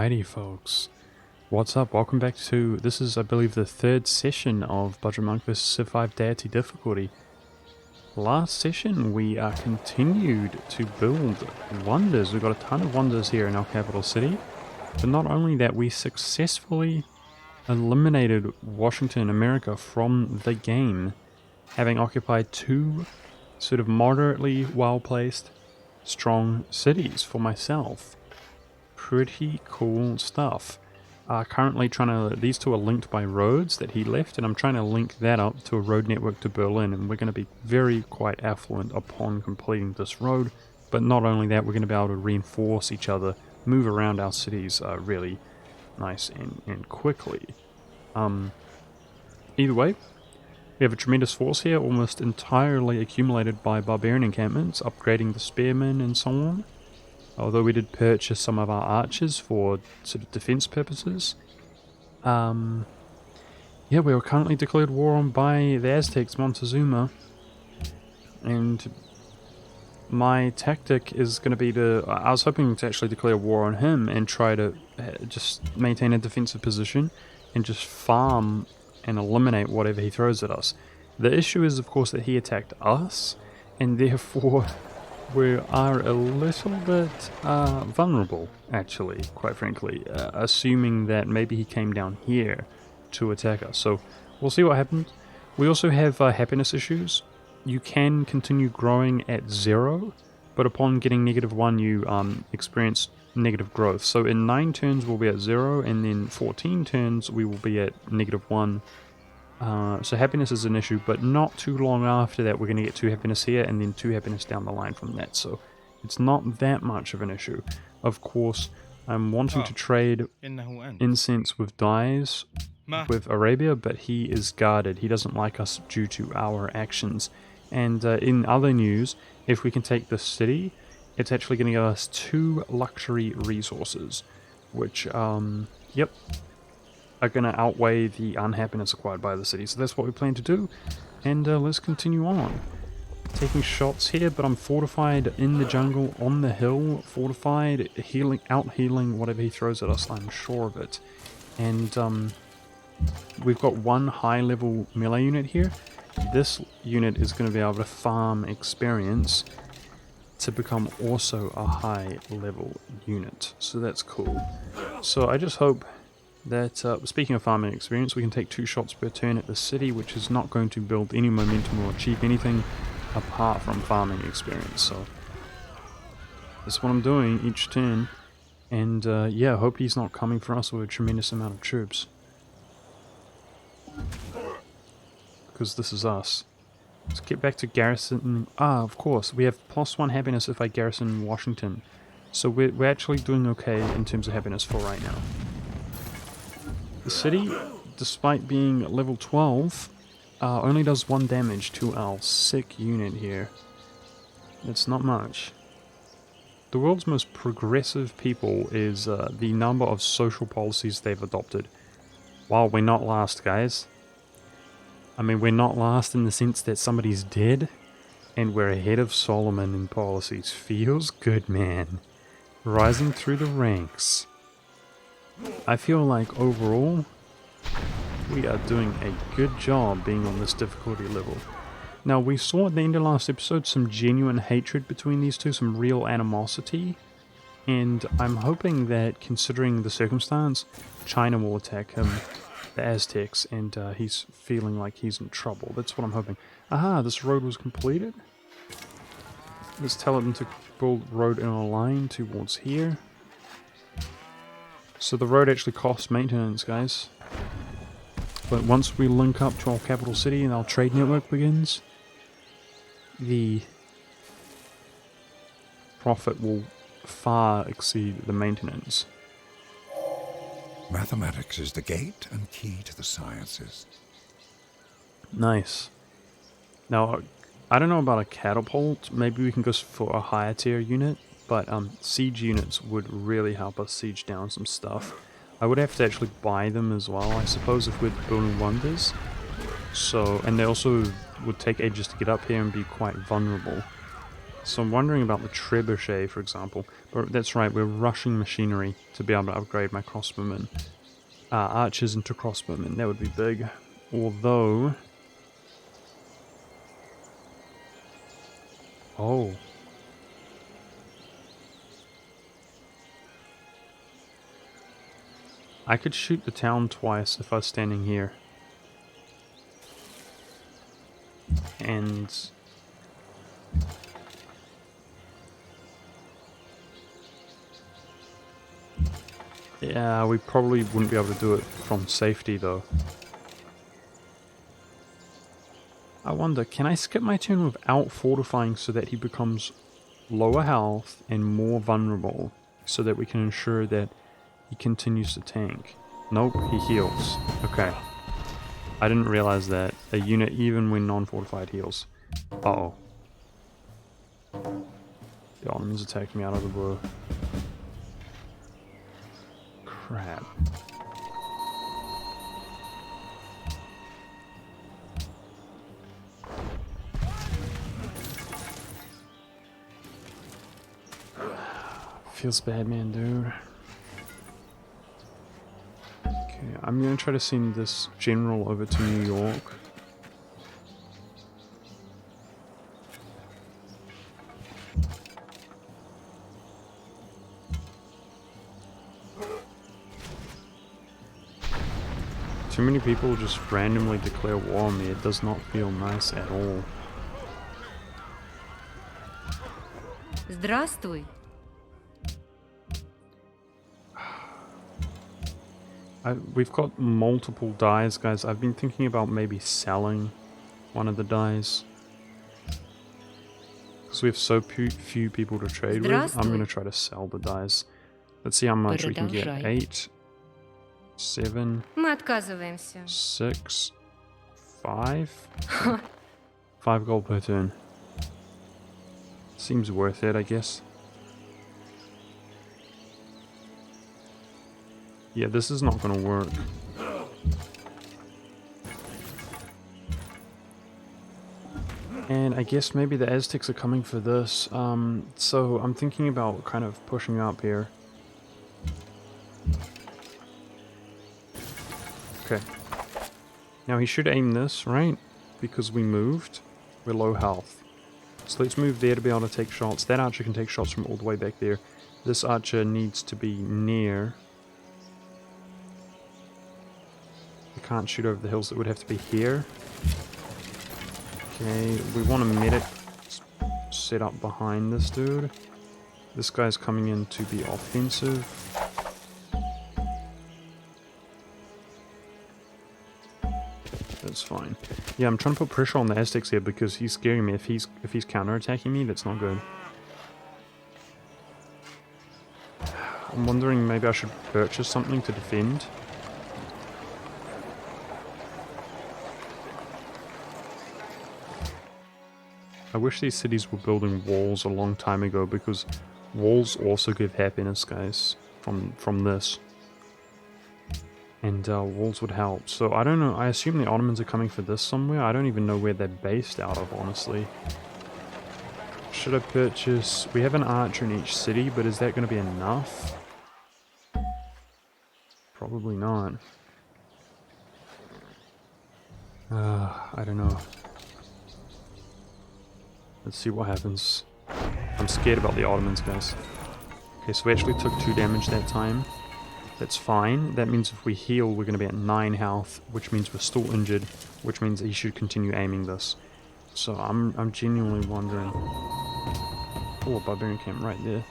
Alrighty folks, what's up? Welcome back to, this is I believe the third session of Budgetmonk vs Civ5 Deity difficulty. Last session we continued to build wonders. We've got a ton of wonders here in our capital city, but not only that, we successfully eliminated Washington, America from the game, having occupied two sort of moderately well-placed, strong cities for myself. Pretty cool stuff. Currently these two are linked by roads that he left, and I'm trying to link that up to a road network to Berlin, and we're going to be quite affluent upon completing this road. But not only that, we're going to be able to reinforce each other, move around our cities really nice and quickly. Either way, we have a tremendous force here, almost entirely accumulated by barbarian encampments, upgrading the spearmen and so on. Although we did purchase some of our archers for sort of defense purposes. Yeah, we were currently declared war on by the Aztecs, Montezuma. And my tactic is going to be I was hoping to actually declare war on him and try to just maintain a defensive position and just farm and eliminate whatever he throws at us. The issue is, of course, that he attacked us, and therefore we are a little bit vulnerable, actually, quite frankly, assuming that maybe he came down here to attack us. So we'll see what happens. We also have happiness issues. You can continue growing at 0, but upon getting -1 you experience negative growth. So in 9 turns we'll be at 0, and then 14 turns we will be at -1. So happiness is an issue, but not too long after that we're going to get 2 happiness here and then 2 happiness down the line from that, so it's not that much of an issue. Of course, I'm wanting to trade incense with dyes with Arabia, but he is guarded. He doesn't like us due to our actions. And in other news, if we can take this city, it's actually going to give us 2 luxury resources, which, yep, are going to outweigh the unhappiness acquired by the city. So that's what we plan to do, and let's continue on. Taking shots here, but I'm fortified in the jungle, on the hill, fortified, out-healing whatever he throws at us, I'm sure of it. And we've got 1 high-level melee unit here. This unit is going to be able to farm experience to become also a high-level unit, so that's cool. So I just hope that, speaking of farming experience, we can take 2 shots per turn at the city, which is not going to build any momentum or achieve anything apart from farming experience. So that's what I'm doing each turn, and yeah, I hope he's not coming for us with a tremendous amount of troops, because this is us. Let's get back to garrison. Of course, we have +1 happiness if I garrison Washington, so we're actually doing okay in terms of happiness for right now. The city, despite being level 12, only does 1 damage to our sick unit here. It's not much. The world's most progressive people is the number of social policies they've adopted. Wow, we're not last, guys. I mean, we're not last in the sense that somebody's dead, and we're ahead of Solomon in policies. Feels good, man. Rising through the ranks. I feel like overall, we are doing a good job being on this difficulty level. Now, we saw at the end of last episode some genuine hatred between these two, some real animosity, and I'm hoping that, considering the circumstance, China will attack him, the Aztecs, and he's feeling like he's in trouble. That's what I'm hoping. Aha, this road was completed. Let's tell them to build road in a line towards here. So the road actually costs maintenance, guys. But once we link up to our capital city and our trade network begins, the profit will far exceed the maintenance. Mathematics is the gate and key to the sciences. Nice. Now, I don't know about a catapult. Maybe we can go for a higher tier unit. But siege units would really help us siege down some stuff. I would have to actually buy them as well, I suppose, if we're building wonders. So, and they also would take ages to get up here and be quite vulnerable. So I'm wondering about the trebuchet, for example. But that's right, we're rushing machinery to be able to upgrade my crossbowmen. Archers into crossbowmen, that would be big. Although... Oh. I could shoot the town twice if I was standing here. And... yeah, we probably wouldn't be able to do it from safety though. I wonder, can I skip my turn without fortifying so that he becomes lower health and more vulnerable, so that we can ensure that he continues to tank? Nope, he heals. Okay. I didn't realize that a unit, even when non-fortified, heals. Uh-oh. The Ottomans attacked me out of the blue. Crap. Feels bad, man, dude. Okay, I'm gonna try to send this general over to New York. Too many people just randomly declare war on me. It does not feel nice at all. Здравствуй. We've got multiple dies, guys. I've been thinking about maybe selling one of the dies. Because we have so few people to trade with. I'm going to try to sell the dies. Let's see how much we can get. 8, 7, Мы отказываемся. 6, 5. 5 gold per turn. Seems worth it, I guess. Yeah, this is not going to work. And I guess maybe the Aztecs are coming for this. So I'm thinking about kind of pushing up here. Okay. Now he should aim this, right? Because we moved. We're low health. So let's move there to be able to take shots. That archer can take shots from all the way back there. This archer needs to be near. We can't shoot over the hills. It would have to be here. Okay, we want a medic set up behind this dude. This guy's coming in to be offensive. That's fine. Yeah, I'm trying to put pressure on the Aztecs here because he's scaring me. If he's counterattacking me, that's not good. I'm wondering maybe I should purchase something to defend. I wish these cities were building walls a long time ago, because walls also give happiness, guys, from this. And walls would help. So I don't know, I assume the Ottomans are coming for this somewhere. I don't even know where they're based out of, honestly. Should I purchase... we have an archer in each city, but is that going to be enough? Probably not. I don't know. Let's see what happens. I'm scared about the Ottomans, guys. Okay, so we actually took 2 damage that time. That's fine. That means if we heal, we're going to be at 9 health, which means we're still injured, which means he should continue aiming this. So I'm genuinely wondering... oh, a barbarian camp right there.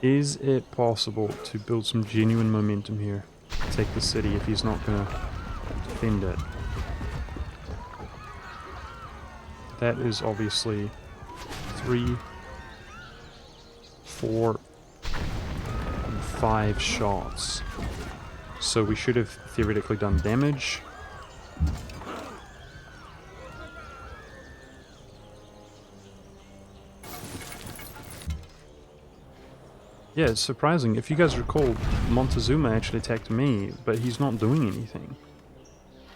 Is it possible to build some genuine momentum here? Take the city if he's not going to defend it. That is obviously 3, 4, and 5 shots. So we should have theoretically done damage. Yeah, it's surprising. If you guys recall, Montezuma actually attacked me, but he's not doing anything.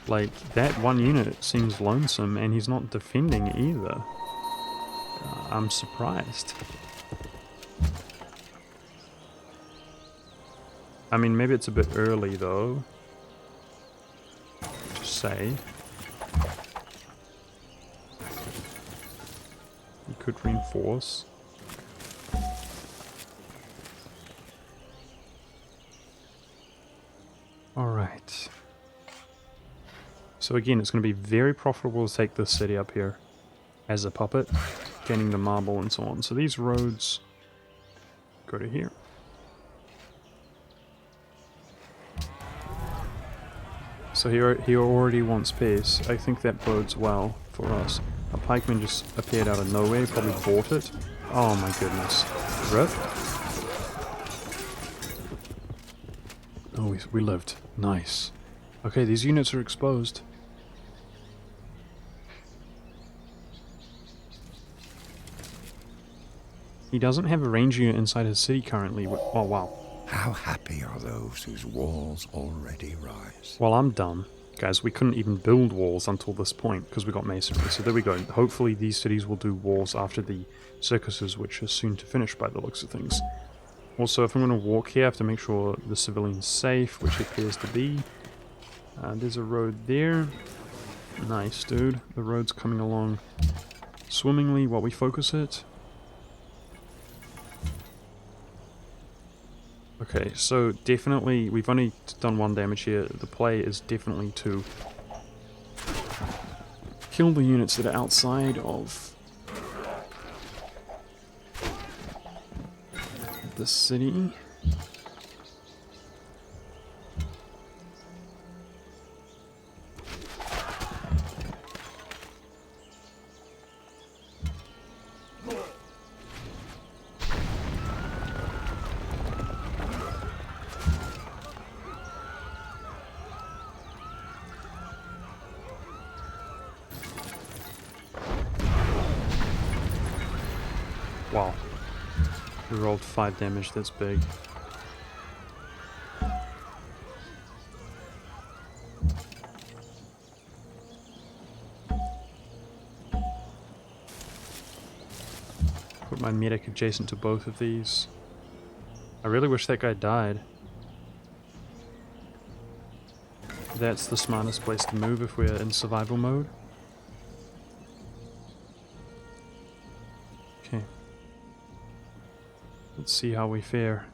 Like, that one unit seems lonesome, and he's not defending either. I'm surprised. I mean, maybe it's a bit early though. Just say. You could reinforce. Alright. So again, it's going to be very profitable to take this city up here as a puppet, gaining the marble and so on. So these roads go to here. So he already wants peace. I think that bodes well for us. A pikeman just appeared out of nowhere, probably bought it. Oh my goodness. Rip. Oh, we lived. Nice. Okay, these units are exposed. He doesn't have a range unit inside his city currently. Oh, wow. How happy are those whose walls already rise? Well, I'm done. Guys, we couldn't even build walls until this point because we got masonry. So there we go. Hopefully these cities will do walls after the circuses, which are soon to finish by the looks of things. Also, if I'm going to walk here, I have to make sure the civilian's safe, which appears to be. There's a road there. Nice, dude. The road's coming along swimmingly while we focus it. Okay, so definitely, we've only done 1 damage here. The play is definitely to kill the units that are outside of the city. Wow. We rolled 5 damage, that's big. Put my medic adjacent to both of these. I really wish that guy died. That's the smartest place to move if we're in survival mode. Okay. Let's see how we fare.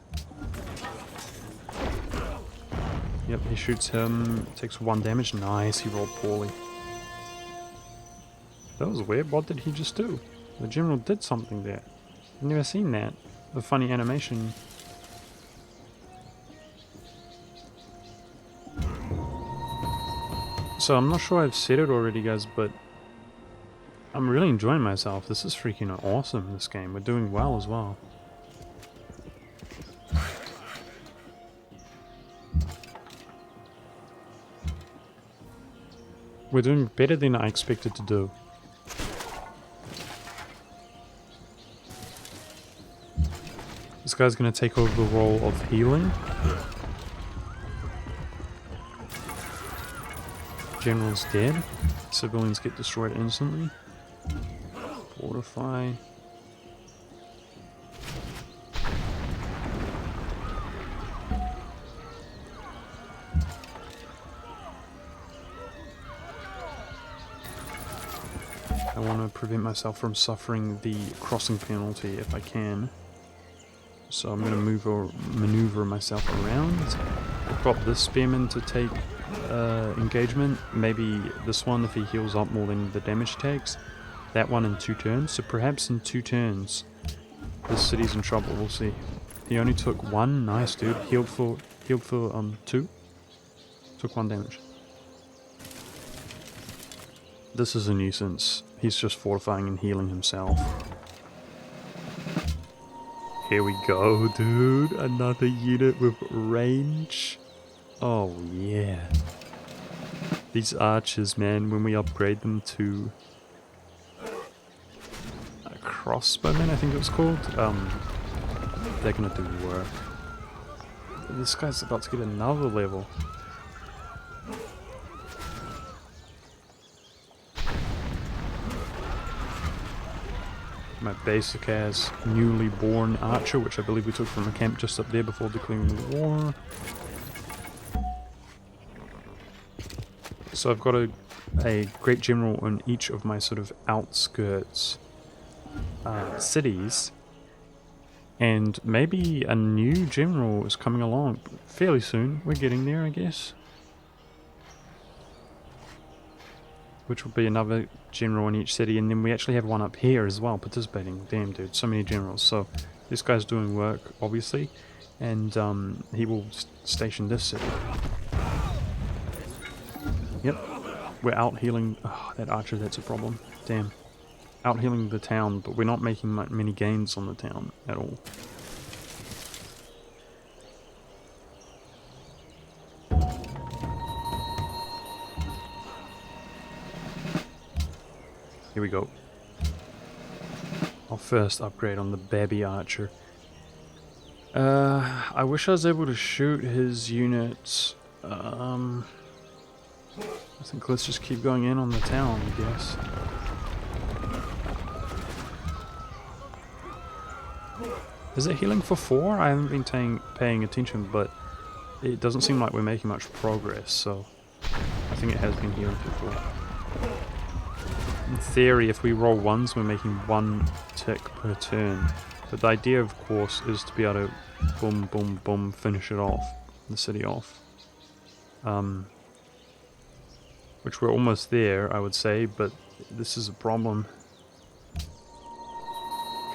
Yep, he shoots him, takes 1 damage. Nice, he rolled poorly. That was weird. What did he just do? The general did something there. I've never seen that. A funny animation. So I'm not sure I've said it already, guys, but I'm really enjoying myself. This is freaking awesome, this game. We're doing well as well. We're doing better than I expected to do. This guy's going to take over the role of healing. General's dead. Civilians get destroyed instantly. Fortify. I want to prevent myself from suffering the crossing penalty if I can. So I'm going to maneuver myself around. I've got this spearman to take engagement. Maybe this one if he heals up more than the damage he takes. That one in 2 turns. So perhaps in 2 turns this city's in trouble. We'll see. He only took 1. Nice, dude. Healed for 2. Took 1 damage. This is a nuisance. He's just fortifying and healing himself. Here we go, dude. Another unit with range. Oh, yeah. These archers, man, when we upgrade them to a crossbowman, I think it was called, they're gonna do work. This guy's about to get another level. My basic ass newly born archer, which I believe we took from a camp just up there before declaring the war. So I've got a great general in each of my sort of outskirts cities, and maybe a new general is coming along fairly soon. We're getting there, I guess. Which will be another general in each city, and then we actually have one up here as well participating. Damn, dude, so many generals. So this guy's doing work, obviously, and he will station this city. Yep, we're out healing. Oh, that archer, that's a problem. Damn. Out healing the town, but we're not making many gains on the town at all. Here we go. I'll first upgrade on the baby archer. I wish I was able to shoot his units. I think let's just keep going in on the town, I guess. Is it healing for 4? I haven't been paying attention, but it doesn't seem like we're making much progress, so I think it has been healing for 4. In theory, if we roll 1s, we're making 1 tick per turn. But the idea, of course, is to be able to boom, boom, boom, finish it off, the city off. Which we're almost there, I would say, but this is a problem.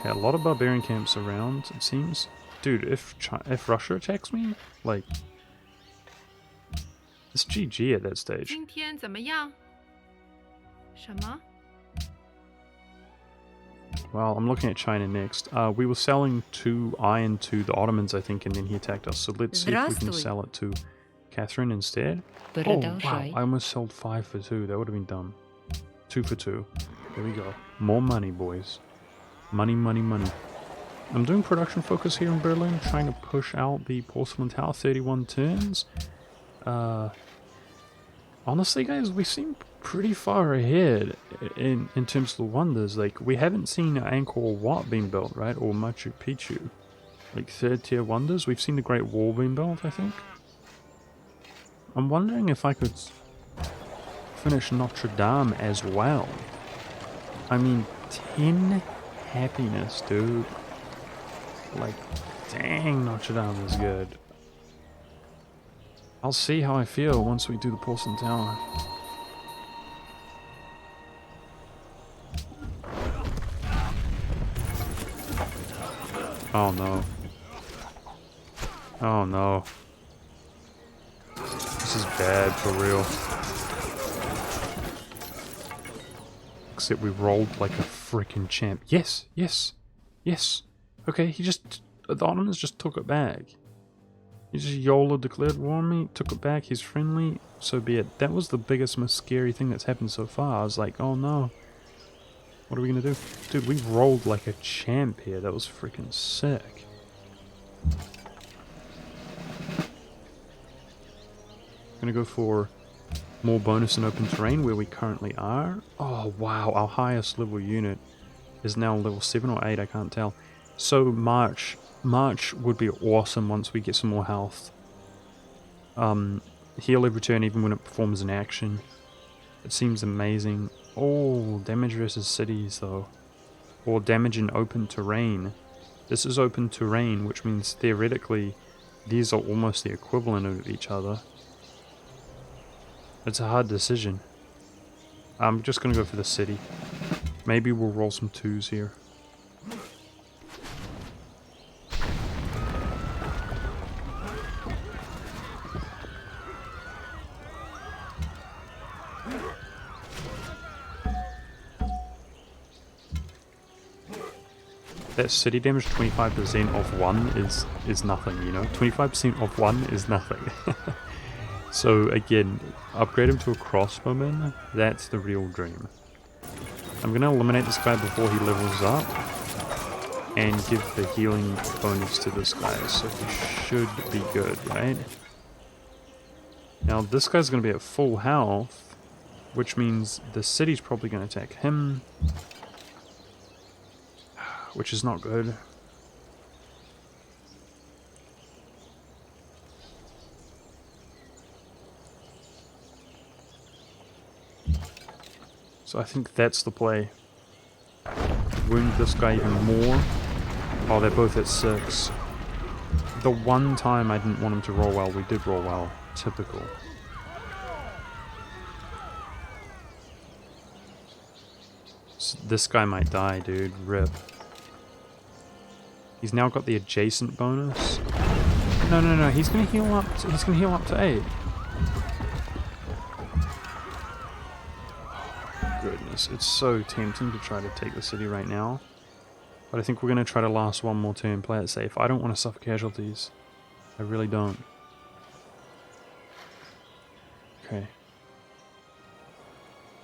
Okay, a lot of barbarian camps around, it seems. Dude, if Russia attacks me, like, it's GG at that stage. 今天怎么样？什么？ Well, I'm looking at China next. We were selling 2 iron to the Ottomans, I think, and then he attacked us. So let's see if we can sell it to Catherine instead. Oh, wow. I almost sold 5 for 2. That would have been dumb. 2 for 2. There we go. More money, boys. Money, money, money. I'm doing production focus here in Berlin, trying to push out the porcelain tower, 31 turns. Honestly, guys, we seem pretty far ahead in terms of the wonders. Like, we haven't seen Angkor Wat being built, right? Or Machu Picchu. Like, 3rd tier wonders. We've seen the Great Wall being built, I think. I'm wondering if I could finish Notre Dame as well. I mean, 10 happiness, dude. Like, dang, Notre Dame is good. I'll see how I feel once we do the porcelain tower. Oh no. Oh no. This is bad for real. Except we rolled like a freaking champ. Yes, yes, yes. Okay, the Ottomans just took it back. He just YOLO declared war on me, took it back, he's friendly, so be it. That was the biggest, most scary thing that's happened so far. I was like, oh no. What are we gonna do? Dude, we rolled like a champ here. That was freaking sick. Gonna go for more bonus in open terrain where we currently are. Oh wow, our highest level unit is now level 7 or 8, I can't tell. So March would be awesome once we get some more health. Heal every turn even when it performs an action. It seems amazing. Oh, damage versus cities though. Or damage in open terrain. This is open terrain, which means theoretically these are almost the equivalent of each other. It's a hard decision. I'm just gonna go for the city. Maybe we'll roll some 2s here. That city damage 25% off 1 is nothing, you know? 25% off 1 is nothing. So again, upgrade him to a crossbowman, that's the real dream. I'm gonna eliminate this guy before he levels up and give the healing bonus to this guy, so he should be good, right? Now this guy's gonna be at full health, which means the city's probably gonna attack him. which is not good. So I think that's the play. Wound this guy even more. Oh, they're both at 6. The one time I didn't want him to roll well, we did roll well. Typical. So this guy might die, dude. Rip. He's now got the adjacent bonus. No. He's gonna heal up. He's gonna heal up to 8. Goodness, it's so tempting to try to take the city right now. But I think we're going to try to last one more turn, play it safe. I don't want to suffer casualties. I really don't. Okay.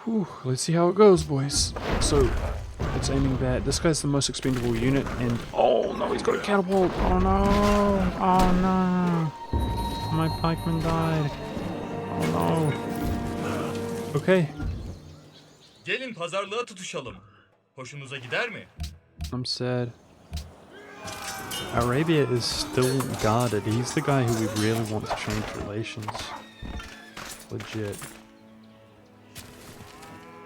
Whew, let's see how it goes, boys. So, it's aiming bad. This guy's the most expendable unit, and... Oh no, he's got a catapult! Oh no! Oh no! My pikeman died. Oh no. Okay. Gelin pazarlığa tutuşalım. Hoşunuza gider mi? I'm sad. Arabia is still guarded. He's the guy who we really want to change relations. Legit.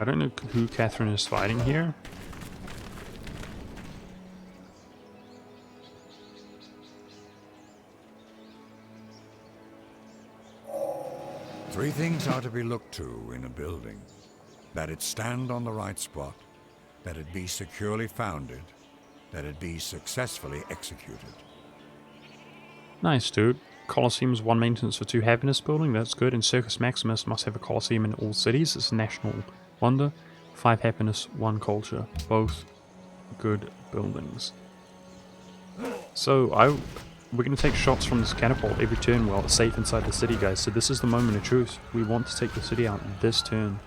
I don't know who Catherine is fighting here. Three things are to be looked to in a building. That it stand on the right spot, that it be securely founded, that it be successfully executed. Nice, dude. Colosseum's 1 maintenance for 2 happiness building, that's good. And Circus Maximus must have a Colosseum in all cities. It's a national wonder. 5 happiness, 1 culture. Both good buildings. So, we're going to take shots from this catapult every turn while it's safe inside the city, guys. So this is the moment of truth. We want to take the city out this turn.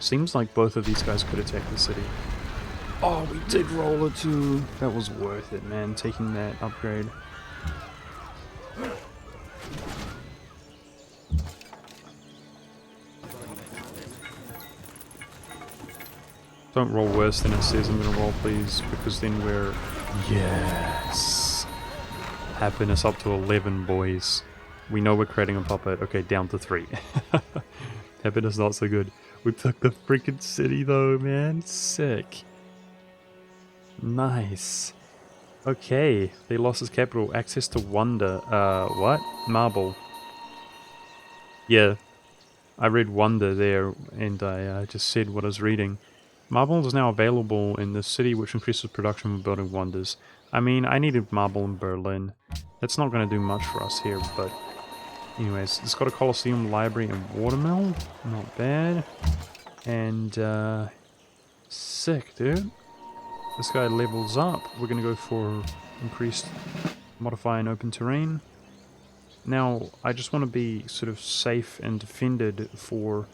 Seems like both of these guys could attack the city. Oh, we did roll a 2. That was worth it, man, taking that upgrade. Don't roll worse than it says I'm gonna roll, please, because then we're... Yes! Happiness up to 11, boys. We know we're creating a puppet. Okay, down to 3. Happiness not so good. We took the freaking city though, man. Sick. Nice. Okay, they lost his capital. Access to wonder. What? Marble. Yeah. I read wonder there, and I just said what I was reading. Marble is now available in the city, which increases production of building wonders. I mean, I needed marble in Berlin. That's not going to do much for us here, but... Anyways, it's got a Colosseum, library, and watermill. Not bad. And, sick, dude. This guy levels up. We're going to go for increased modify and open terrain. Now, I just want to be sort of safe and defended for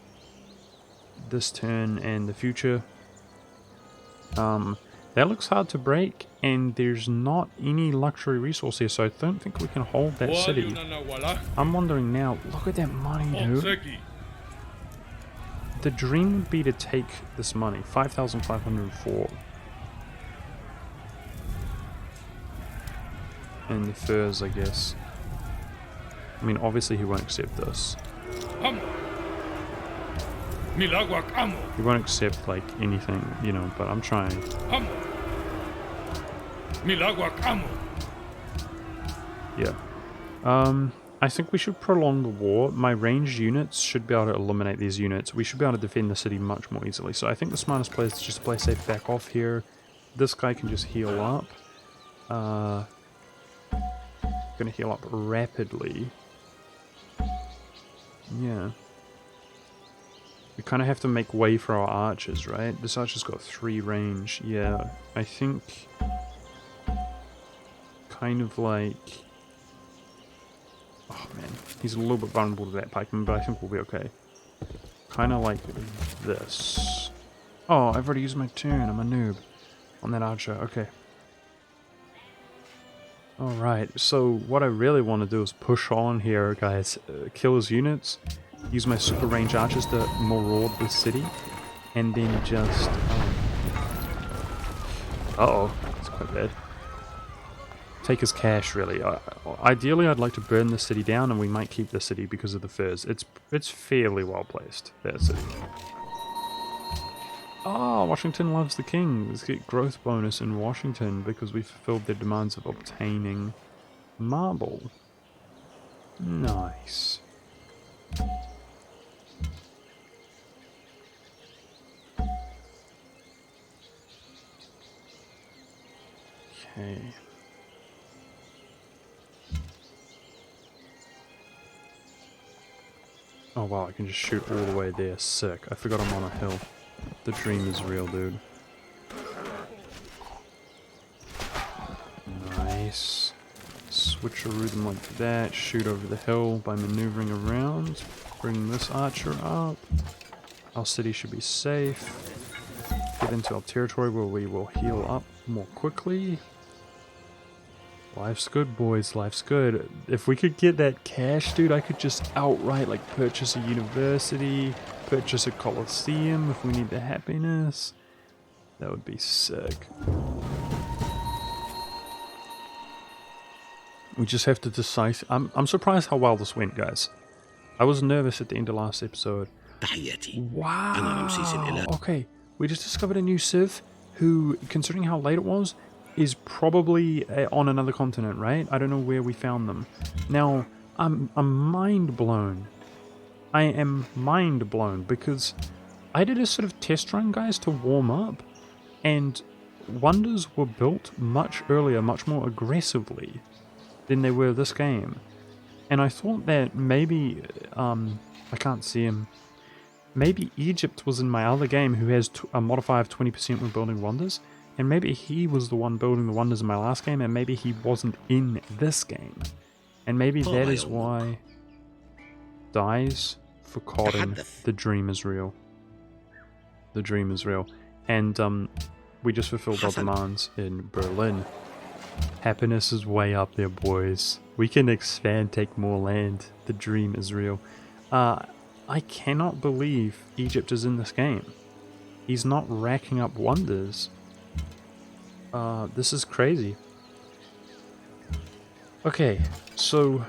this turn and the future. That looks hard to break, and there's not any luxury resource here, so I don't think we can hold that city. I'm wondering now, look at that money, dude. The dream would be to take this money, 5,504. And the furs, I guess. I mean, obviously he won't accept this. He won't accept, like, anything, you know, but I'm trying. Yeah. I think we should prolong the war. My ranged units should be able to eliminate these units. We should be able to defend the city much more easily. So I think the smartest play is just to play safe, back off here. This guy can just heal up. Gonna heal up rapidly. Yeah. We kind of have to make way for our archers, right? This archer's got 3 range. Yeah, I think... kind of like... Oh man, he's a little bit vulnerable to that pikeman, but I think we'll be okay. Kind of like this. Oh, I've already used my turn. I'm a noob on that archer. Okay. Alright, so what I really want to do is push on here, guys. Kill his units. Use my super range archers to maraud the city. And then just Uh-oh, that's quite bad. Take his cash, really. Ideally, I'd like to burn the city down, and we might keep the city because of the furs. It's fairly well placed, that city. Oh, Washington loves the king. Let's get growth bonus in Washington because we fulfilled their demands of obtaining marble. Nice. Okay. Oh wow, I can just shoot all the way there. Sick. I forgot I'm on a hill. The dream is real, dude. Nice. Switcheroo them like that. Shoot over the hill by maneuvering around. Bring this archer up. Our city should be safe. Get into our territory where we will heal up more quickly. Life's good, boys. Life's good. If we could get that cash, dude, I could just outright, like, purchase a university, purchase a coliseum if we need the happiness. That would be sick. We just have to decide. I'm surprised how well this went, guys. I was nervous at the end of last episode. Wow. Okay, we just discovered a new Civ who, considering how late it was, is probably on another continent, right? I don't know where we found them. Now, I'm mind blown. I am mind blown because I did a sort of test run, guys, to warm up, and wonders were built much earlier, much more aggressively than they were this game. And I thought that maybe, I can't see him, maybe Egypt was in my other game who has a modifier of 20% when building wonders. And maybe he was the one building the wonders in my last game, and maybe he wasn't in this game. And maybe that is why dies forgotten. The dream is real. The dream is real. And we just fulfilled our demands in Berlin. Happiness is way up there, boys. We can expand, take more land. The dream is real. I cannot believe Egypt is in this game. He's not racking up wonders. This is crazy. Okay, so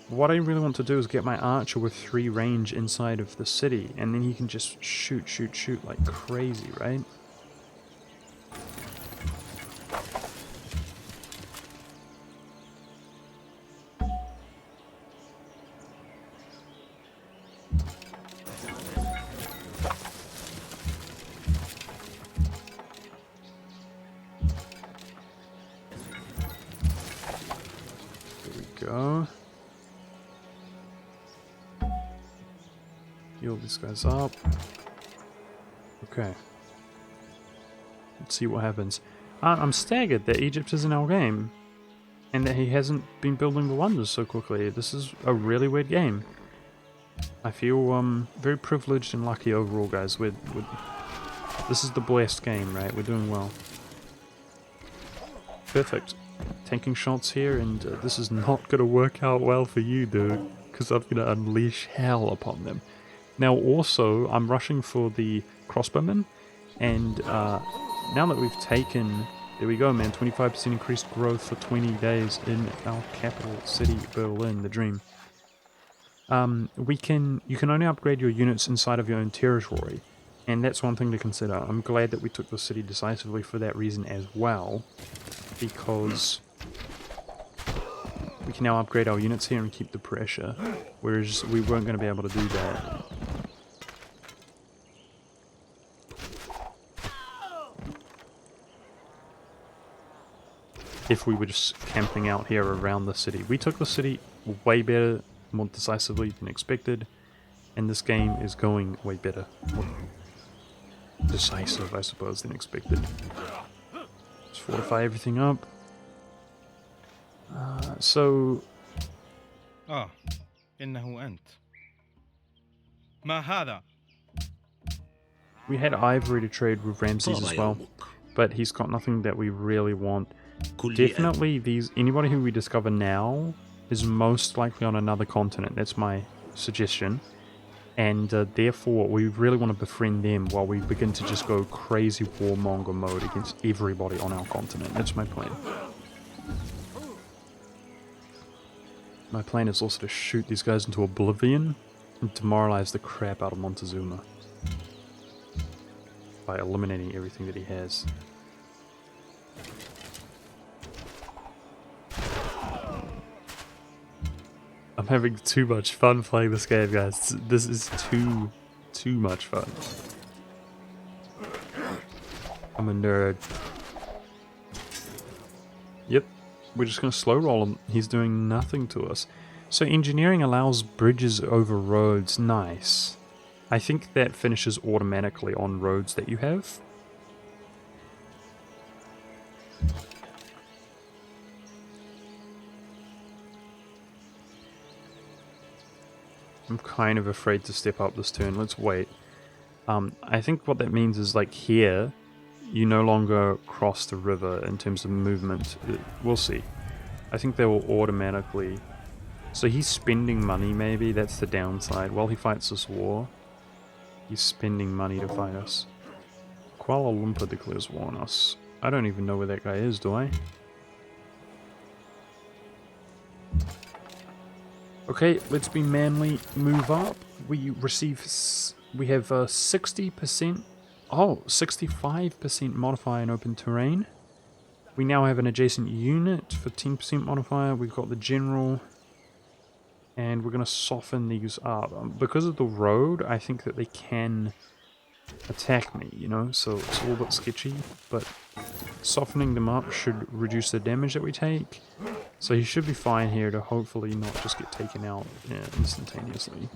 what I really want to do is get my archer with 3 range inside of the city, and then he can just shoot like crazy, right? Go. Heal these guys up. Okay. Let's see what happens. I'm staggered that Egypt is in our game, and that he hasn't been building the wonders so quickly. This is a really weird game. I feel very privileged and lucky overall, guys. This is the blessed game, right? We're doing well. Perfect. Tanking shots here, and this is not going to work out well for you, dude, because I'm going to unleash hell upon them. Now also, I'm rushing for the crossbowmen, and now that we've taken, there we go, man, 25% increased growth for 20 days in our capital city, Berlin, the dream. You can only upgrade your units inside of your own territory, and that's one thing to consider. I'm glad that we took the city decisively for that reason as well, because we can now upgrade our units here and keep the pressure, whereas we weren't going to be able to do that. If we were just camping out here around the city. We took the city way better, more decisively than expected, and this game is going way better. More decisive, I suppose, than expected. Let's fortify everything up. إنه أنت. ما هذا؟ We had ivory to trade with Ramses as well, but he's got nothing that we really want. Definitely anybody who we discover now is most likely on another continent. That's my suggestion. And therefore, we really want to befriend them while we begin to just go crazy warmonger mode against everybody on our continent. That's my plan. My plan is also to shoot these guys into oblivion and demoralize the crap out of Montezuma by eliminating everything that he has. I'm having too much fun playing this game, guys. This is too much fun. I'm a nerd. Yep, we're just gonna slow roll him. He's doing nothing to us. So engineering allows bridges over roads. Nice. I think that finishes automatically on roads that you have. I'm kind of afraid to step up this turn. Let's wait. I think what that means is, like, here, you no longer cross the river in terms of movement. We'll see. I think they will automatically... So he's spending money, maybe. That's the downside. While he fights this war, he's spending money to fight us. Kuala Lumpur declares war on us. I don't even know where that guy is, do I? Okay, let's be manly. Move up. We receive... We have 60%... Oh, 65% modifier in open terrain. We now have an adjacent unit for 10% modifier. We've got the general... And we're going to soften these up. Because of the road, I think that they can attack me, you know? So it's a little bit sketchy. But softening them up should reduce the damage that we take. So he should be fine here to hopefully not just get taken out instantaneously.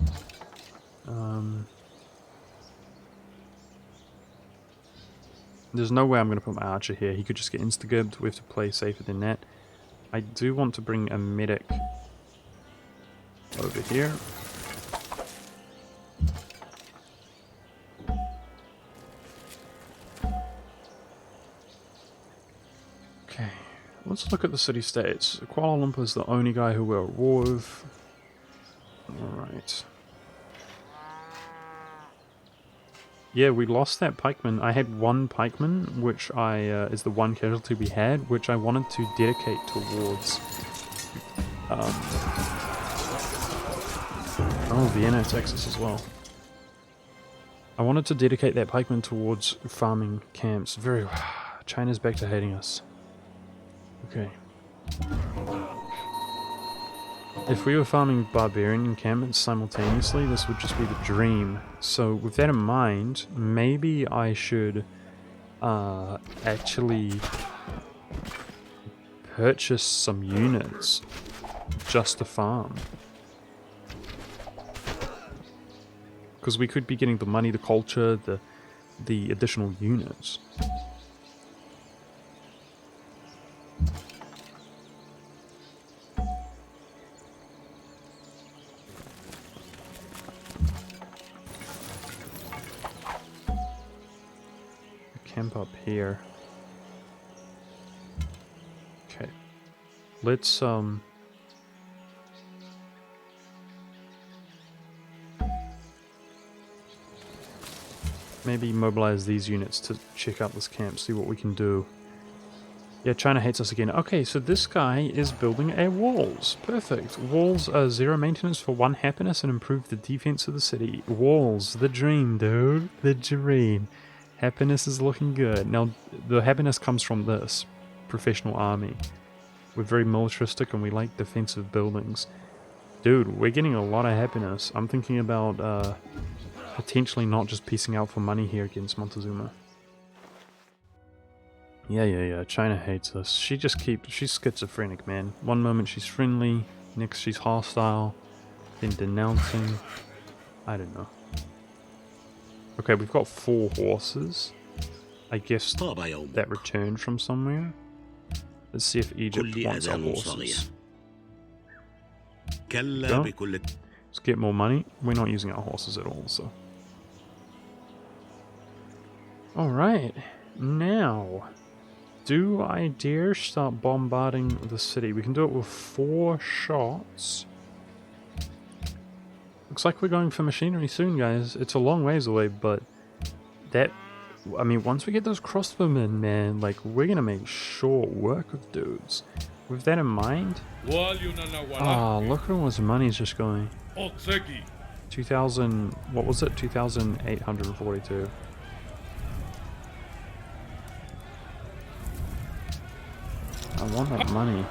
There's no way I'm going to put my archer here. He could just get insta-gibbed. We have to play safer than that. I do want to bring a medic over here. Okay, let's look at the city-states. Kuala Lumpur is the only guy who we're at war with. Alright. Yeah, we lost that pikeman. I had one pikeman, which is the one casualty we had, which I wanted to dedicate towards... Oh, Vienna attacks us as well. I wanted to dedicate that pikeman towards farming camps. China's back to hating us. Okay. If we were farming barbarian encampments simultaneously, this would just be the dream. So with that in mind, maybe I should actually purchase some units just to farm. Because we could be getting the money, the culture, the additional units. Camp up here. Okay. Let's maybe mobilize these units to check out this camp, see what we can do. Yeah, China hates us again. Okay, so this guy is building a walls. Perfect. Walls are 0 maintenance for 1 happiness and improve the defense of the city. Walls, the dream, dude. The dream. Happiness is looking good. Now, the happiness comes from this. Professional army. We're very militaristic and we like defensive buildings. Dude, we're getting a lot of happiness. I'm thinking about potentially not just piecing out for money here against Montezuma. Yeah. China hates us. She's schizophrenic, man. One moment she's friendly, next she's hostile, then denouncing. I don't know. Okay, we've got 4 horses. I guess that returned from somewhere. Let's see if Egypt wants our horses. Go. Let's get more money. We're not using our horses at all, so. Alright, now, do I dare start bombarding the city? We can do it with 4 shots. Looks like we're going for machinery soon, guys. It's a long ways away, but that... I mean, once we get those crossbowmen, man, like, we're gonna make short work of dudes. With that in mind... Oh, look at all this money's just going. 2,000... What was it? 2,842. I want that money.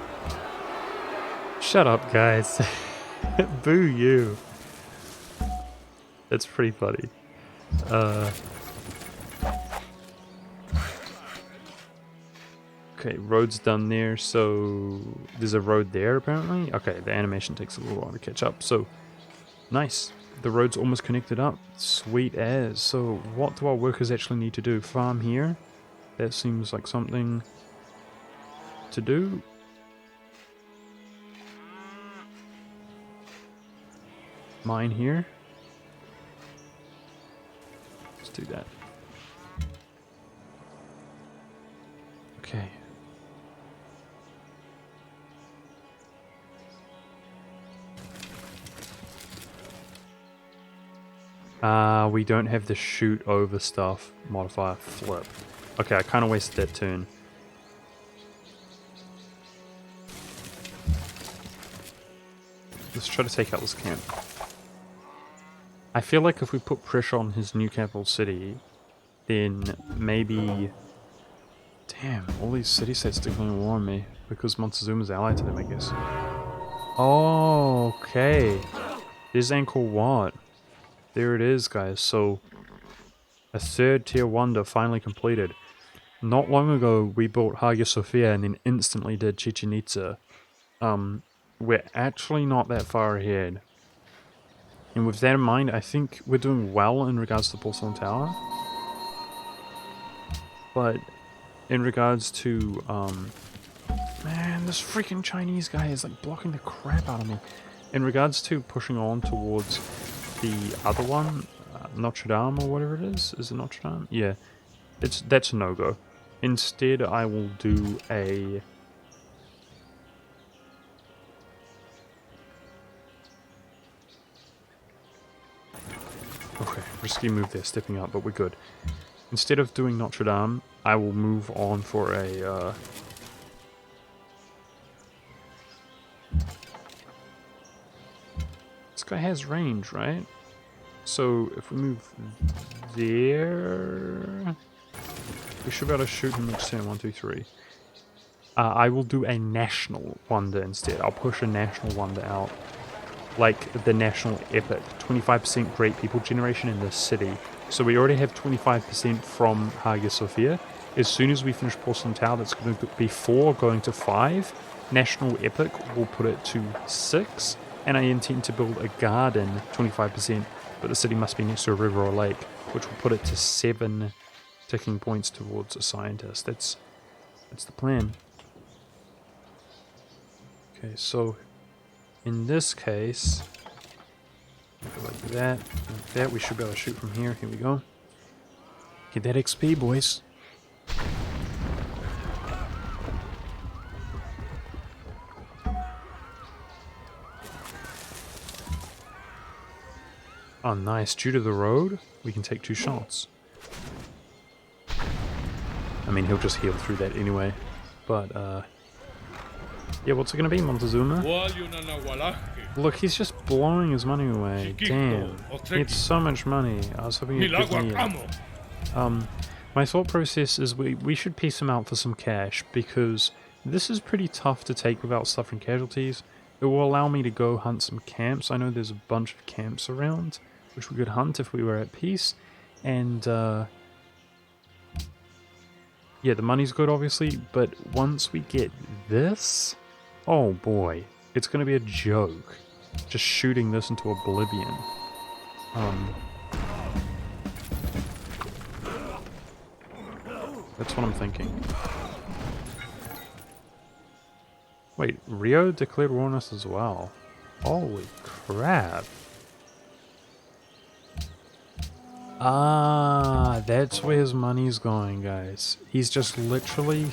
Shut up, guys. Boo you. That's pretty funny. Okay, road's done there, so there's a road there apparently. Okay, the animation takes a little while to catch up, so nice. The road's almost connected up. Sweet as. So what do our workers actually need to do? Farm here? That seems like something to do. Mine here. Let's do that. Okay. We don't have the shoot over stuff modifier. Flip. Okay, I kind of wasted that turn. Let's try to take out this camp. I feel like if we put pressure on his new capital city, then maybe... Damn, all these city-states declaring war on me because Montezuma's allied to them, I guess. Oh, okay. There's Angkor Wat. There it is, guys. So, a third tier wonder finally completed. Not long ago, we built Hagia Sophia and then instantly did Chichen Itza. We're actually not that far ahead. And with that in mind, I think we're doing well in regards to the Porcelain Tower. But in regards to, man, this freaking Chinese guy is like blocking the crap out of me. In regards to pushing on towards the other one, Notre Dame or whatever it is it Notre Dame? Yeah, that's a no-go. Instead, I will do a... Okay, risky move there, stepping up, but we're good. Instead of doing Notre Dame, I will move on for a... This guy has range, right? So if we move there... We should be able to shoot him each turn. 1, 2, 3. I will do a national wonder instead. I'll push a national wonder out. Like the national epic. 25% great people generation in this city. So we already have 25% from Hagia Sophia. As soon as we finish Porcelain Tower, that's going to be 4 going to 5. National epic will put it to 6. And I intend to build a garden, 25%. But the city must be next to a river or lake, which will put it to 7 ticking points towards a scientist. That's the plan. Okay, so in this case, like that, we should be able to shoot from here. Here we go. Get that XP, boys. Oh, nice. Due to the road, we can take 2 shots. I mean, he'll just heal through that anyway. But, yeah, what's it going to be, Montezuma? Look, he's just blowing his money away. Damn. He had so much money. I was hoping he'd give me it. My thought process is we should piece him out for some cash, because this is pretty tough to take without suffering casualties. It will allow me to go hunt some camps. I know there's a bunch of camps around, which we could hunt if we were at peace. And, yeah, the money's good, obviously, but once we get this, oh boy, it's going to be a joke. Just shooting this into oblivion. That's what I'm thinking. Wait, Rio declared war on us as well. Holy crap. Ah, that's where his money's going, guys. He's just literally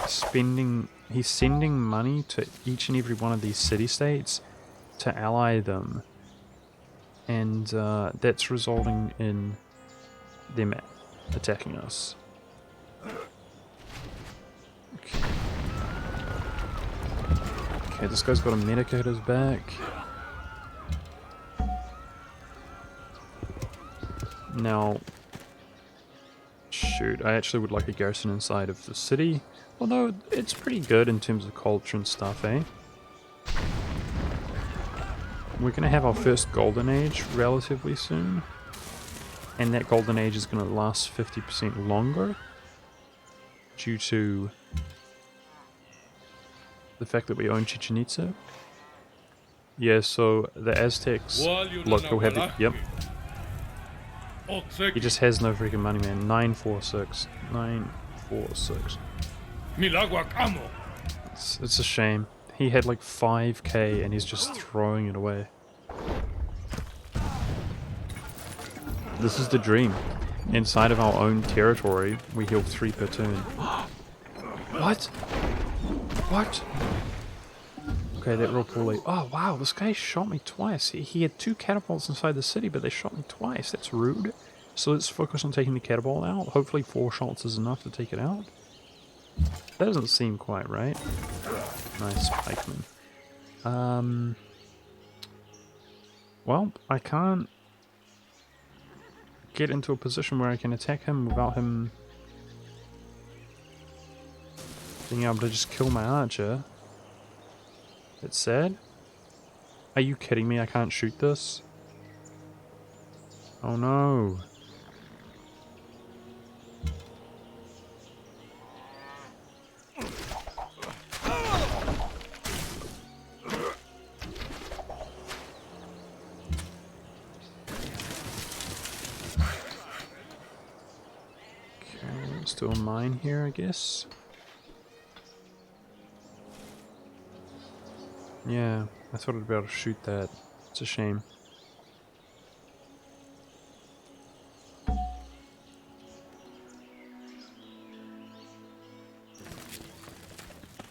spending... He's sending money to each and every one of these city-states to ally them. And that's resulting in them attacking us. Okay. Okay, this guy's got a medic at his back. Now, shoot, I actually would like a garrison inside of the city. Although, it's pretty good in terms of culture and stuff, eh? We're going to have our first golden age relatively soon. And that golden age is going to last 50% longer. Due to the fact that we own Chichen Itza. Yeah, so the Aztecs, look, he'll have it, yep. He just has no freaking money, man. 946. 946. It's a shame. He had like 5k and he's just throwing it away. This is the dream. Inside of our own territory, we heal 3 per turn. What? What? Okay, that real poorly. Oh wow, this guy shot me twice. He had 2 catapults inside the city, but they shot me twice. That's rude. So let's focus on taking the catapult out. Hopefully 4 shots is enough to take it out. That doesn't seem quite right. Nice pikeman. Well, I can't get into a position where I can attack him without him being able to just kill my archer. It's sad. Are you kidding me? I can't shoot this? Oh no. Let's do a mine here, I guess. Yeah, I thought I'd be able to shoot that. It's a shame. I'm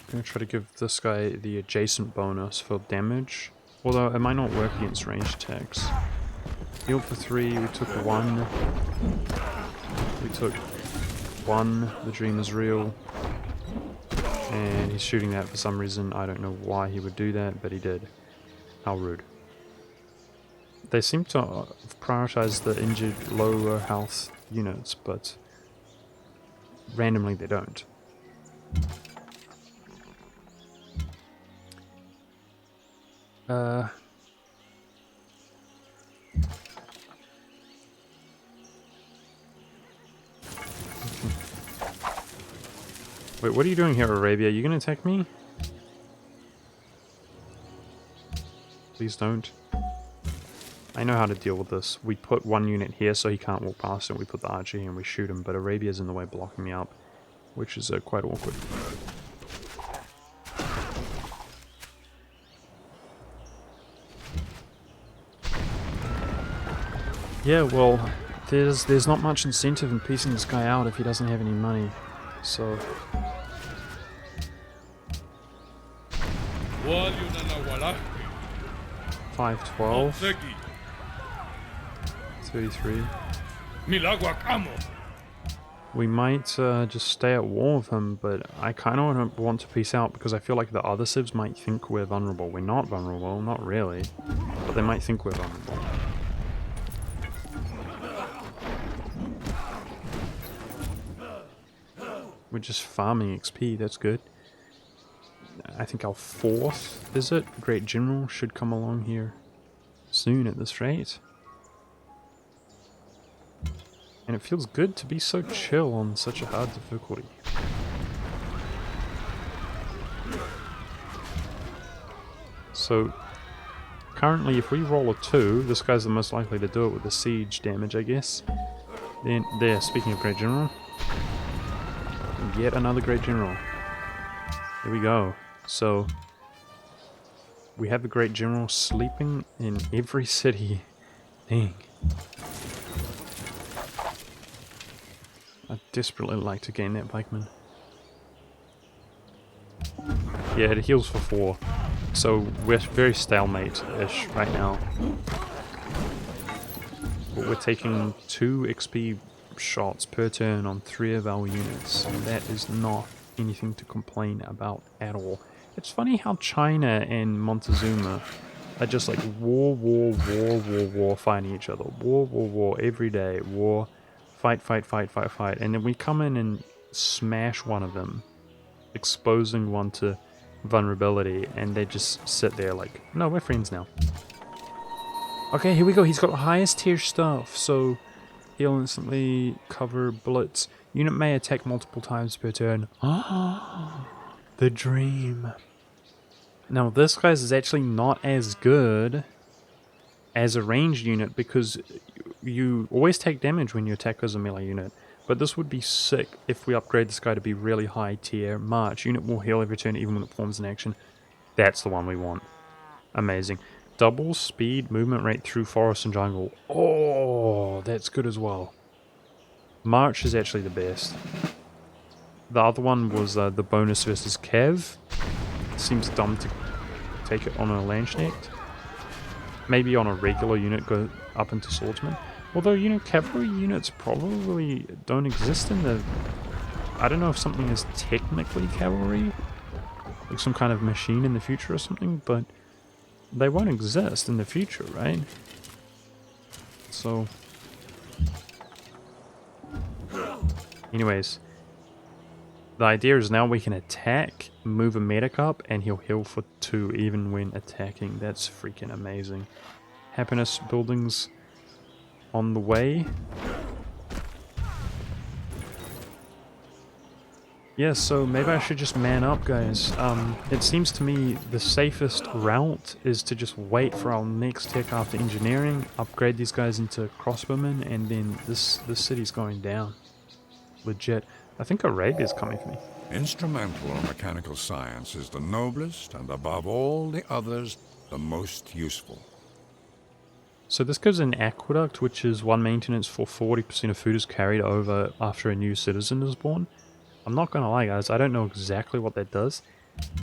gonna try to give this guy the adjacent bonus for damage. Although it might not work against ranged attacks. Healed for 3, we took 1. We took 1, the dream is real. And he's shooting that for some reason. I don't know why he would do that, but he did. How rude. They seem to prioritize the injured, lower health units, but randomly they don't. Wait, what are you doing here, Arabia? Are you gonna attack me? Please don't. I know how to deal with this. We put 1 unit here so he can't walk past it. We put the archer here and we shoot him, but Arabia's in the way blocking me up, which is quite awkward. Yeah, well, there's not much incentive in piecing this guy out if he doesn't have any money, so... 512. 33. We might just stay at war with him, but I kind of want to peace out because I feel like the other civs might think we're vulnerable. We're not vulnerable, not really, but they might think we're vulnerable. We're just farming XP, that's good. I think our 4th visit, Great General, should come along here soon at this rate. And it feels good to be so chill on such a hard difficulty. So, currently if we roll a 2, this guy's the most likely to do it with the siege damage, I guess. Then, there, speaking of Great General, yet another Great General. Here we go. So, we have the Great General sleeping in every city. Dang. I'd desperately like to gain that pikeman. Yeah, it heals for 4. So, we're very stalemate-ish right now. but we're taking 2 XP shots per turn on 3 of our units. And that is not anything to complain about at all. It's funny how China and Montezuma are just like war, fighting each other. War, every day. War, fight. And then we come in and smash one of them, exposing one to vulnerability, and they just sit there like, no, we're friends now. Okay, here we go. He's got highest tier stuff, so he'll instantly cover bullets. Unit may attack multiple times per turn. Ah, the dream. Now this guy's is actually not as good as a ranged unit because you always take damage when you attack as a melee unit. But this would be sick if we upgrade this guy to be really high tier. March. Unit will heal every turn even when it performs an action. That's the one we want. Amazing. Double speed movement rate through forest and jungle. Oh, that's good as well. March is actually the best. The other one was the bonus versus Cav. Seems dumb to take it on a Landsknecht. Maybe on a regular unit go up into swordsman. Although, you know, cavalry units probably don't exist in the... I don't know if something is technically cavalry, like some kind of machine in the future or something, but they won't exist in the future, right? So... anyways, the idea is now we can attack, move a medic up, and he'll heal for 2 even when attacking. That's freaking amazing. Happiness buildings on the way. Yeah, so maybe I should just man up, guys. It seems to me the safest route is to just wait for our next tech after engineering, upgrade these guys into crossbowmen, and then this city's going down. Legit. I think Arabia's coming for me. Instrumental or mechanical science is the noblest and above all the others, the most useful. So this gives an aqueduct, which is 1 maintenance for 40% of food is carried over after a new citizen is born. I'm not gonna lie, guys, I don't know exactly what that does.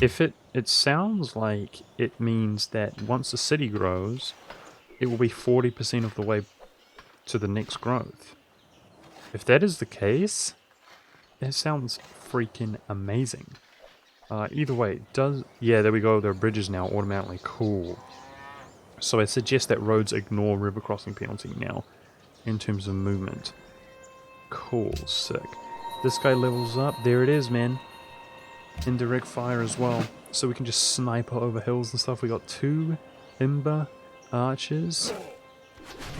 If it sounds like it means that once the city grows, it will be 40% of the way to the next growth. If that is the case, it sounds freaking amazing. Either way, yeah, there we go, there are bridges now automatically. Cool. So I suggest that roads ignore river crossing penalty now in terms of movement. Cool, sick. This guy levels up. There it is, man. Indirect fire as well. So we can just sniper over hills and stuff. We got 2 Imber archers.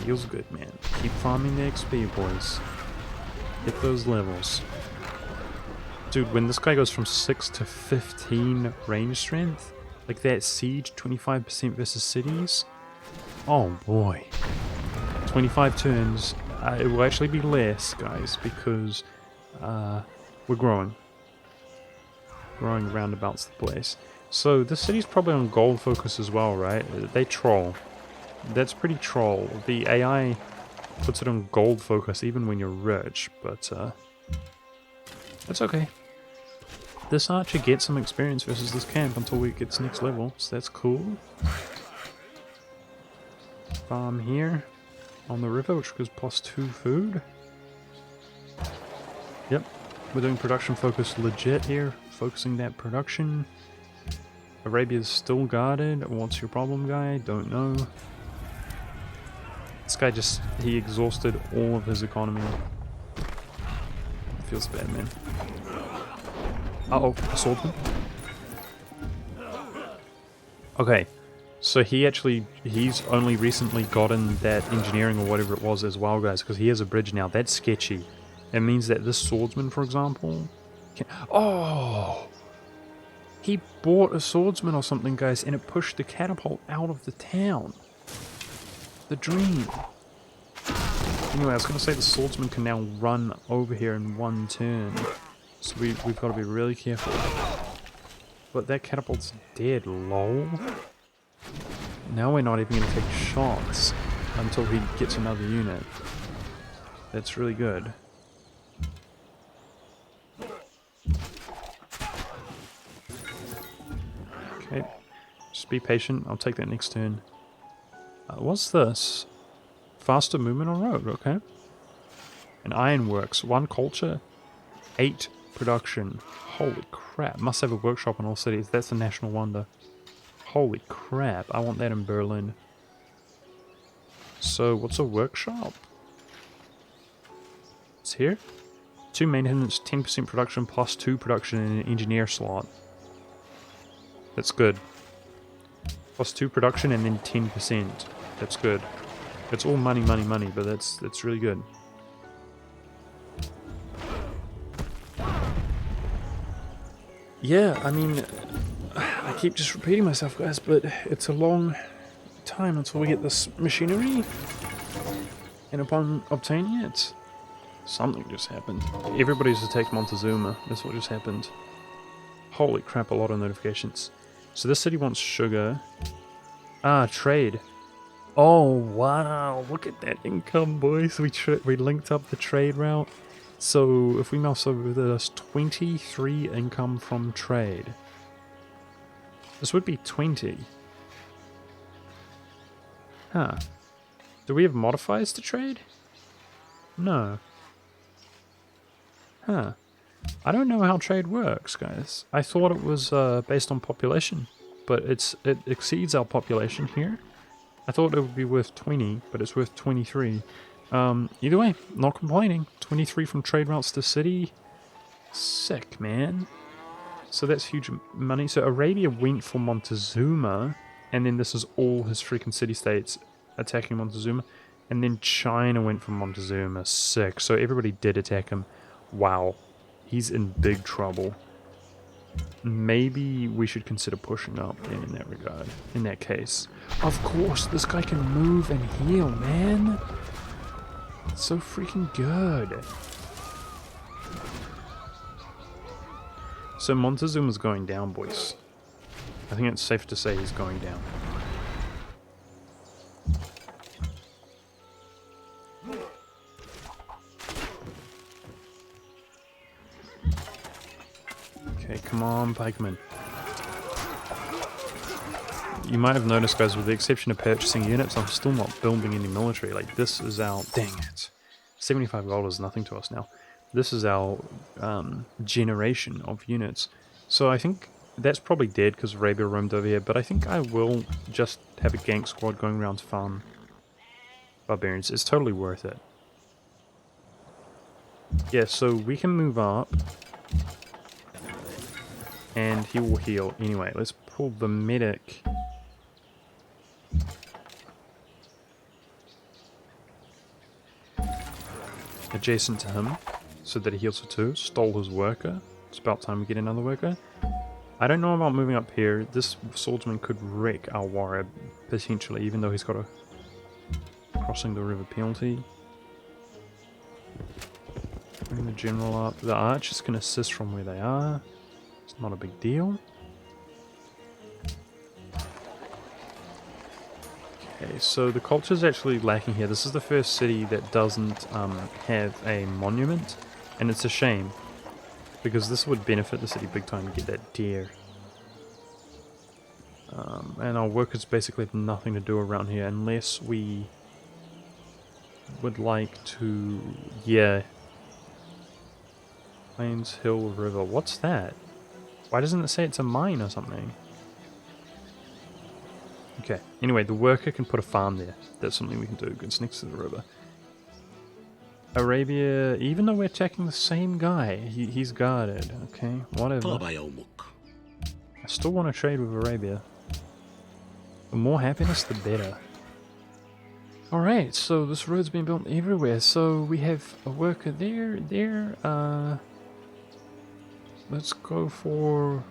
Feels good, man. Keep farming the XP, boys. Hit those levels. Dude, when this guy goes from 6 to 15 range strength, like that siege, 25% versus cities. Oh boy. 25 turns. It will actually be less, guys, because we're growing. Growing roundabouts the place. So this city's probably on gold focus as well, right? They troll. That's pretty troll. The AI puts it on gold focus even when you're rich, but that's okay. This archer gets some experience versus this camp until it gets next level, so that's cool. Farm here on the river, which gives +2 food. Yep, we're doing production focus legit here, focusing that production. Arabia's still guarded. What's your problem, guy? Don't know. This guy he exhausted all of his economy. Feels bad, man. Uh-oh, a swordsman. Okay, so he's only recently gotten that engineering or whatever it was as well, guys, because he has a bridge now. That's sketchy. It means that this swordsman, for example... Oh! He bought a swordsman or something, guys, and it pushed the catapult out of the town. The dream. Anyway, I was going to say the swordsman can now run over here in 1 turn. So we've got to be really careful. But that catapult's dead, lol. Now we're not even going to take shots until he gets another unit. That's really good. Okay, just be patient. I'll take that next turn. What's this? Faster movement on road, okay. And ironworks, 1 culture, 8 production. Holy crap, must have a workshop in all cities. That's a national wonder. Holy crap, I want that in Berlin. So, what's a workshop? It's here. 2 maintenance, 10% production, plus 2 production in an engineer slot. That's good. Plus 2 production and then 10%. That's good. It's all money, money, money, but that's really good. Yeah, I mean, I keep just repeating myself, guys, but it's a long time until we get this machinery. And upon obtaining it, something just happened. Everybody's attacked Montezuma. That's what just happened. Holy crap, a lot of notifications. So this city wants sugar. Ah, trade. Oh, wow. Look at that income, boys. We linked up the trade route. So if we mouse over this, 23 income from trade. This would be 20. Huh. Do we have modifiers to trade? No. Huh. I don't know how trade works, guys. I thought it was based on population, but it exceeds our population here. I thought it would be worth 20, but it's worth 23. Either way, not complaining. 23 from trade routes to city. Sick, man. So that's huge money. So Arabia went for Montezuma, and then this is all his freaking city-states attacking Montezuma. And then China went for Montezuma. Sick. So everybody did attack him. Wow. He's in big trouble. Maybe we should consider pushing up then in that regard. In that case. Of course, this guy can move and heal, man. It's so freaking good. So Montezuma's going down, boys. I think it's safe to say he's going down. Okay, come on, pikemen. You might have noticed, guys, with the exception of purchasing units, I'm still not building any military. Like, this is our... Dang it. 75 gold is nothing to us now. This is our generation of units. So I think that's probably dead because Arabia roamed over here, but I think I will just have a gank squad going around to farm barbarians. It's totally worth it. Yeah, so we can move up. And he will heal. Anyway, let's pull the medic. Adjacent to him, so that he heals for 2. Stole his worker. It's about time we get another worker. I don't know about moving up here. This swordsman could wreck our warrior, potentially, even though he's got a crossing the river penalty. Bring the general up. The archers can assist from where they are. It's not a big deal. Okay, so the culture is actually lacking here. This is the first city that doesn't have a monument, and it's a shame because this would benefit the city big time to get that deer. And our workers basically have nothing to do around here unless we would like to... Yeah. Plains Hill River. What's that? Why doesn't it say it's a mine or something? Okay, anyway, the worker can put a farm there. That's something we can do. It's next to the river. Arabia, even though we're attacking the same guy, he's guarded. Okay, whatever. I still want to trade with Arabia. The more happiness, the better. Alright, so this road's been built everywhere. So we have a worker there. Let's go for...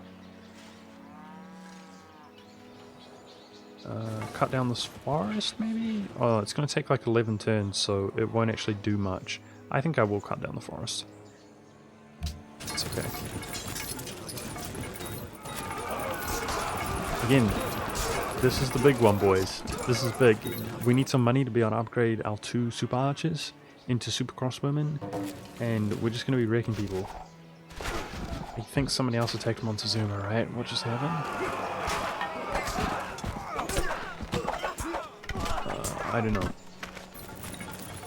cut down this forest, maybe? Oh, it's going to take like 11 turns, so it won't actually do much. I think I will cut down the forest. It's okay. Again, this is the big one, boys. This is big. We need some money to be able to upgrade our 2 super archers into super crossbowmen, and we're just going to be wrecking people. I think somebody else attacked Montezuma, right? What just happened? I don't know.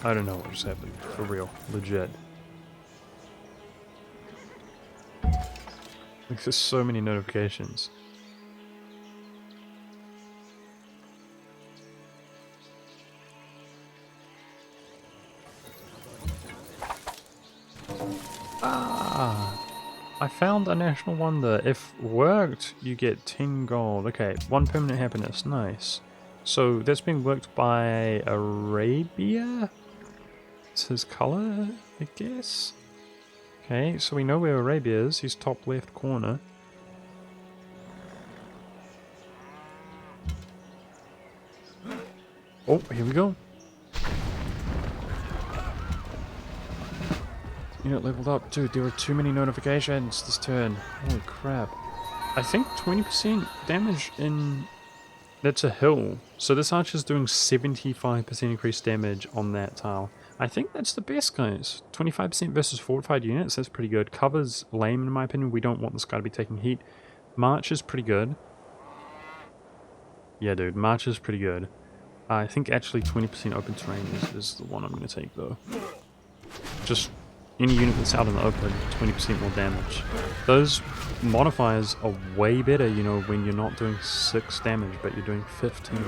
I don't know what just happened. For real. Legit. Like, there's so many notifications. I found a national wonder. If worked, you get 10 gold. Okay, 1 permanent happiness. Nice. So that's been worked by Arabia? It's his color, I guess? Okay, so we know where Arabia is. He's top left corner. Oh, here we go. Unit leveled up. Dude, there are too many notifications this turn. Holy crap. I think 20% damage in... That's a hill. So this archer's doing 75% increased damage on that tile. I think that's the best, guys. 25% versus fortified units. That's pretty good. Cover's lame, in my opinion. We don't want this guy to be taking heat. March is pretty good. Yeah, dude. March is pretty good. I think actually 20% open terrain is the one I'm going to take, though. Just... Any unit that's out in the open, 20% more damage. Those modifiers are way better, you know, when you're not doing 6 damage, but you're doing 15.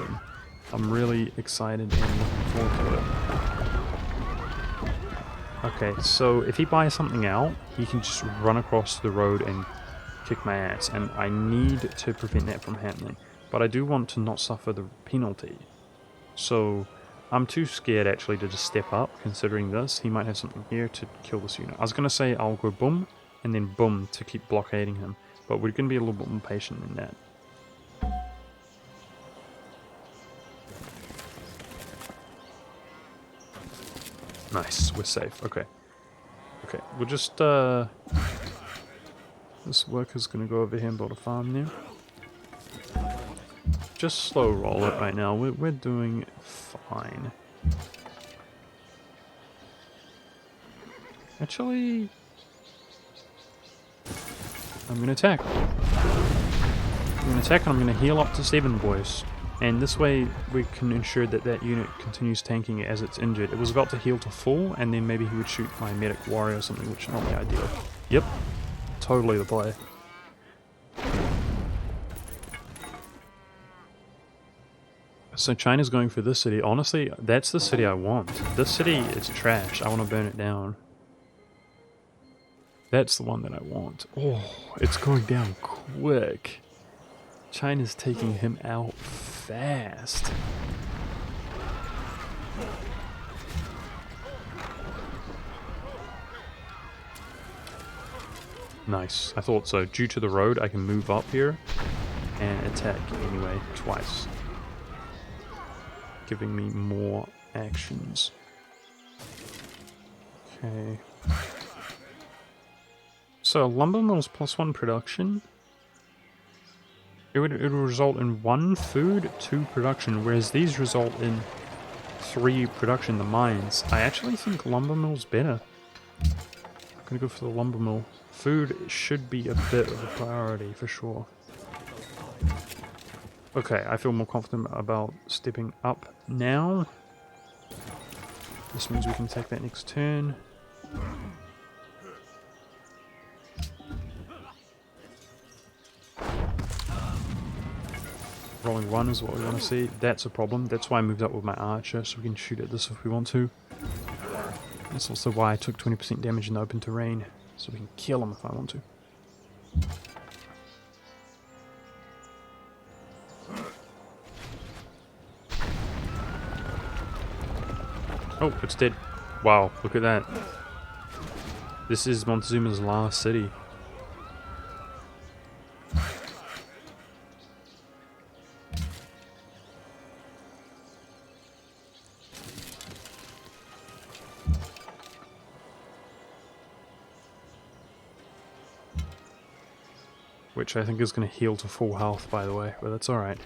I'm really excited and looking forward to it. Okay, so if he buys something out, he can just run across the road and kick my ass, and I need to prevent that from happening. But I do want to not suffer the penalty. So... I'm too scared actually to just step up, considering this. He might have something here to kill this unit. I was going to say I'll go boom, and then boom to keep blockading him. But we're going to be a little bit more patient than that. Nice, we're safe. Okay. Okay, we'll just, this worker's going to go over here and build a farm now. Just slow roll it right now. We're doing fine. Actually, I'm gonna attack. I'm gonna attack and I'm gonna heal up to 7, boys. And this way we can ensure that that unit continues tanking it as it's injured. It was about to heal to full, and then maybe he would shoot my medic warrior or something, which is not the ideal. Yep, totally the play. So China's going for this city. Honestly, that's the city I want. This city is trash. I want to burn it down. That's the one that I want. Oh, it's going down quick. China's taking him out fast. Nice. I thought so. Due to the road, I can move up here and attack anyway, twice. Giving me more actions. Okay. So lumber mills +1 production. It would result in 1 food, 2 production, whereas these result in 3 production, the mines. I actually think lumber mill's better. I'm gonna go for the lumber mill. Food should be a bit of a priority for sure. Okay, I feel more confident about stepping up now. This means we can take that next turn. Rolling 1 is what we want to see. That's a problem. That's why I moved up with my archer, so we can shoot at this if we want to. That's also why I took 20% damage in the open terrain, so we can kill him if I want to. Oh, it's dead. Wow, look at that. This is Montezuma's last city. Which I think is going to heal to full health, by the way, but that's alright.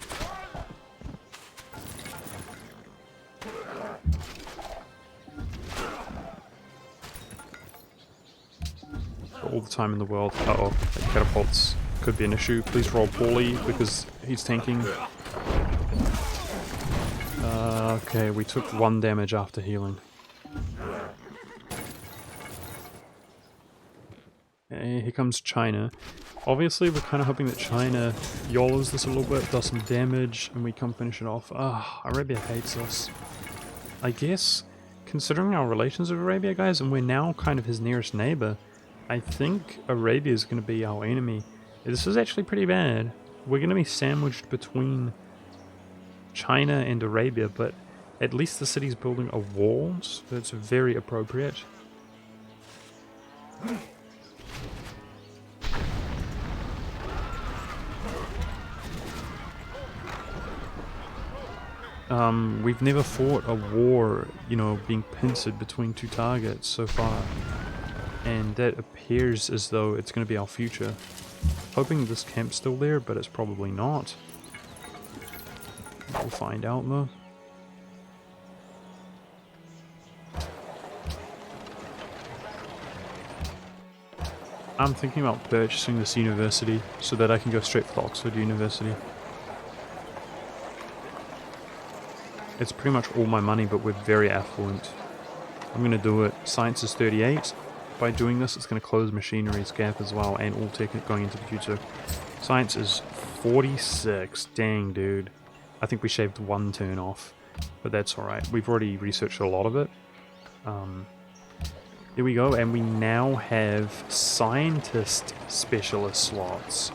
All the time in the world. Uh-oh, catapults could be an issue. Please roll poorly because he's tanking. Okay, we took 1 damage after healing. Here comes China. Obviously, we're kind of hoping that China YOLOs this a little bit, does some damage, and we come finish it off. Ah, Arabia hates us. I guess, considering our relations with Arabia, guys, and we're now kind of his nearest neighbor, I think Arabia is going to be our enemy. This is actually pretty bad. We're going to be sandwiched between China and Arabia, but at least the city's building a wall, so that's very appropriate. We've never fought a war, you know, being pincered between two targets so far. And that appears as though it's going to be our future. Hoping this camp's still there, but it's probably not. We'll find out though. I'm thinking about purchasing this university so that I can go straight for Oxford University. It's pretty much all my money, but we're very affluent. I'm going to do it. Science is 38. By doing this, it's going to close machinery's gap as well, and all tech going into the future. Science is 46. Dang, dude. I think we shaved one turn off, but that's alright. We've already researched a lot of it. There we go, and we now have scientist specialist slots.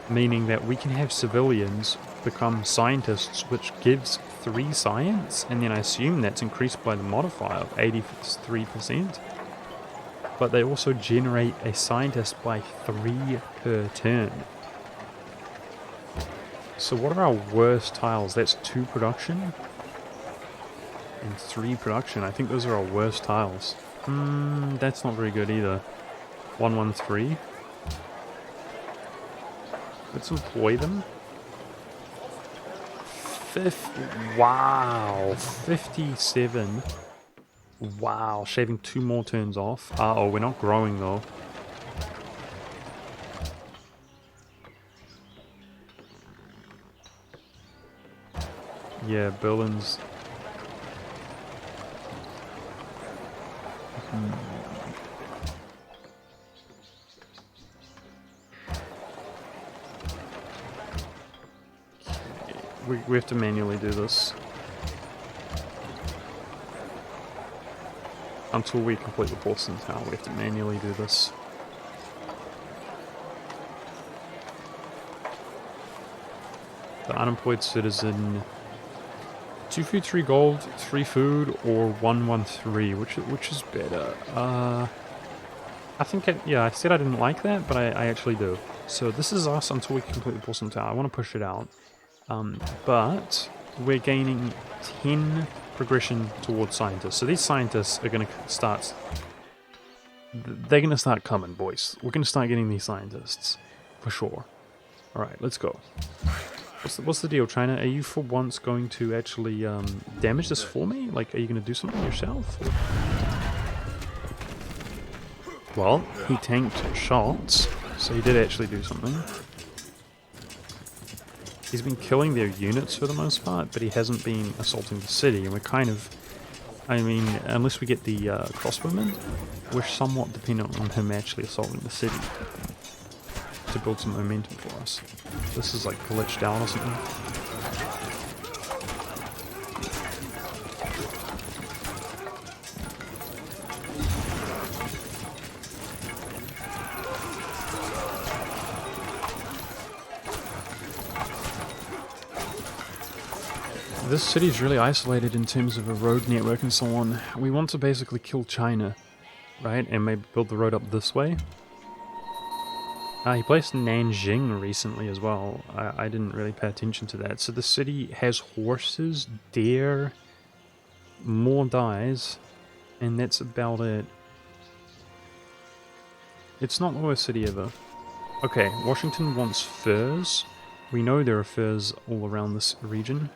Meaning that we can have civilians become scientists, which gives 3 science, and then I assume that's increased by the modifier of 83%. But they also generate a scientist by 3 per turn. So what are our worst tiles? That's 2 production and 3 production. I think those are our worst tiles. That's not very good either. 113. Let's employ them. Wow, 57. Wow, shaving 2 more turns off. Oh, we're not growing though. Yeah, Berlin's... We have to manually do this. Until we complete the porcelain tower, we have to manually do this. The unemployed citizen... 2 food, 3 gold, 3 food, or 113, which is better? I think, yeah, I said I didn't like that, but I actually do. So this is us until we complete the porcelain tower. I want to push it out. But we're gaining 10 progression towards scientists. So these scientists are going to start... They're going to start coming, boys. We're going to start getting these scientists. For sure. Alright, let's go. What's the deal, China? Are you for once going to actually damage this for me? Like, are you going to do something yourself? Or... Well, he tanked shots, so he did actually do something. He's been killing their units for the most part, but he hasn't been assaulting the city, and we're kind of... I mean, unless we get the crossbowmen, we're somewhat dependent on him actually assaulting the city to build some momentum for us. This is like glitched out or something. This city is really isolated in terms of a road network and so on. We want to basically kill China, right? And maybe build the road up this way. He placed Nanjing recently as well. I didn't really pay attention to that. So the city has horses, deer, more dyes, and that's about it. It's not the worst city ever. Okay, Washington wants furs. We know there are furs all around this region.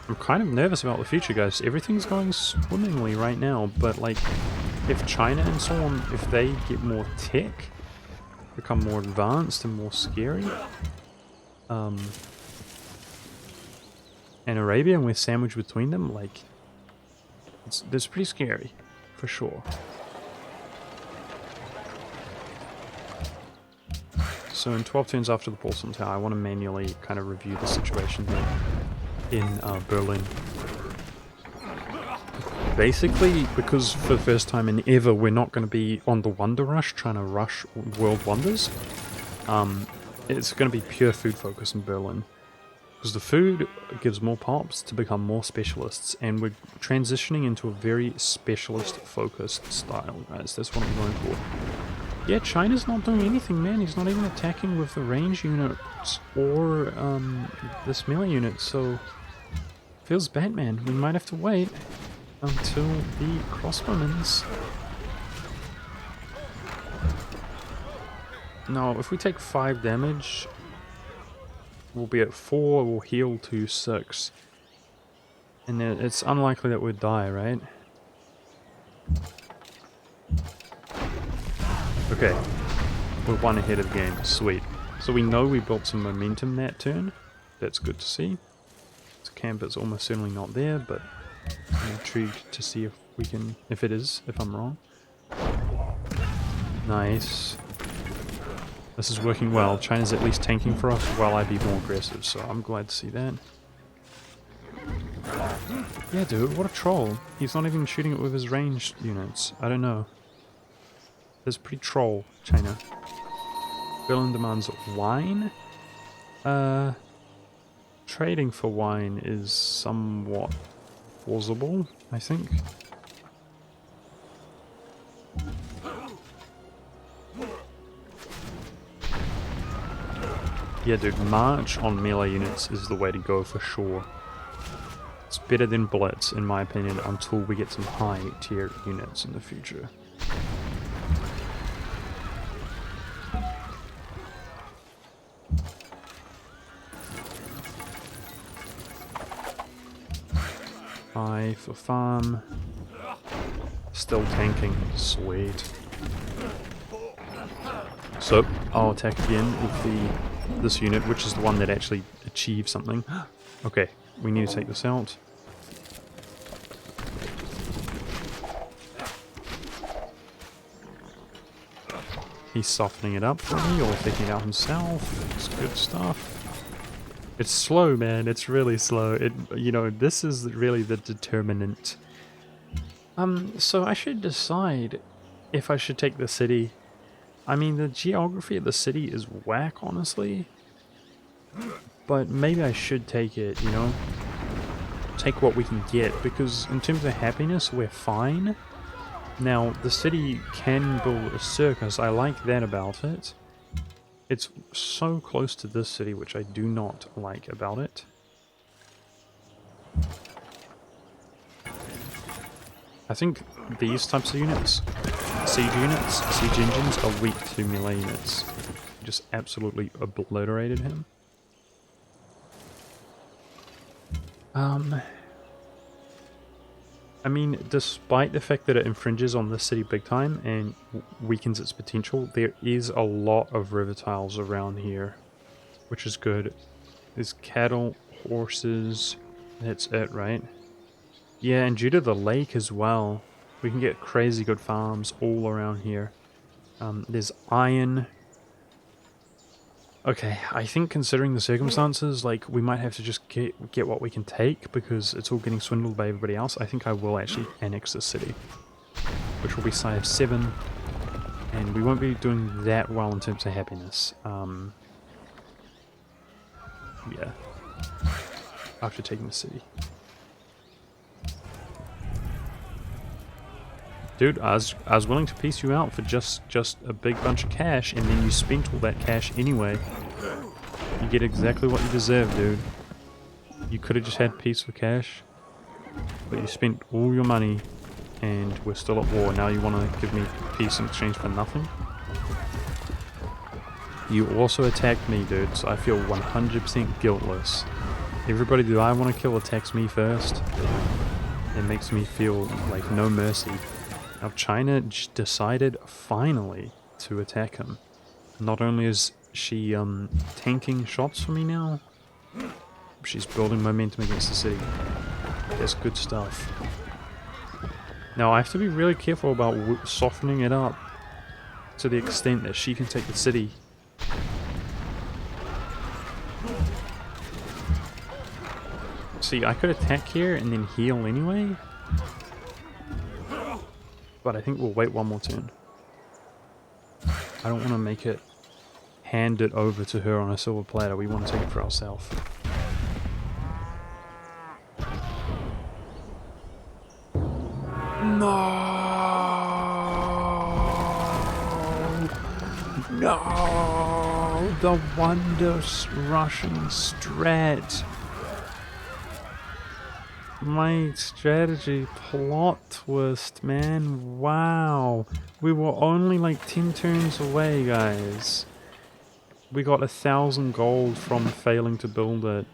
I'm kind of nervous about the future, guys. Everything's going swimmingly right now, but like, if China and so on, if they get more tech, become more advanced and more scary, and Arabia, and we're sandwiched between them, like, it's pretty scary, for sure. So in 12 turns after the Porcelain Tower, I want to manually kind of review the situation here in Berlin. Basically, because for the first time in ever, we're not going to be on the Wonder Rush, trying to rush world wonders. It's going to be pure food focus in Berlin. Because the food gives more pops to become more specialists, and we're transitioning into a very specialist focused style, guys. That's what I'm going for. Yeah, China's not doing anything, man. He's not even attacking with the range units or this melee unit, so feels bad, man. We might have to wait until the crossbowmen's. Now, if we take 5 damage, we'll be at 4, we'll heal to 6. And then it's unlikely that we'd die, right? Okay, we're 1 ahead of the game, sweet. So we know we built some momentum that turn, that's good to see. This camp is almost certainly not there, but I'm intrigued to see if we can, if it is, if I'm wrong. Nice. This is working well. China's at least tanking for us while I be more aggressive, so I'm glad to see that. Yeah, dude, what a troll. He's not even shooting it with his ranged units. I don't know. That's pretty troll, China. Berlin demands wine? Trading for wine is somewhat plausible, I think. Yeah, dude, March on melee units is the way to go for sure. It's better than Blitz, in my opinion, until we get some high tier units in the future. Five for farm. Still tanking, sweet. So, I'll attack again with this unit, which is the one that actually achieves something. Okay, we need to take this out. He's softening it up for me, or taking it out himself. It's good stuff. It's slow, man. It's really slow. You know, this is really the determinant. So I should decide if I should take the city. I mean, the geography of the city is whack, honestly. But maybe I should take it, you know? Take what we can get, because in terms of happiness, we're fine. Now, the city can build a circus. I like that about it. It's so close to this city, which I do not like about it. I think these types of units, siege engines, are weak to melee units. Just absolutely obliterated him. I mean, despite the fact that it infringes on the city big time and weakens its potential, there is a lot of river tiles around here, which is good. There's cattle, horses, that's it, right? Yeah, and due to the lake as well, we can get crazy good farms all around here. There's iron. Okay, I think considering the circumstances, like, we might have to just get what we can take, because it's all getting swindled by everybody else. I think I will actually annex this city, which will be Civ 7, and we won't be doing that well in terms of happiness. Yeah, after taking the city. Dude, I was willing to piece you out for just a big bunch of cash, and then you spent all that cash anyway. You get exactly what you deserve, dude. You could have just had peace with cash, but you spent all your money, and we're still at war. Now you want to give me peace in exchange for nothing? You also attacked me, dude, so I feel 100% guiltless. Everybody that I want to kill attacks me first. It makes me feel like no mercy. Now China decided finally to attack him. Not only is she tanking shots for me now, She's building momentum against the city. That's good stuff. Now I have to be really careful about softening it up to the extent that she can take the city. See, I could attack here and then heal anyway. But I think we'll wait one more turn. I don't want to make it hand it over to her on a silver platter. We want to take it for ourselves. No! No! The wondrous Russian strat. My strategy plot twist, man. Wow. We were only like 10 turns away, guys. We got 1,000 gold from failing to build it.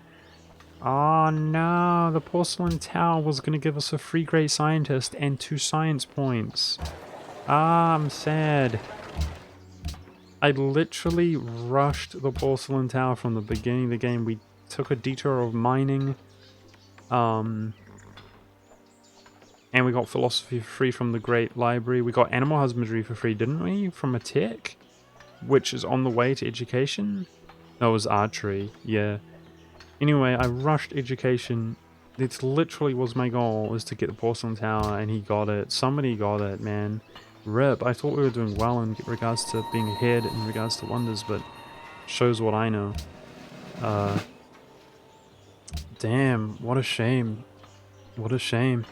Oh no, the porcelain tower was going to give us a free great scientist and 2 science points. Ah, I'm sad. I literally rushed the porcelain tower from the beginning of the game. We took a detour of mining. And we got philosophy for free from the Great Library. We got animal husbandry for free, didn't we? From a tech, which is on the way to education. No, it was archery, yeah. Anyway, I rushed education. It literally was my goal, was to get the porcelain tower, and he got it. Somebody got it, man. RIP. I thought we were doing well in regards to being ahead in regards to wonders, but shows what I know. Damn, what a shame. What a shame.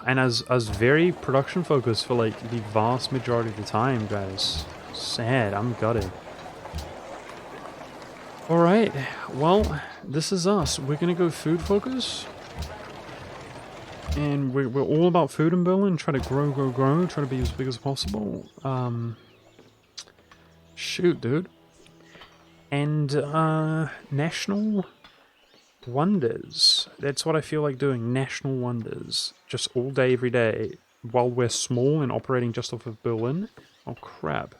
And I was very production focused for like the vast majority of the time, guys. Sad, I'm gutted. Alright, well, this is us. We're gonna go food focus. And we're all about food in Berlin. Try to grow, try to be as big as possible. Shoot, dude. And national wonders. That's what I feel like doing. National wonders. Just all day, every day. While we're small and operating just off of Berlin. Oh crap.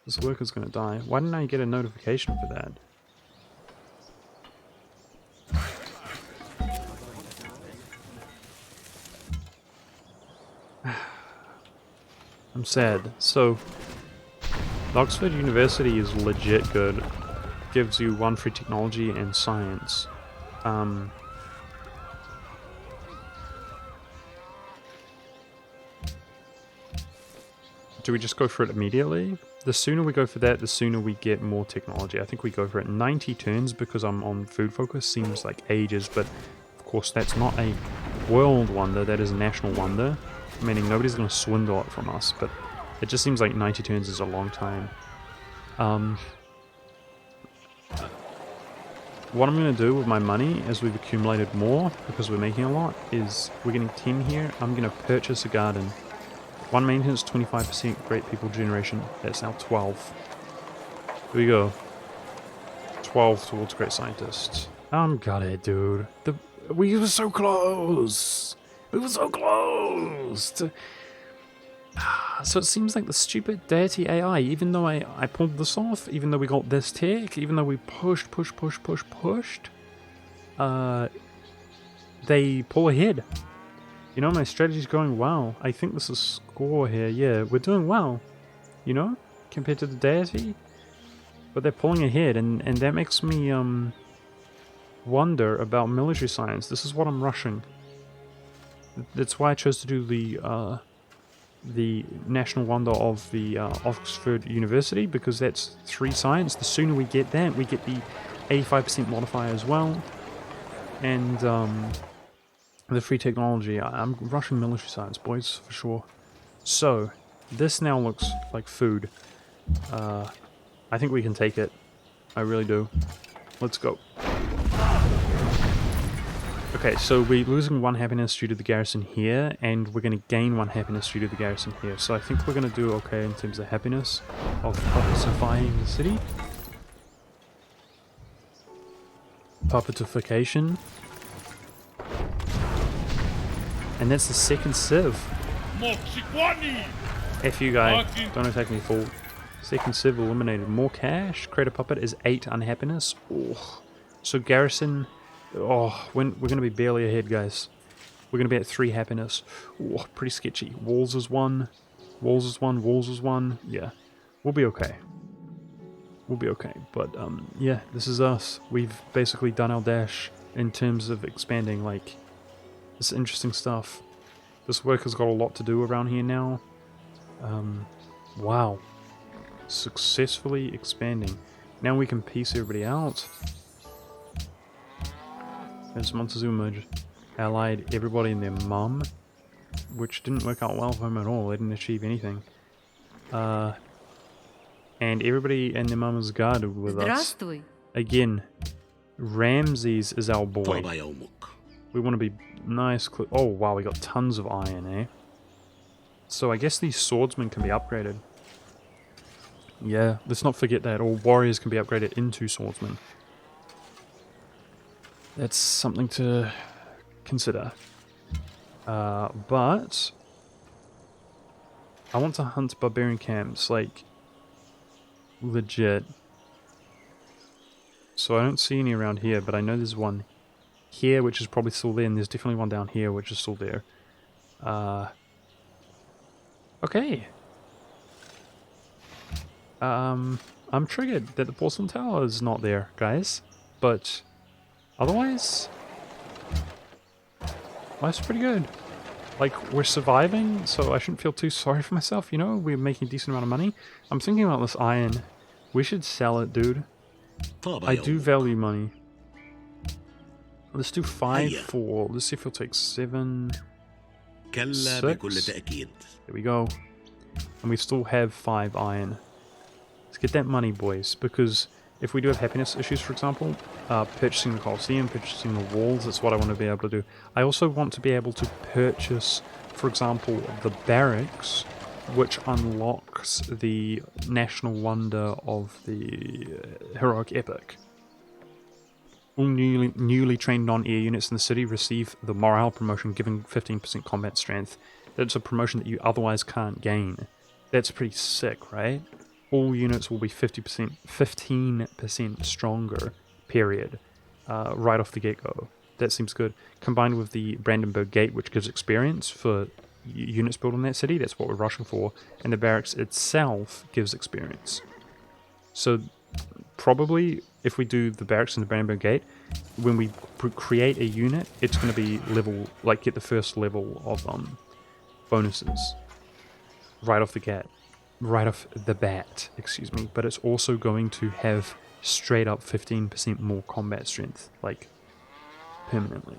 This worker's gonna die. Why didn't I get a notification for that? I'm sad. So, Oxford University is legit good. Gives you 1 free technology and science. Do we just go for it immediately? The sooner we go for that, the sooner we get more technology. I think we go for it 90 turns because I'm on food focus. Seems like ages, but of course that's not a world wonder, that is a national wonder. Meaning nobody's going to swindle it from us, but it just seems like 90 turns is a long time. What I'm going to do with my money as we've accumulated more, because we're making a lot, is we're getting 10 here. I'm going to purchase a garden. 1 maintenance, 25% great people generation. That's now 12. Here we go. 12 towards great scientists. I'm gutted, dude. We were so close. We were so close to... So it seems like the stupid Deity AI, even though I pulled this off, even though we got this tech, even though we pushed, they pull ahead. You know, my strategy's going well. I think this is score here. Yeah, we're doing well, you know, compared to the Deity. But they're pulling ahead, and that makes me wonder about military science. This is what I'm rushing. That's why I chose to do the national wonder of the Oxford University, because that's 3 science. The sooner we get that, we get the 85% modifier as well, and the free technology. I'm rushing military science, boys, for sure. So this now looks like food. I think we can take it. I really do. Let's go. Okay, so we're losing 1 happiness due to the garrison here, and we're going to gain 1 happiness due to the garrison here. So I think we're going to do okay in terms of happiness of puppetifying the city. Puppetification. And that's the 2nd Civ. F you guys, don't attack me, fool. Second civ eliminated. More cash. Create a puppet is 8 unhappiness. Oh. So garrison... Oh, we're going to be barely ahead, guys. We're going to be at 3 happiness. Oh, pretty sketchy. Walls is 1. Walls is 1. Walls is 1. Yeah. We'll be okay. We'll be okay. But, yeah, this is us. We've basically done our dash in terms of expanding. Like, this is interesting stuff. This work has got a lot to do around here now. Wow. Successfully expanding. Now we can piece everybody out. There's Montezuma allied everybody and their mum, which didn't work out well for him at all. They didn't achieve anything. And everybody and their mum is guarded with us. Again, Ramses is our boy. We want to be nice. Oh wow, we got tons of iron, eh? So I guess these swordsmen can be upgraded. Yeah, let's not forget that. All warriors can be upgraded into swordsmen. That's something to consider. But I want to hunt barbarian camps, like, legit. So I don't see any around here, but I know there's one here, which is probably still there, and there's definitely one down here, which is still there. Okay. I'm triggered that the porcelain tower is not there, guys. But otherwise, life's pretty good. Like, we're surviving, so I shouldn't feel too sorry for myself, you know? We're making a decent amount of money. I'm thinking about this iron. We should sell it, dude. I do value money. Let's do 5 for... Let's see if it'll take 7... 6. There we go. And we still have 5 iron. Let's get that money, boys, because if we do have happiness issues, for example, purchasing the Colosseum, purchasing the walls, that's what I want to be able to do. I also want to be able to purchase, for example, the barracks, which unlocks the national wonder of the heroic epic. All newly trained non-air units in the city receive the morale promotion, giving 15% combat strength. That's a promotion that you otherwise can't gain. That's pretty sick, right? All units will be 15% stronger, period, right off the get-go. That seems good. Combined with the Brandenburg Gate, which gives experience for units built in that city, that's what we're rushing for, and the barracks itself gives experience. So probably, if we do the barracks and the Brandenburg Gate, when we create a unit, it's going to be level, like, get the first level of bonuses right off the bat, excuse me, but it's also going to have straight up 15% more combat strength, like, permanently.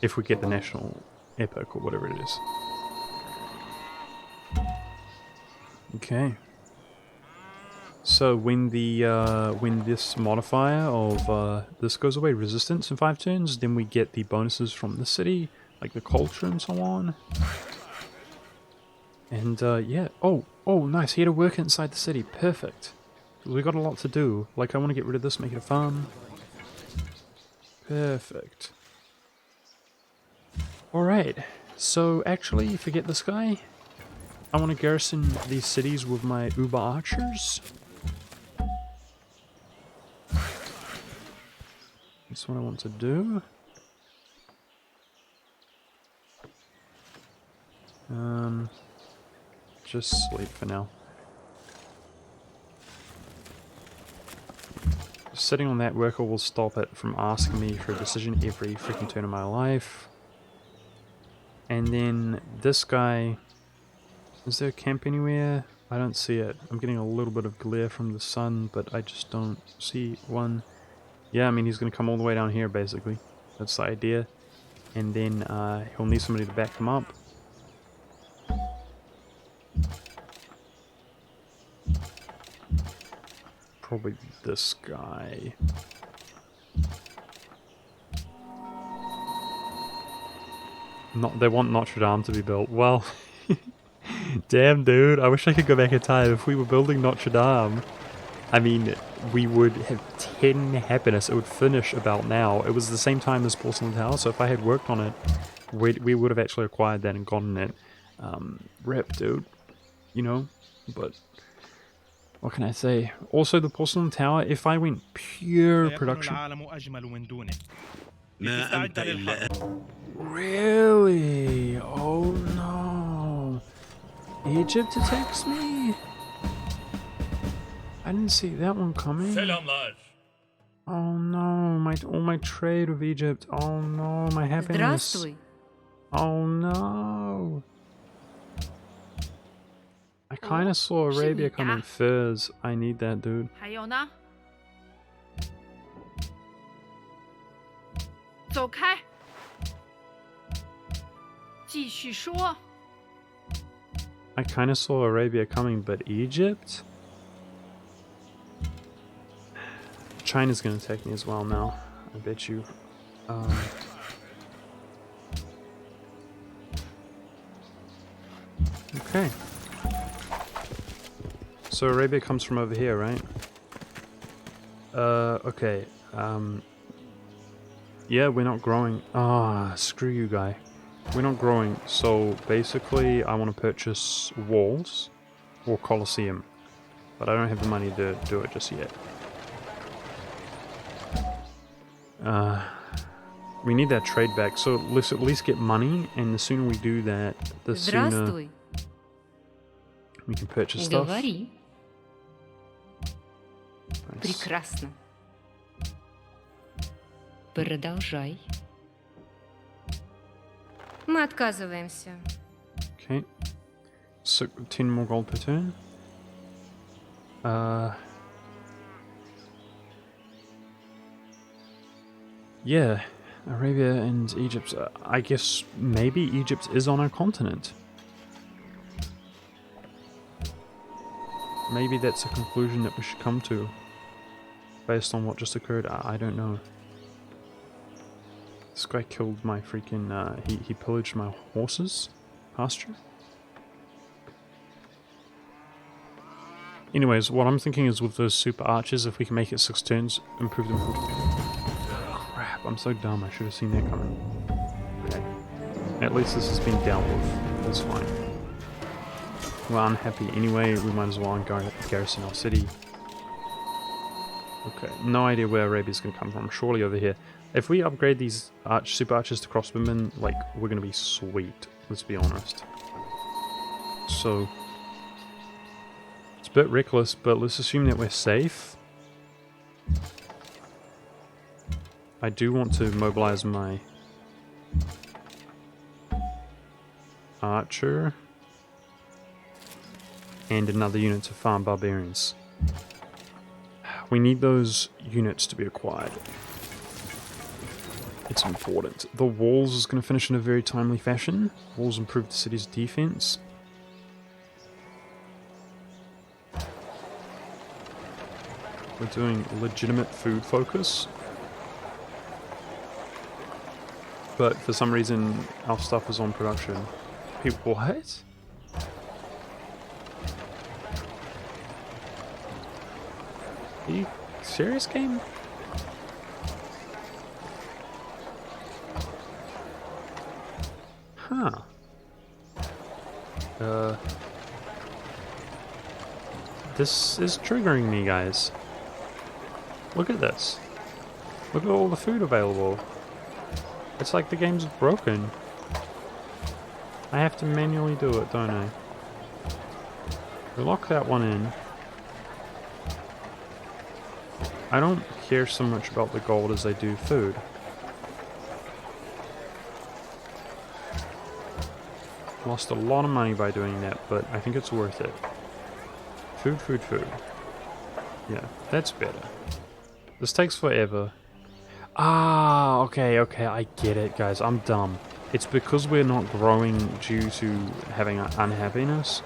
If we get the national epic or whatever it is. Okay. So when the when this modifier of this goes away, resistance in 5 turns, then we get the bonuses from the city, like the culture and so on. And yeah, oh nice, he had to work inside the city, perfect. We got a lot to do. Like, I want to get rid of this, make it a farm. Perfect. Alright, so actually, forget this guy. I want to garrison these cities with my Uber archers. That's what I want to do. Just sleep for now. Sitting on that worker will stop it from asking me for a decision every freaking turn of my life. And then this guy... Is there a camp anywhere? I don't see it. I'm getting a little bit of glare from the sun, but I just don't see one. Yeah, I mean, he's going to come all the way down here, basically. That's the idea. And then he'll need somebody to back him up. Probably this guy. They want Notre Dame to be built. Well, damn, dude. I wish I could go back in time. If we were building Notre Dame, I mean, we would have 10 happiness. It would finish about now. It was the same time as Porcelain Tower, so if I had worked on it, we would have actually acquired that and gotten it. Rip, dude. you know, but what can I say? Also, the porcelain tower, if I went pure سيكون production... العالم أجمل من دونك. ما أنت لتستعد إلا للحرب. Really? Oh no. Egypt attacks me? I didn't see that one coming. Selamlar. Oh no, all my trade with Egypt. Oh no, my happiness. Здравствуй. Oh no. I kind of saw Arabia coming first. I need that, dude. 还有呢？走开！继续说。 I kind of saw Arabia coming, but Egypt? China's gonna attack me as well now. I bet you. Okay. So Arabia comes from over here, right? Okay. Yeah, we're not growing. Ah, screw you, guy. We're not growing, so basically I want to purchase walls or Colosseum, but I don't have the money to do it just yet. We need that trade back, so let's at least get money, and the sooner we do that, the sooner Здравствуй. we can purchase stuff. Говори. Nice. Прекрасно. Продолжай. Мы отказываемся. Okay. So 10 more gold per turn. Yeah, Arabia and Egypt. I guess maybe Egypt is on our continent. Maybe that's a conclusion that we should come to based on what just occurred. I don't know. This guy killed my freaking... he pillaged my horses pasture. Anyways, what I'm thinking is with those super archers, if we can make it 6 turns, improve them. Crap, I'm so dumb. I should have seen that coming. Okay. At least this has been dealt with. That's fine. We're unhappy anyway. We might as well garrison our city. Okay, no idea where Arabia's going to come from. Surely over here. If we upgrade these super archers to crossbowmen, like, we're going to be sweet. Let's be honest. So, it's a bit reckless, but let's assume that we're safe. I do want to mobilize my archer and another unit to farm barbarians. We need those units to be acquired. It's important. The walls is going to finish in a very timely fashion. Walls improve the city's defense. We're doing legitimate food focus. But for some reason, our stuff is on production. People, what? Are you serious, game? Huh. This is triggering me, guys. Look at this. Look at all the food available. It's like the game's broken. I have to manually do it, don't I? We lock that one in. I don't care so much about the gold as I do food. Lost a lot of money by doing that, but I think it's worth it. Food, food, food. Yeah, that's better. This takes forever. Ah, okay, I get it, guys. I'm dumb. It's because we're not growing due to having unhappiness.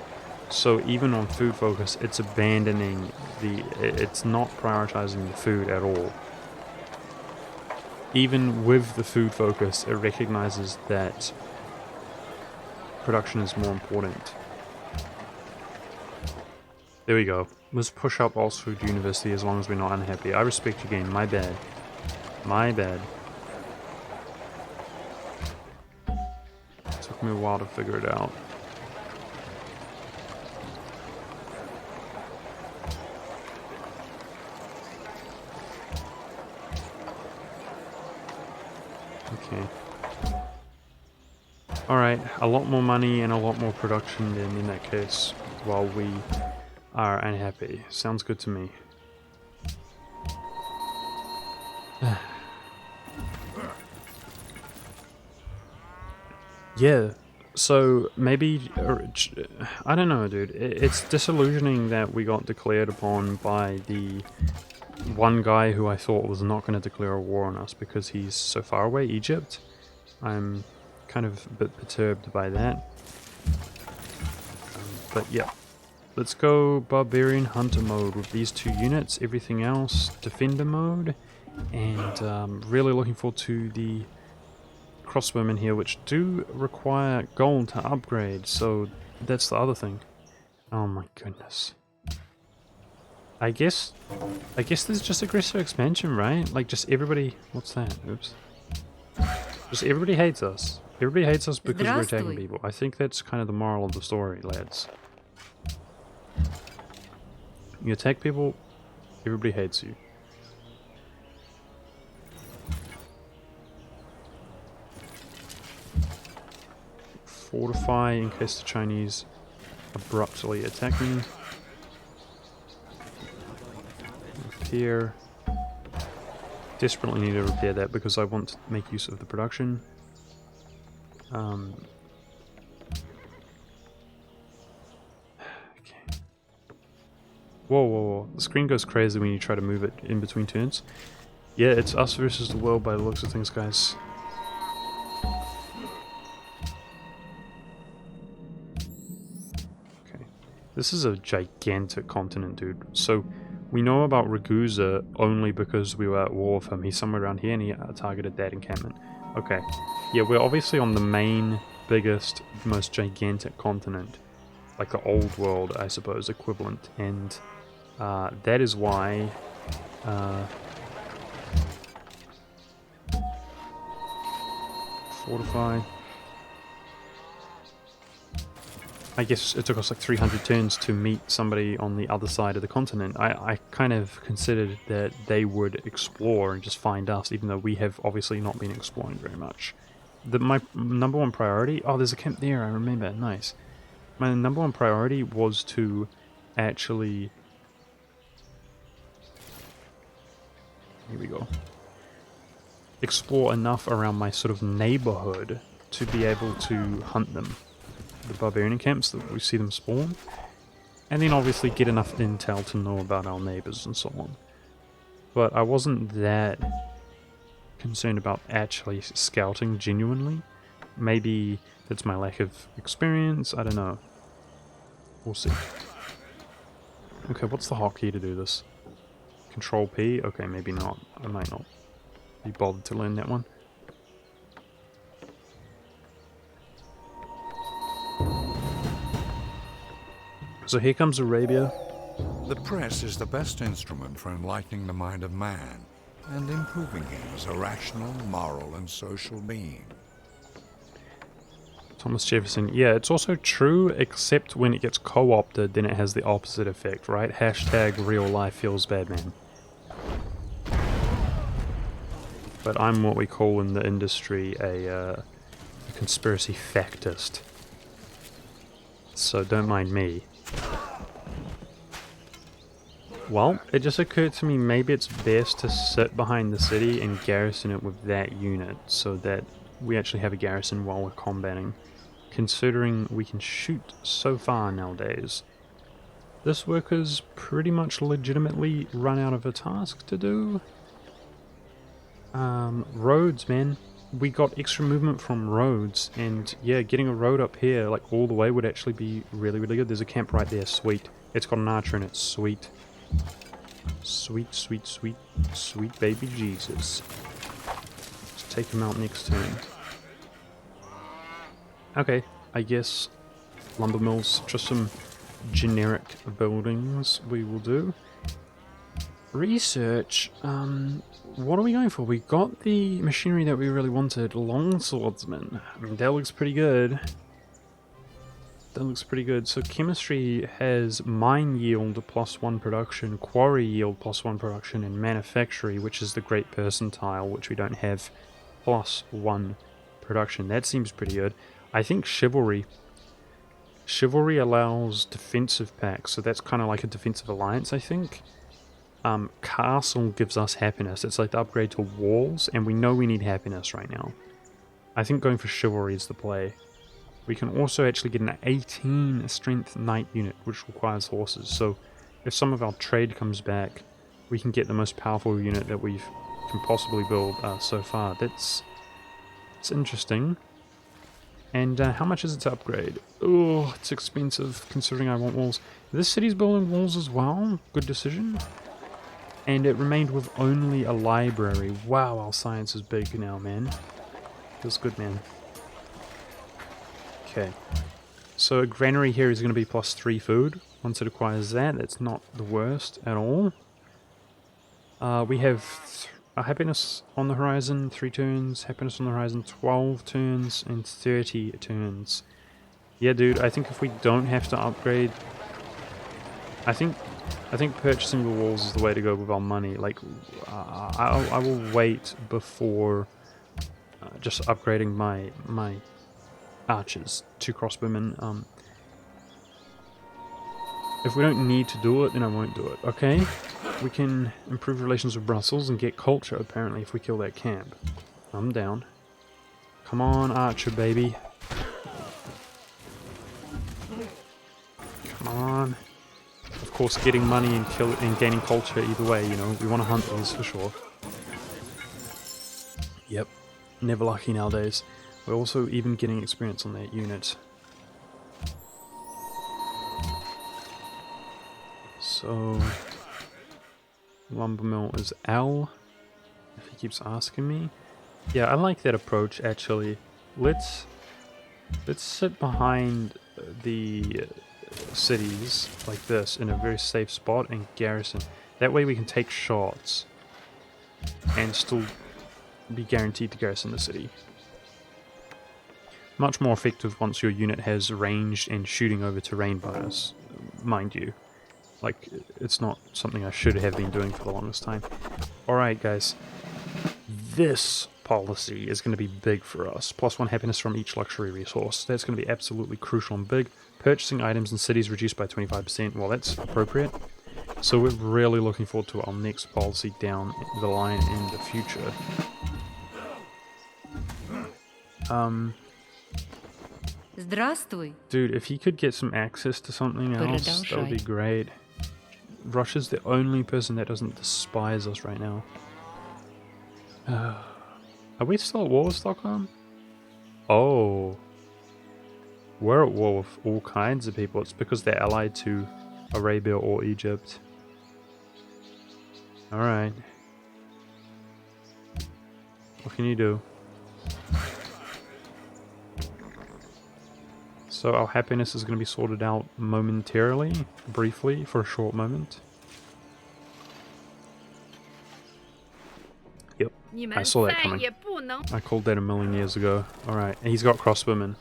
So even on food focus, it's abandoning it's not prioritizing the food at all. Even with the food focus, it recognizes that production is more important. There we go. Let's push up Oxford University as long as we're not unhappy. I respect you, game. My bad. My bad. Took me a while to figure it out. Alright, a lot more money and a lot more production then in that case, while we are unhappy. Sounds good to me. Yeah, so maybe, I don't know, dude. It's disillusioning that we got declared upon by the one guy who I thought was not going to declare a war on us because he's so far away, Egypt. I'm kind of a bit perturbed by that. But yeah, let's go Barbarian Hunter mode with these two units, everything else Defender mode, and really looking forward to the crossbowmen here, which do require gold to upgrade, so that's the other thing. Oh my goodness. I guess there's just aggressive expansion, right? Like just everybody, what's that? Oops. Just everybody hates us. Everybody hates us because we're attacking people. I think that's kind of the moral of the story, lads. You attack people, everybody hates you. Fortify in case the Chinese abruptly attack me. Repair. Desperately need to repair that because I want to make use of the production. Okay. Whoa, whoa, whoa. The screen goes crazy when you try to move it in between turns. Yeah, it's us versus the world by the looks of things, guys. Okay. This is a gigantic continent, dude. So, we know about Ragusa only because we were at war with him. He's somewhere around here and he targeted that encampment. Okay. Yeah, we're obviously on the main, biggest, most gigantic continent. Like the old world, I suppose, equivalent. And that is why... fortify. I guess it took us like 300 turns to meet somebody on the other side of the continent. I kind of considered that they would explore and just find us, even though we have obviously not been exploring very much. My number one priority... Oh, there's a camp there, I remember. Nice. My number one priority was to actually... Here we go. Explore enough around my sort of neighborhood to be able to hunt them. The barbarian camps that we see them spawn, and then obviously get enough intel to know about our neighbors and so on. But I wasn't that concerned about actually scouting genuinely. Maybe that's my lack of experience, I don't know. We'll see. Okay, what's the hotkey to do this? Control P? Okay, maybe not. I might not be bothered to learn that one. So here comes Arabia. The press is the best instrument for enlightening the mind of man and improving him as a rational, moral, and social being. Thomas Jefferson. Yeah, it's also true, except when it gets co-opted, then it has the opposite effect, right? Hashtag real life feels bad, man. But I'm what we call in the industry a conspiracy factist. So don't mind me. Well, it just occurred to me maybe it's best to sit behind the city and garrison it with that unit so that we actually have a garrison while we're combating, considering we can shoot so far nowadays. This worker's pretty much legitimately run out of a task to do. Roads, man. We got extra movement from roads, and yeah, getting a road up here, like all the way, would actually be really, really good. There's a camp right there, sweet. It's got an archer in it, sweet. Sweet, sweet, sweet, sweet baby Jesus. Let's take him out next turn. Okay, I guess lumber mills, just some generic buildings we will do. Research, what are we going for? We got the machinery that we really wanted, longswordsman. I mean, that looks pretty good. That looks pretty good. So chemistry has mine yield +1 production, quarry yield +1 production, and manufactory, which is the great percentile, which we don't have, +1 production. That seems pretty good. I think chivalry. Chivalry allows defensive packs, so that's kind of like a defensive alliance, I think. Castle gives us happiness. It's like the upgrade to walls, and we know we need happiness right now. I think going for chivalry is the play. We can also actually get an 18 strength knight unit, which requires horses. So if some of our trade comes back, we can get the most powerful unit that we can possibly build so far. It's interesting. And how much is it to upgrade? Oh, it's expensive considering I want walls. This city's building walls as well. Good decision. And it remained with only a library. Wow, our science is big now, man. Feels good, man. Okay. So a granary here is going to be +3 food. Once it acquires that, that's not the worst at all. We have a happiness on the horizon, 3 turns. Happiness on the horizon, 12 turns and 30 turns. Yeah, dude, I think if we don't have to upgrade... I think purchasing the walls is the way to go with our money. Like, I will wait before just upgrading my archers to crossbowmen. If we don't need to do it, then I won't do it. Okay, we can improve relations with Brussels and get culture, apparently, if we kill that camp. I'm down. Come on, archer, baby. Come on. Of course, getting money and gaining culture either way, you know, we want to hunt those for sure. Yep, never lucky nowadays. We're also even getting experience on that unit. So, lumber mill is L, if he keeps asking me. Yeah, I like that approach actually. Let's sit behind the cities like this in a very safe spot and garrison. That way we can take shots and still be guaranteed to garrison the city. Much more effective once your unit has ranged and shooting over terrain bonus, mind you. Like, it's not something I should have been doing for the longest time. Alright guys, this policy is going to be big for us. +1 happiness from each luxury resource. That's going to be absolutely crucial and big. Purchasing items in cities reduced by 25%. Well, that's appropriate. So we're really looking forward to our next policy down the line in the future. Здравствуй. Dude, if he could get some access to something else, that would be great. Russia's the only person that doesn't despise us right now. Are we still at war with Stockholm? Oh. We're at war with all kinds of people. It's because they're allied to Arabia or Egypt. Alright. What can you do? So our happiness is going to be sorted out momentarily, briefly, for a short moment. Yep, I saw that coming. I called that a million years ago. Alright, and he's got crossbowmen.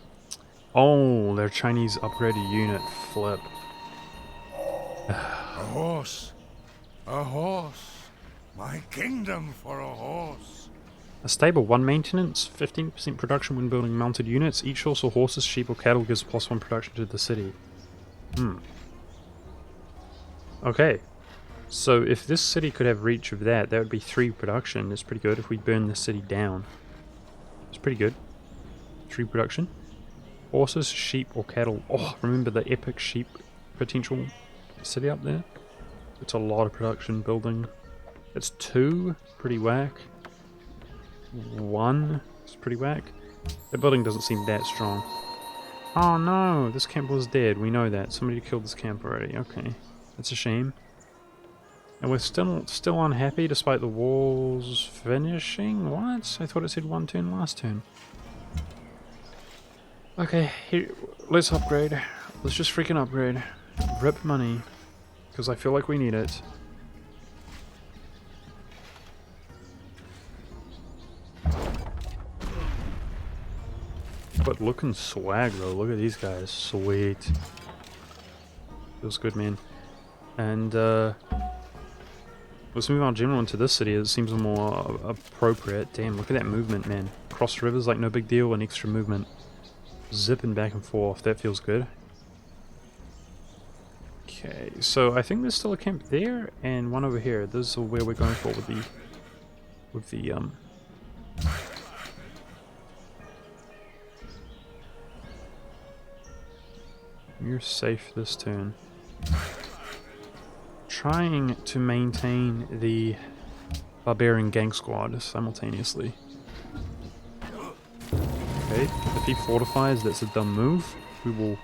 Oh, their Chinese upgraded unit. Flip. A horse. A horse. My kingdom for a horse. A stable, 1 maintenance, 15% production when building mounted units. Each horse or horses, sheep or cattle gives +1 production to the city. Okay. So if this city could have reach of that, that would be 3 production. It's pretty good if we burn the city down. It's pretty good. 3 production. Horses, sheep or cattle. Oh, remember the epic sheep potential city up there? It's a lot of production building. It's 2, pretty whack. 1 is pretty whack. The building doesn't seem that strong. Oh no, this camp was dead. We know that. Somebody killed this camp already. Okay, that's a shame. And we're still unhappy despite the walls finishing? What? I thought it said 1 turn last turn. Okay, here, let's upgrade. Let's just freaking upgrade. Rip money. Because I feel like we need it. But looking swag though, look at these guys. Sweet. Feels good, man. And let's move our general into this city. It seems more appropriate. Damn, look at that movement, man. Cross rivers like no big deal and extra movement. Zipping back and forth, that feels good. Okay, so I think there's still a camp there and one over here. This is where we're going for with the You're safe this turn. Trying to maintain the barbarian gang squad simultaneously. Okay, if he fortifies, that's a dumb move. We will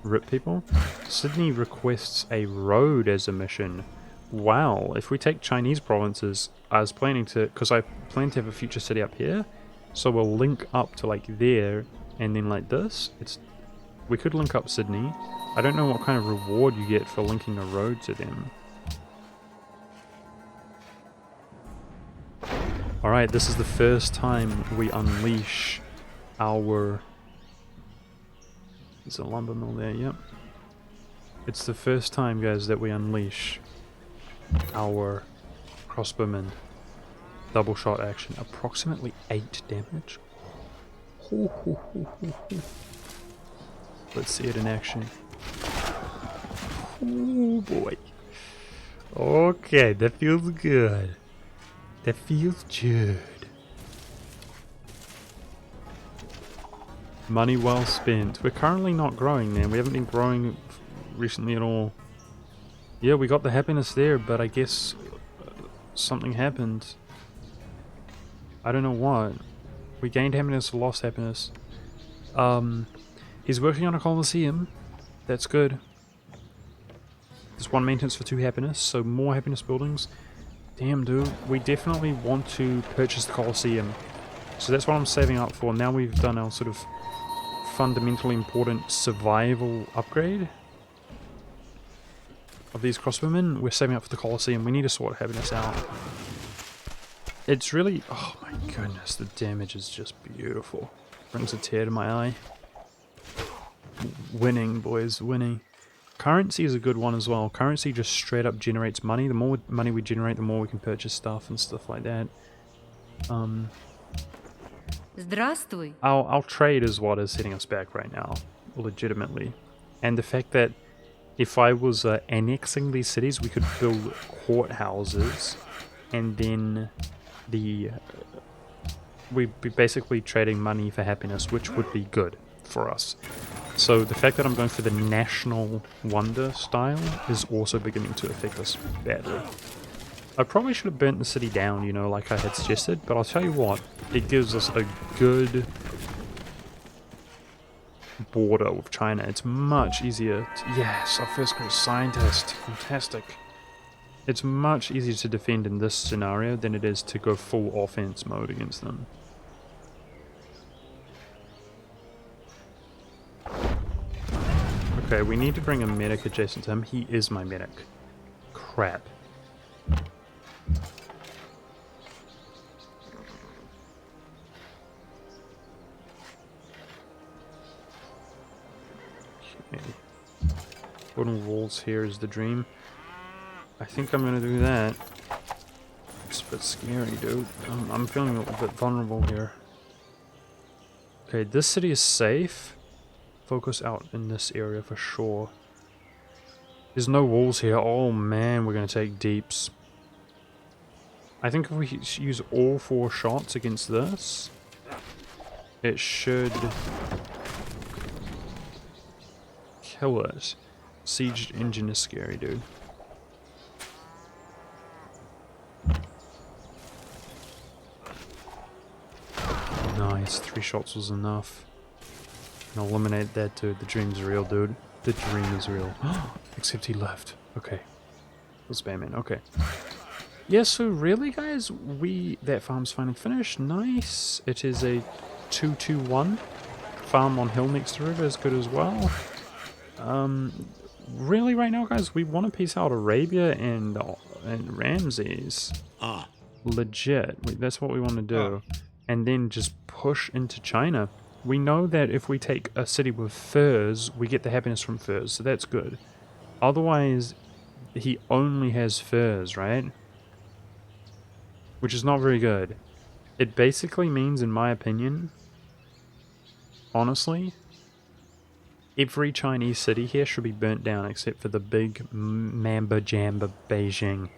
rip people. Sydney requests a road as a mission. Wow, if we take Chinese provinces, I was planning to, because I plan to have a future city up here, so we'll link up to like there, and then like this. We could link up Sydney. I don't know what kind of reward you get for linking a road to them. Alright, this is the first time we unleash our... There's a lumber mill there, yep. It's the first time, guys, that we unleash our crossbowmen. Double shot action. Approximately 8 damage. Let's see it in action. Oh boy. Okay, that feels good. That feels good. Money well spent. We're currently not growing, man. We haven't been growing recently at all. Yeah, we got the happiness there, but I guess something happened. I don't know what. We gained happiness, lost happiness. He's working on a Colosseum. That's good. There's 1 maintenance for 2 happiness, so more happiness buildings. Damn, dude. We definitely want to purchase the Colosseum. So that's what I'm saving up for. Now we've done our sort of fundamentally important survival upgrade of these crossbowmen. We're saving up for the Colosseum. We need to sort happiness out. It's really... Oh my goodness, the damage is just beautiful. Brings a tear to my eye. Winning, boys, winning. Currency is a good one as well. Currency just straight up generates money. The more money we generate, the more we can purchase stuff and stuff like that. Здравствуй. Our trade is what is setting us back right now, legitimately. And the fact that if I was annexing these cities, we could build courthouses, and then we'd be basically trading money for happiness, which would be good for us. So the fact that I'm going for the national wonder style is also beginning to affect us badly. I probably should have burnt the city down, you know, like I had suggested, but I'll tell you what, it gives us a good border with China. It's much easier to, yes, our first great scientist, fantastic. It's much easier to defend in this scenario than it is to go full offense mode against them. Okay, we need to bring a medic adjacent to him. He is my medic. Crap. Okay. Putting walls here is the dream. I think I'm gonna do that. It's a bit scary, dude. I'm feeling a little bit vulnerable here. Okay, this city is safe. Focus out in this area for sure. There's no walls here. Oh man, we're gonna take deeps. I think if we use all 4 shots against this, it should kill it. Siege engine is scary, dude. Nice, 3 shots was enough. And eliminate that, dude. The dream's real, dude. The dream is real. Except he left. Okay. We'll spam in. Okay. Yeah, so really, guys, that farm's finally finished. Nice. It is a 2-2-1. Farm on hill next to river is good as well. Really, right now, guys, we want to piece out Arabia and Ramses. Legit. That's what we want to do. And then just push into China. We know that if we take a city with furs, we get the happiness from furs, so that's good. Otherwise, he only has furs, right? Which is not very good. It basically means, in my opinion... honestly, every Chinese city here should be burnt down except for the big Mamba Jamba Beijing.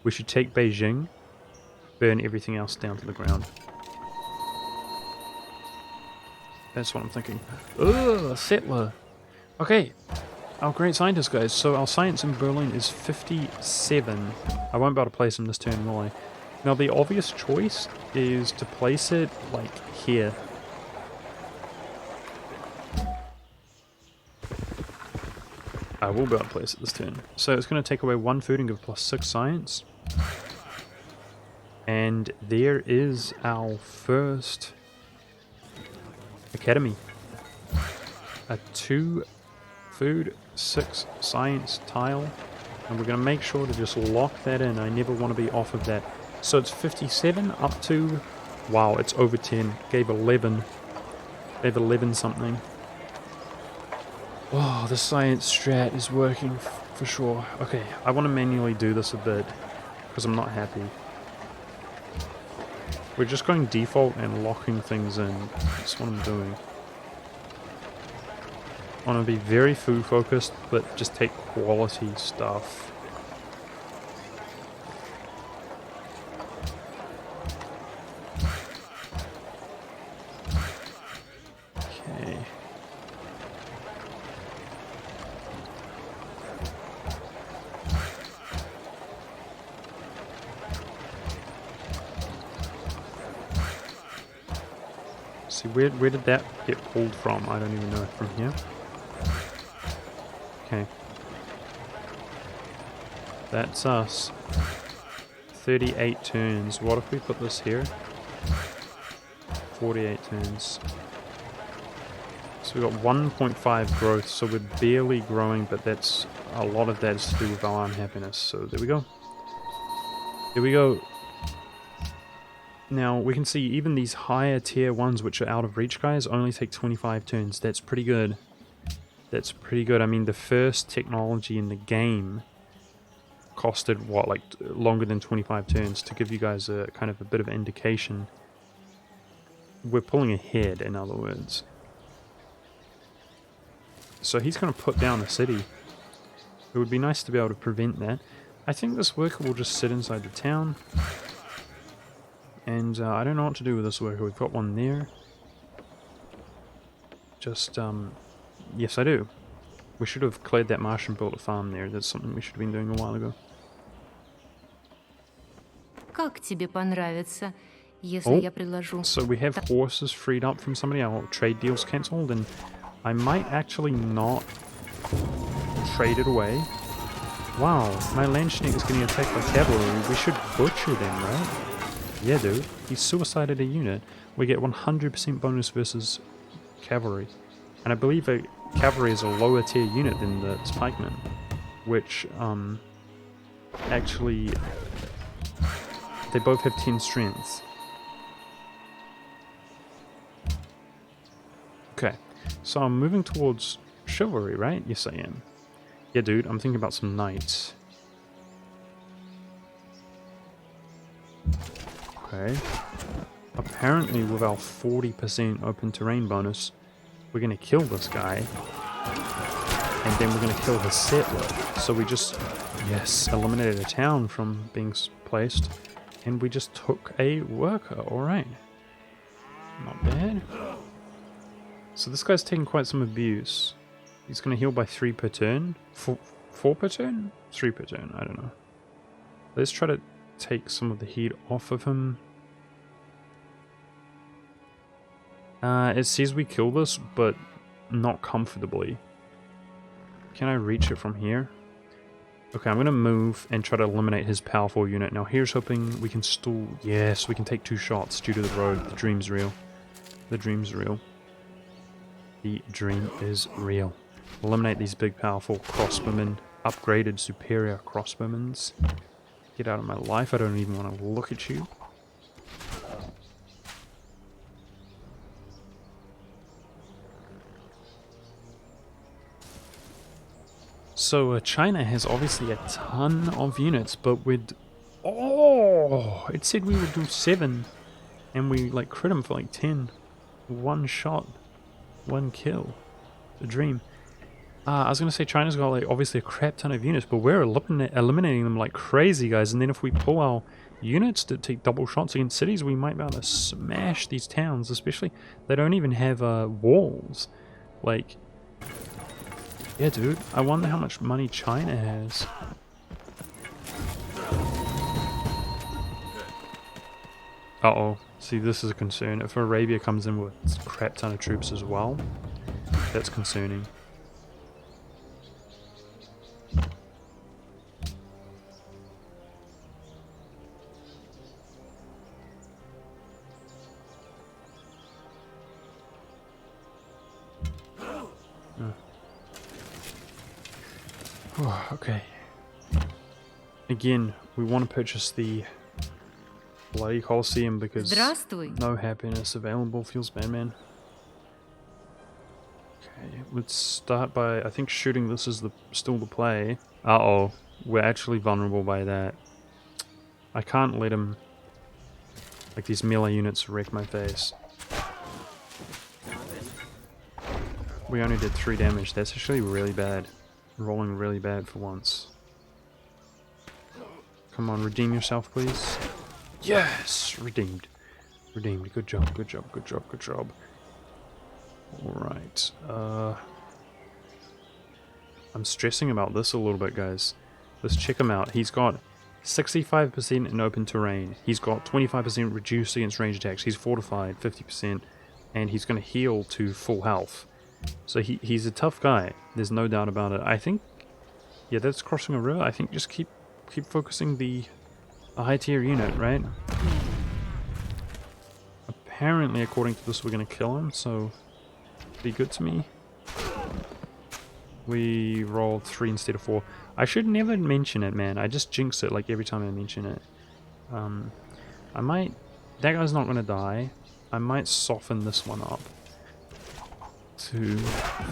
We should take Beijing, burn everything else down to the ground. That's what I'm thinking. Ugh, settler. Okay, our great scientist, guys. So our science in Berlin is 57. I won't be able to place him this turn, will I? Now the obvious choice is to place it like here. I will be able to place it this turn. So it's going to take away 1 food and give +6 science. And there is our first academy. A 2 food, 6 science tile. And we're going to make sure to just lock that in. I never want to be off of that. So it's 57 up to... Wow, it's over 10. Gave 11. Gave 11 something. Oh, the science strat is working for sure. Okay, I want to manually do this a bit. Because I'm not happy. We're just going default and locking things in. That's what I'm doing. I want to be very food focused, but just take quality stuff. Okay. See, where did that get pulled from? I don't even know. From here? Okay. That's us. 38 turns. What if we put this here? 48 turns. So we've got 1.5 growth, so we're barely growing, but that's a lot of that is to do with our unhappiness. So there we go. There we go. Now we can see even these higher tier ones which are out of reach, guys, only take 25 turns. That's pretty good. That's pretty good. I mean, the first technology in the game costed, what, like longer than 25 turns, to give you guys a kind of a bit of an indication. We're pulling ahead, in other words. So he's going to put down a city. It would be nice to be able to prevent that. I think this worker will just sit inside the town. And I don't know what to do with this worker. We've got one there. Just, yes I do. We should have cleared that marsh and built a farm there. That's something we should have been doing a while ago. Как тебе понравится, если я предложу? So we have horses freed up from somebody. Our trade deal's cancelled, and I might actually not trade it away. Wow, my Landschneck is getting attacked by cavalry. We should butcher them, right? Yeah, dude. He suicided a unit. We get 100% bonus versus cavalry. And I believe a cavalry is a lower tier unit than the pikemen. Which, actually... They both have 10 strengths. Okay. So I'm moving towards chivalry, right? Yes, I am. Yeah, dude. I'm thinking about some knights. Okay. Apparently with our 40% open terrain bonus, we're going to kill this guy. And then we're going to kill his settler. So we just, yes, eliminated a town from being placed. And we just took a worker. Alright. Not bad. So this guy's taking quite some abuse. He's going to heal by 3 per turn. 4 per turn? 3 per turn, I don't know. Let's try to take some of the heat off of him. It says we kill this, but not comfortably. Can I reach it from here? Okay, I'm going to move and try to eliminate his powerful unit. Now here's hoping we can still... Yes, we can take 2 shots due to the road. The dream's real. The dream's real. The dream is real. Eliminate these big powerful crossbowmen. Upgraded superior crossbowmens. Get out of my life, I don't even want to look at you. So China has obviously a ton of units, but with... Oh! It said we would do 7, and we like crit him for like 10. One shot. 1 kill. A dream. I was going to say China's got like obviously a crap ton of units, but we're eliminating them like crazy, guys. And then if we pull our units to take double shots against cities, we might be able to smash these towns, especially they don't even have walls. Like, yeah, dude, I wonder how much money China has. Uh-oh. See, this is a concern. If Arabia comes in with a crap ton of troops as well, that's concerning. Oh, okay. Again, we want to purchase the bloody Colosseum because Здравствуй. no happiness available. Feels bad, man. Okay, let's start by, I think shooting this is still the play. Uh-oh, we're actually vulnerable by that. I can't let him, like these melee units, wreck my face. We only did 3 damage. That's actually really bad. Rolling really bad for once. Come on, redeem yourself, please. Yes! Redeemed. Redeemed. Good job, good job, good job, good job. Alright. I'm stressing about this a little bit, guys. Let's check him out. He's got 65% in open terrain. He's got 25% reduced against range attacks. He's fortified 50%. And he's going to heal to full health. So he's a tough guy. There's no doubt about it. I think, yeah, that's crossing a river. I think just keep focusing a high tier unit, right? Apparently, according to this, we're gonna kill him. So be good to me. We rolled 3 instead of 4. I should never mention it, man. I just jinx it like every time I mention it. I might. That guy's not gonna die. I might soften this one up to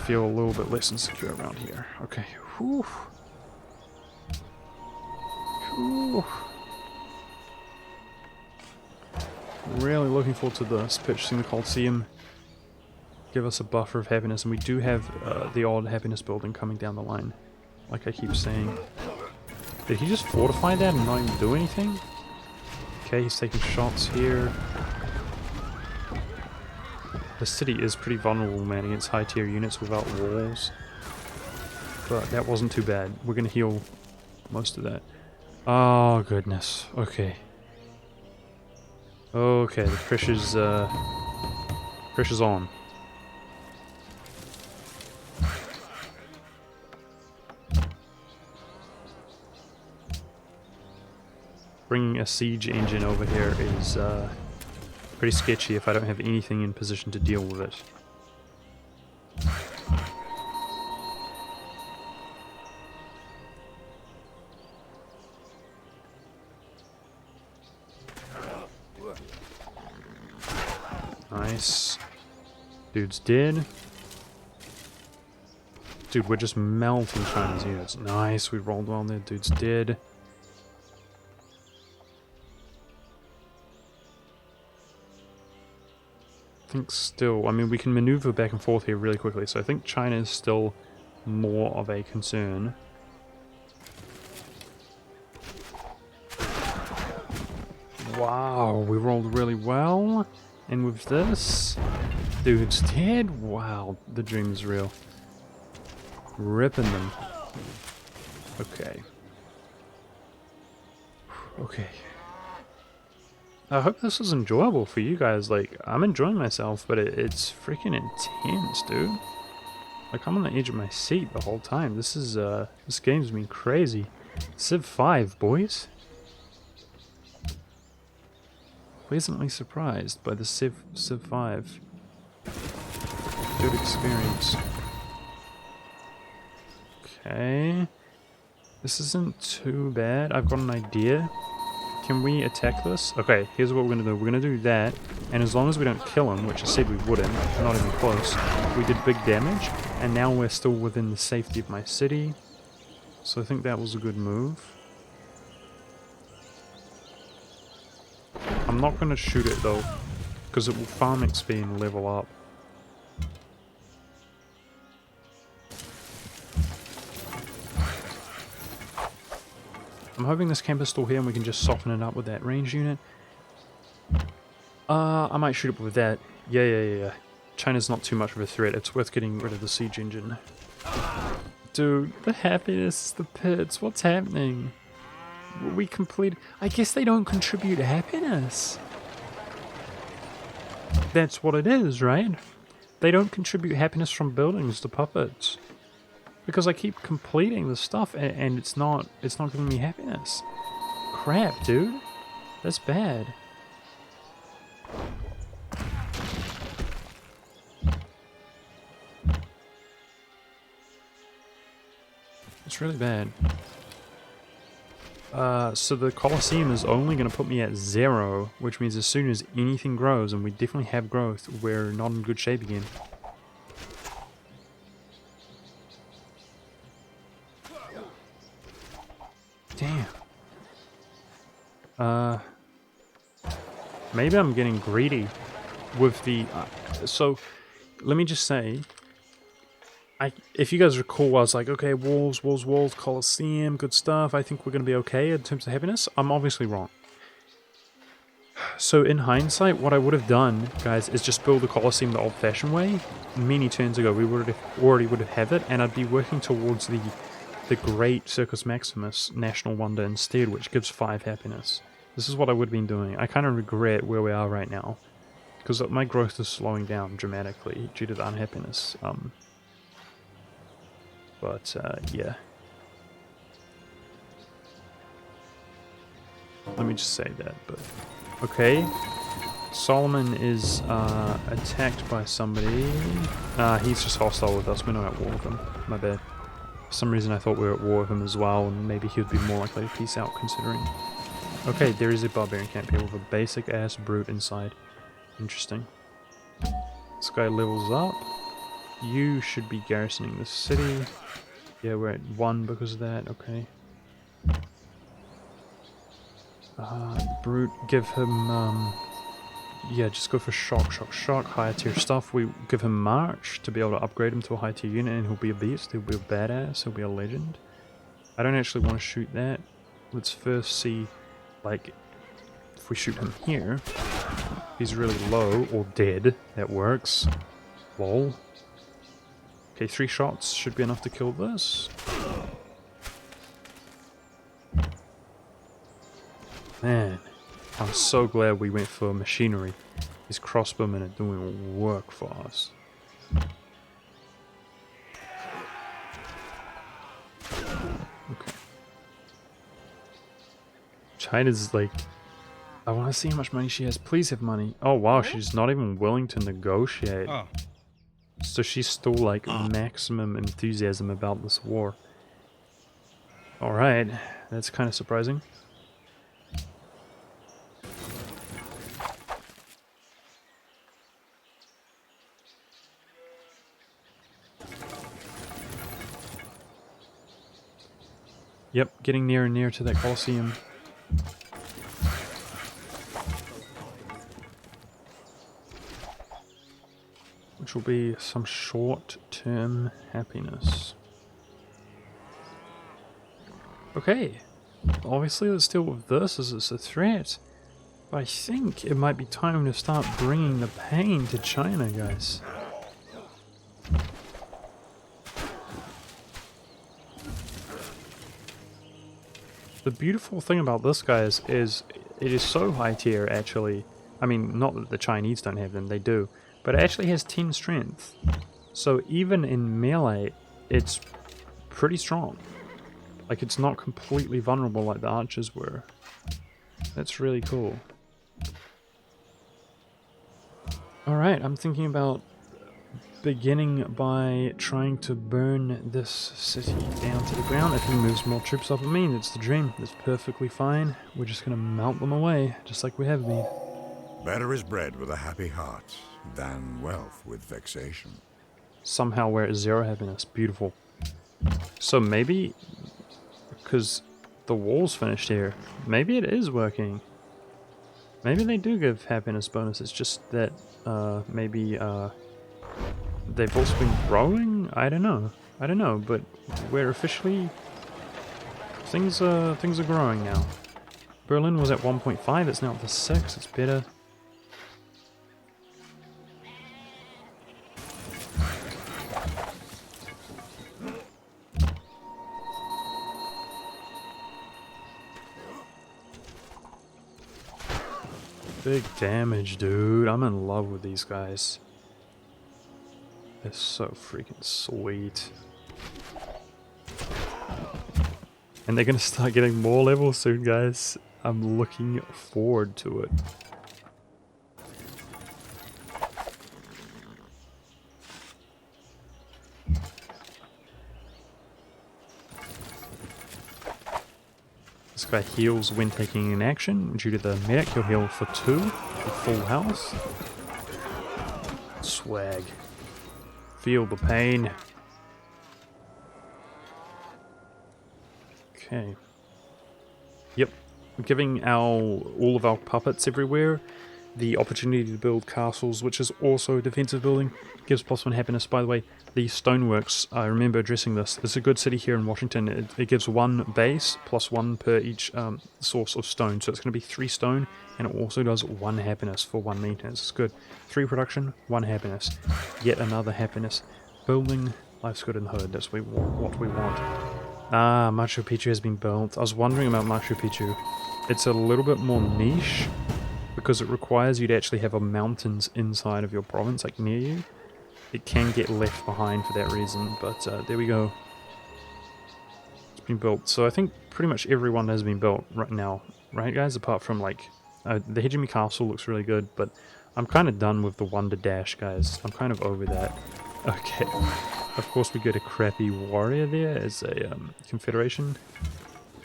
feel a little bit less insecure around here. Okay. Whew. Whew. Really looking forward to this. Purchasing the Colosseum. Give us a buffer of happiness, and we do have the odd happiness building coming down the line. Like I keep saying. Did he just fortify that and not even do anything? Okay, he's taking shots here. The city is pretty vulnerable, man, against high tier units without walls. But that wasn't too bad. We're gonna heal most of that. Oh goodness. Okay. Okay, the pressure's on. Bringing a siege engine over here is pretty sketchy if I don't have anything in position to deal with it. Nice. Dude's dead. Dude, we're just melting China's units. Nice, we rolled well there. Dude's dead. I think still, I mean, we can maneuver back and forth here really quickly, so I think China is still more of a concern. Wow, we rolled really well. And with this, dude's dead. Wow, the dream is real. Ripping them. Okay. Okay. I hope this is enjoyable for you guys. Like, I'm enjoying myself, but it's freaking intense, dude. Like, I'm on the edge of my seat the whole time. This is, this game's been crazy. Civ5, boys. Pleasantly surprised by the Civ5. Good experience. Okay. This isn't too bad. I've got an idea. Can we attack this? Okay, here's what we're gonna do. We're gonna do that, and as long as we don't kill him, which I said we wouldn't, not even close, we did big damage, and now we're still within the safety of my city. So I think that was a good move. I'm not gonna shoot it though, because it will farm XP and level up. I'm hoping this camp is still here and we can just soften it up with that range unit. I might shoot it with that. Yeah. China's not too much of a threat. It's worth getting rid of the siege engine. Dude, the happiness, the pits, what's happening? We complete... I guess they don't contribute happiness. That's what it is, right? They don't contribute happiness from buildings to puppets. Because I keep completing the stuff and it's not giving me happiness. Crap, dude. That's bad. It's really bad. So the Colosseum is only going to put me at 0, which means as soon as anything grows, and we definitely have growth, we're not in good shape again. Damn. Maybe I'm getting greedy with the... so, let me just say... if you guys recall, I was like, okay, walls, Colosseum, good stuff. I think we're going to be okay in terms of happiness. I'm obviously wrong. So in hindsight, what I would have done, guys, is just build the Colosseum the old-fashioned way. Many turns ago, we would have it, and I'd be working towards the Great Circus Maximus National Wonder instead, which gives 5 happiness. This is what I would have been doing. I kind of regret where we are right now, because my growth is slowing down dramatically due to the unhappiness. Yeah. Let me just say that, but... Okay. Solomon is attacked by somebody. He's just hostile with us. We're not at war with him. My bad. For some reason I thought we were at war with him as well, and maybe he would be more likely to peace out considering... Okay, there is a barbarian camp here with a basic ass brute inside. Interesting. This guy levels up. You should be garrisoning the city. Yeah, we're at 1 because of that, okay. Brute, give him, yeah, just go for shock, higher tier stuff. We give him march to be able to upgrade him to a high tier unit, and he'll be a beast, he'll be a badass, he'll be a legend. I don't actually want to shoot that. Let's first see, like, if we shoot him here, he's really low, or dead, that works. Lol. Okay, 3 shots should be enough to kill this. Man, I'm so glad we went for machinery. These crossbowmen are doing work for us. Okay. China's like... I want to see how much money she has. Please have money. Oh wow, she's not even willing to negotiate. Oh. So she's still like maximum enthusiasm about this war. Alright, that's kind of surprising. Yep, getting nearer and nearer to that Colosseum. Which will be some short-term happiness. Okay, obviously let's deal with this as it's a threat. But I think it might be time to start bringing the pain to China, guys. The beautiful thing about this, guys, is it is so high tier, actually. I mean, not that the Chinese don't have them, they do. But it actually has 10 strength. So even in melee, it's pretty strong. Like, it's not completely vulnerable like the archers were. That's really cool. Alright, I'm thinking about beginning by trying to burn this city down to the ground. If he moves more troops up on me, that's the dream. That's perfectly fine. We're just gonna melt them away, just like we have been. Better is bread with a happy heart than wealth with vexation. Somehow we're at 0 happiness. Beautiful. So maybe, because the wall's finished here, maybe it is working. Maybe they do give happiness bonus. It's just that maybe they've also been growing? I don't know, but we're officially things are growing now. Berlin was at 1.5, it's now up to 6, it's better. Big damage, dude. I'm in love with these guys. They're so freaking sweet. And they're gonna start getting more levels soon, guys. I'm looking forward to it. This guy heals when taking an action. Due to the medic, he'll heal for 2 with full health. Swag. Feel the pain. Okay. Yep. We're giving all of our puppets everywhere the opportunity to build castles, which is also defensive building. Gives +1 happiness. By the way, the stoneworks, I remember addressing this. There's a good city here in Washington. It gives 1 base +1 per each source of stone. So it's going to be 3 stone, and it also does 1 happiness for 1 maintenance. It's good. 3 production, 1 happiness. Yet another happiness. Building, life's good in the hood. That's what we want. Ah, Machu Picchu has been built. I was wondering about Machu Picchu. It's a little bit more niche because it requires you to actually have a mountains inside of your province, like near you. It can get left behind for that reason, but there we go. It's been built. So I think pretty much everyone has been built right now, right guys? Apart from like, the Hejimi Castle looks really good, but I'm kind of done with the Wonder Dash, guys. I'm kind of over that. Okay. Of course we get a crappy warrior there as a confederation.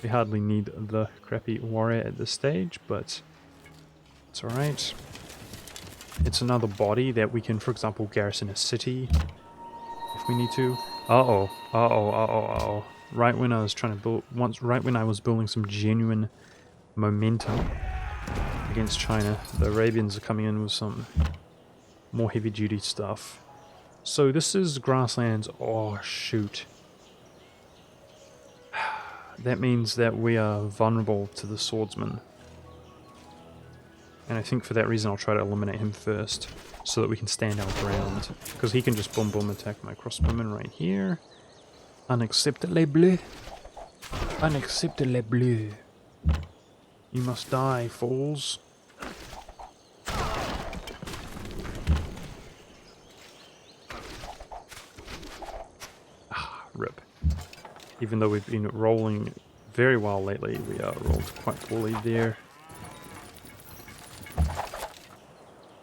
We hardly need the crappy warrior at this stage, but it's alright. It's another body that we can, for example, garrison a city if we need to. Uh-oh. Uh-oh, uh-oh, uh-oh. Right when I was trying to build, right when I was building some genuine momentum against China, the Arabians are coming in with some more heavy-duty stuff. So this is grasslands. Oh, shoot. That means that we are vulnerable to the swordsman. And I think for that reason I'll try to eliminate him first, so that we can stand our ground. Because he can just boom boom attack my crossbowman right here. Unacceptable bleu. Unacceptable bleu. You must die, fools. Rip. Even though we've been rolling very well lately, we are rolled quite poorly there.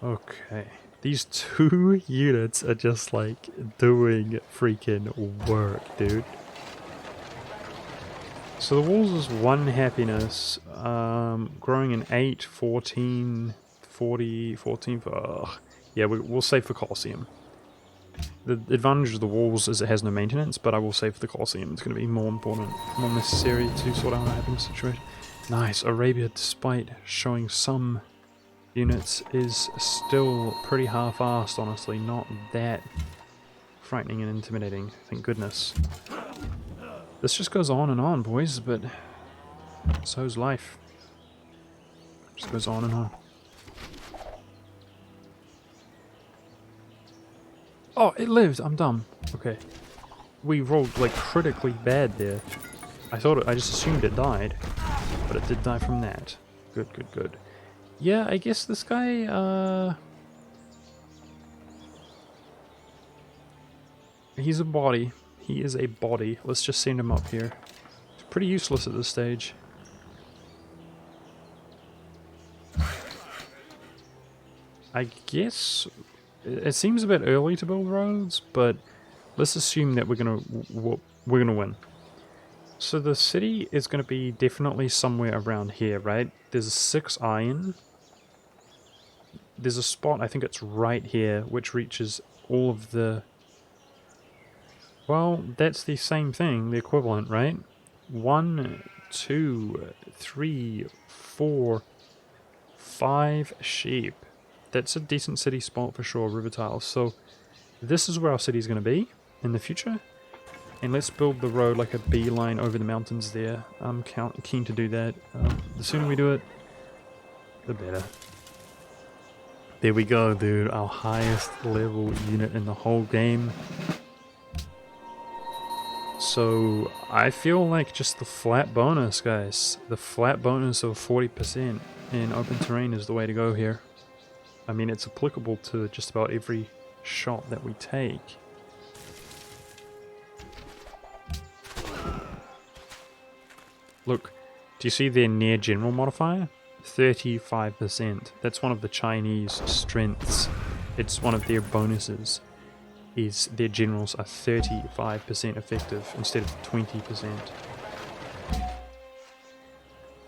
Okay. These 2 units are just like doing freaking work, dude. So the walls is 1 happiness, growing in 8, 14, 40, 14 for... yeah, we'll save for Colosseum. The advantage of the walls is it has no maintenance, but I will save for the Colosseum. It's going to be more important, more necessary to sort out our happiness situation. Nice. Arabia, despite showing some units, is still pretty half-assed, honestly. Not that frightening and intimidating, thank goodness. This just goes on, boys, but so's life. Just goes on and on. Oh, it lived! I'm dumb. Okay. We rolled, like, critically bad there. I just assumed it died. But it did die from that. Good, good, good. Yeah, I guess this guy, he's a body. He is a body. Let's just send him up here. He's pretty useless at this stage. I guess... it seems a bit early to build roads, but let's assume that we're gonna win. So the city is gonna be definitely somewhere around here, right? There's 6 iron. There's a spot, I think it's right here, which reaches all of the... well, that's the same thing, the equivalent, right? 1, 2, 3, 4, 5 sheep. That's a decent city spot for sure, river tiles. So this is where our city is going to be in the future. And let's build the road like a beeline over the mountains there. I'm keen to do that. The sooner we do it, the better. There we go, dude. Our highest level unit in the whole game. So I feel like just the flat bonus, guys. The flat bonus of 40% in open terrain is the way to go here. I mean, it's applicable to just about every shot that we take. Look, do you see their near general modifier? 35%. That's one of the Chinese strengths. It's one of their bonuses. Is their generals are 35% effective instead of 20%.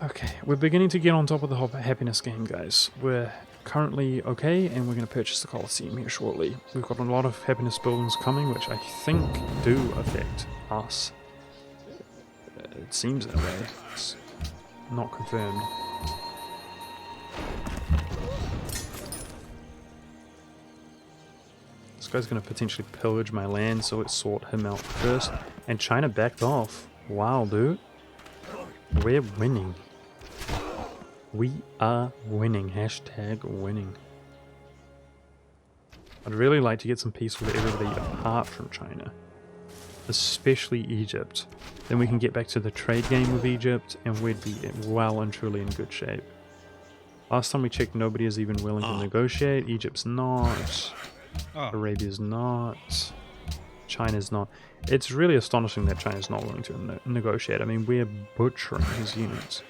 Okay, we're beginning to get on top of the happiness game, guys. We're currently okay, and we're going to purchase the Colosseum here shortly. We've got a lot of happiness buildings coming, which I think do affect us. It seems that way. It's not confirmed. This guy's going to potentially pillage my land, so let's sort him out first. And China backed off. Wow, dude. We're winning. We are winning. Hashtag winning. I'd really like to get some peace with everybody apart from China. Especially Egypt. Then we can get back to the trade game with Egypt, and we'd be well and truly in good shape. Last time we checked, nobody is even willing to negotiate. Egypt's not. Arabia's not. China's not. It's really astonishing that China's not willing to negotiate. I mean, we're butchering his units.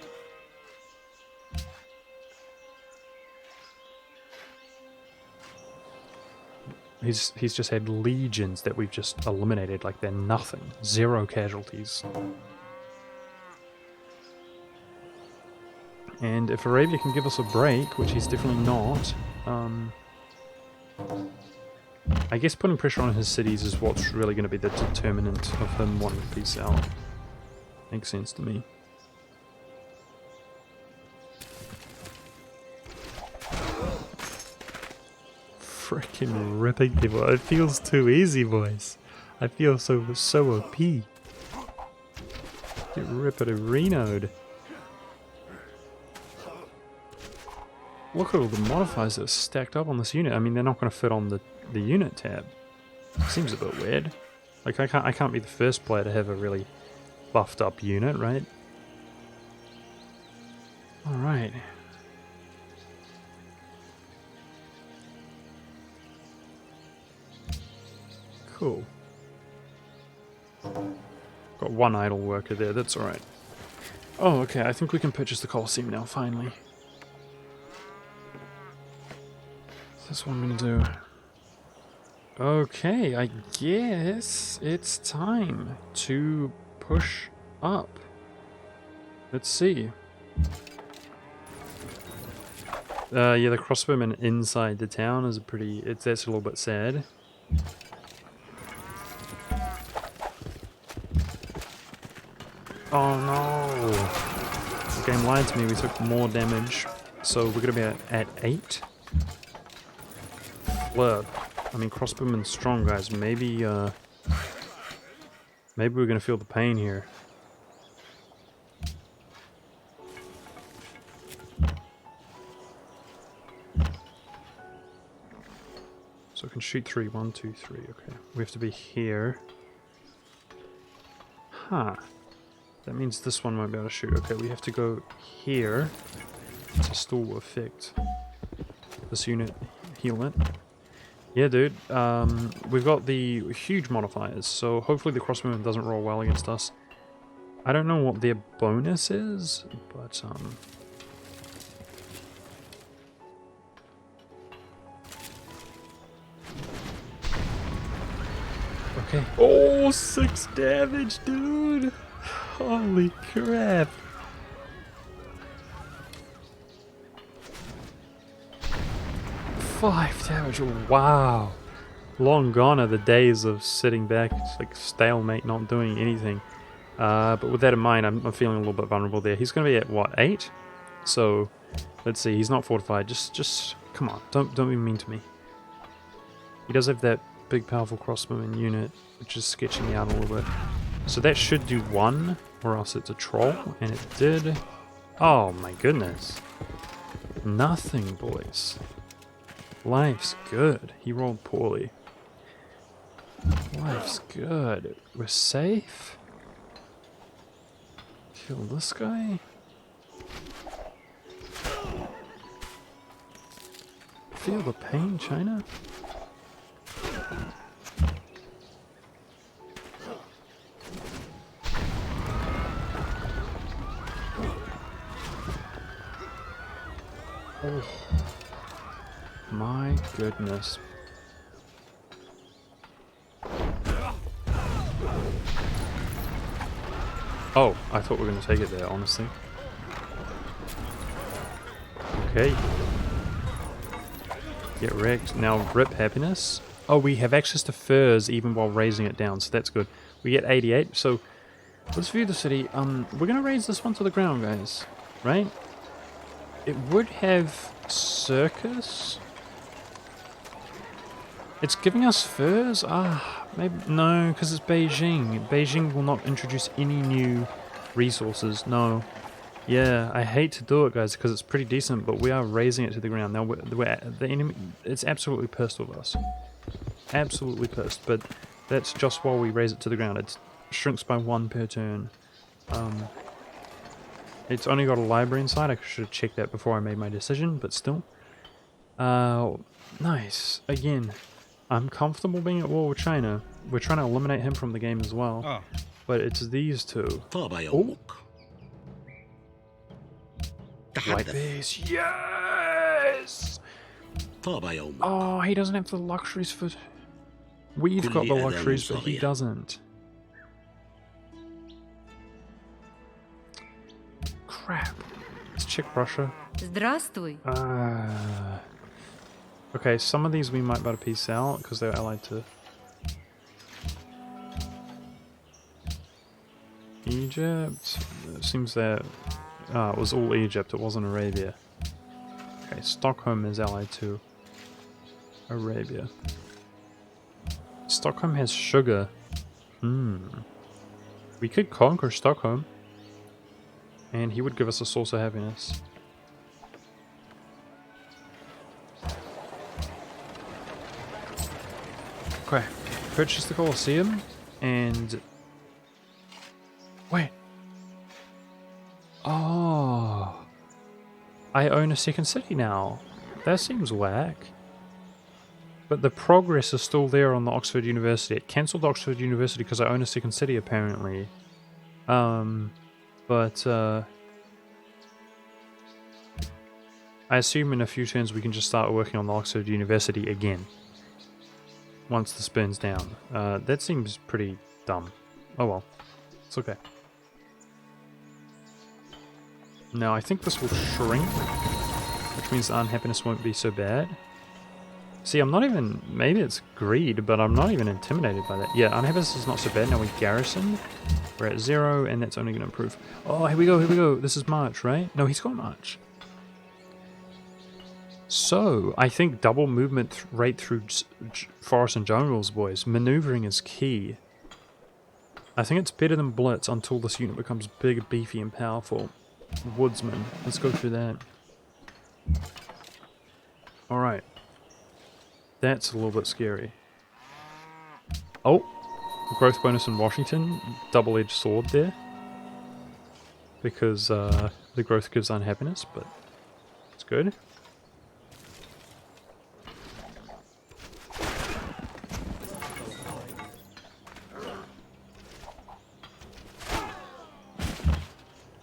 He's just had legions that we've just eliminated like they're nothing. 0 casualties. And if Arabia can give us a break, which he's definitely not, I guess putting pressure on his cities is what's really going to be the determinant of him wanting to peace out. Makes sense to me. Freaking ripping people. It feels too easy, boys. I feel so OP. Get rip-it-a-renoed. Look at all the modifiers that are stacked up on this unit. I mean, they're not going to fit on the unit tab. Seems a bit weird. Like, I can't be the first player to have a really buffed up unit, right? Alright. Cool. Got one idle worker there, that's alright. Oh, okay, I think we can purchase the Colosseum now, finally. That's what I'm gonna do. Okay, I guess it's time to push up. Let's see. Yeah, the crossbowmen inside the town is that's a little bit sad. Oh no! The game lied to me, we took more damage. So we're gonna be at 8. Flip. I mean, crossbowmen's strong, guys. Maybe we're gonna feel the pain here. So I can shoot 3. 1, 2, 3. Okay, we have to be here. Huh. That means this one won't be able to shoot. Okay, we have to go here to still affect this unit, heal it. Yeah, dude. We've got the huge modifiers, so hopefully the crossbowman doesn't roll well against us. I don't know what their bonus is, but okay. Oh, 6 damage, dude! Holy crap! Five damage, wow! Long gone are the days of sitting back, like stalemate, not doing anything. But with that in mind, I'm feeling a little bit vulnerable there. He's going to be at, what, 8? So, let's see, he's not fortified. Just come on, don't be mean to me. He does have that big powerful crossbowman unit, which is sketching me out a little bit. So that should do 1, or else it's a troll, and it did. Oh my goodness. Nothing, boys. Life's good. He rolled poorly. Life's good. We're safe. Kill this guy. Feel the pain, China? Oh. My goodness. Oh, I thought we were going to take it there, honestly. Okay. Get wrecked. Now rip happiness. Oh, we have access to furs even while raising it down, so that's good. We get 88, so let's view the city. We're going to raise this one to the ground, guys. Right? It would have circus. It's giving us furs? Ah, maybe no, because it's Beijing. Beijing will not introduce any new resources. No. Yeah, I hate to do it, guys, because it's pretty decent, but we are raising it to the ground. Now, the enemy, it's absolutely pissed with us. Absolutely pissed, but that's just while we raise it to the ground. It shrinks by 1 per turn. It's only got a library inside. I should have checked that before I made my decision, but still. Nice. Again, I'm comfortable being at war with China. We're trying to eliminate him from the game as well. Ah. But it's these two. Oh. White base. Yes! Oh, he doesn't have the luxuries for... We've got the luxuries, but he doesn't. Crap. Let's check Russia. Здравствуй. Okay, some of these we might be able to piece out because they're allied to Egypt. It seems that it was all Egypt, it wasn't Arabia. Okay, Stockholm is allied to Arabia. Stockholm has sugar. We could conquer Stockholm. And he would give us a source of happiness. Okay, purchase the Colosseum and... Wait. Oh. I own a second city now. That seems whack. But the progress is still there on the Oxford University. It cancelled Oxford University because I own a second city apparently. But I assume in a few turns we can just start working on the Oxford University again. Once this burns down. That seems pretty dumb. Oh well. It's okay. Now I think this will shrink, which means the unhappiness won't be so bad. See, I'm not even... Maybe it's greed, but I'm not even intimidated by that. Yeah, unhappiness is not so bad. Now we garrison. We're at 0, and that's only going to improve. Oh, here we go, here we go. This is March, right? No, he's got March. So, I think double movement rate through forests and jungles, boys. Maneuvering is key. I think it's better than Blitz until this unit becomes big, beefy, and powerful. Woodsman. Let's go through that. Alright. That's a little bit scary. Oh! Growth bonus in Washington. Double-edged sword there. Because the growth gives unhappiness, but it's good.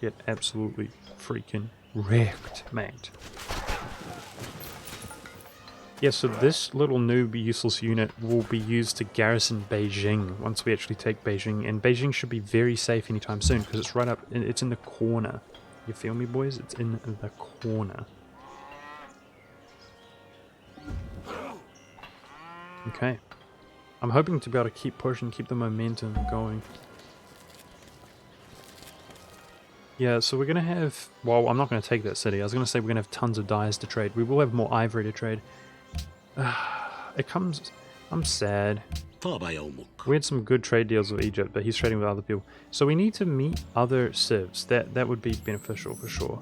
Get absolutely freaking wrecked, mate. Yeah, so this little noob useless unit will be used to garrison Beijing once we actually take Beijing, and Beijing should be very safe anytime soon because it's right up, it's in the corner. You feel me, boys? It's in the corner. Okay. I'm hoping to be able to keep pushing, keep the momentum going. Yeah, so we're going to have... Well, I'm not going to take that city. I was going to say we're going to have tons of dyes to trade. We will have more ivory to trade. It comes... I'm sad. طاب يومك. We had some good trade deals with Egypt, but he's trading with other people. So we need to meet other civs. That would be beneficial for sure.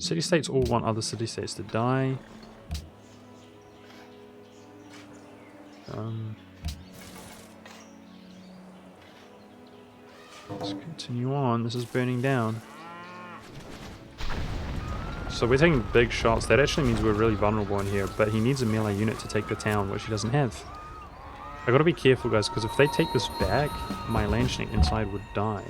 City-states all want other city-states to die. Let's continue on. This is burning down. So we're taking big shots. That actually means we're really vulnerable in here, but he needs a melee unit to take the town, which he doesn't have. I gotta be careful, guys, because if they take this back, my Landschneck inside would die.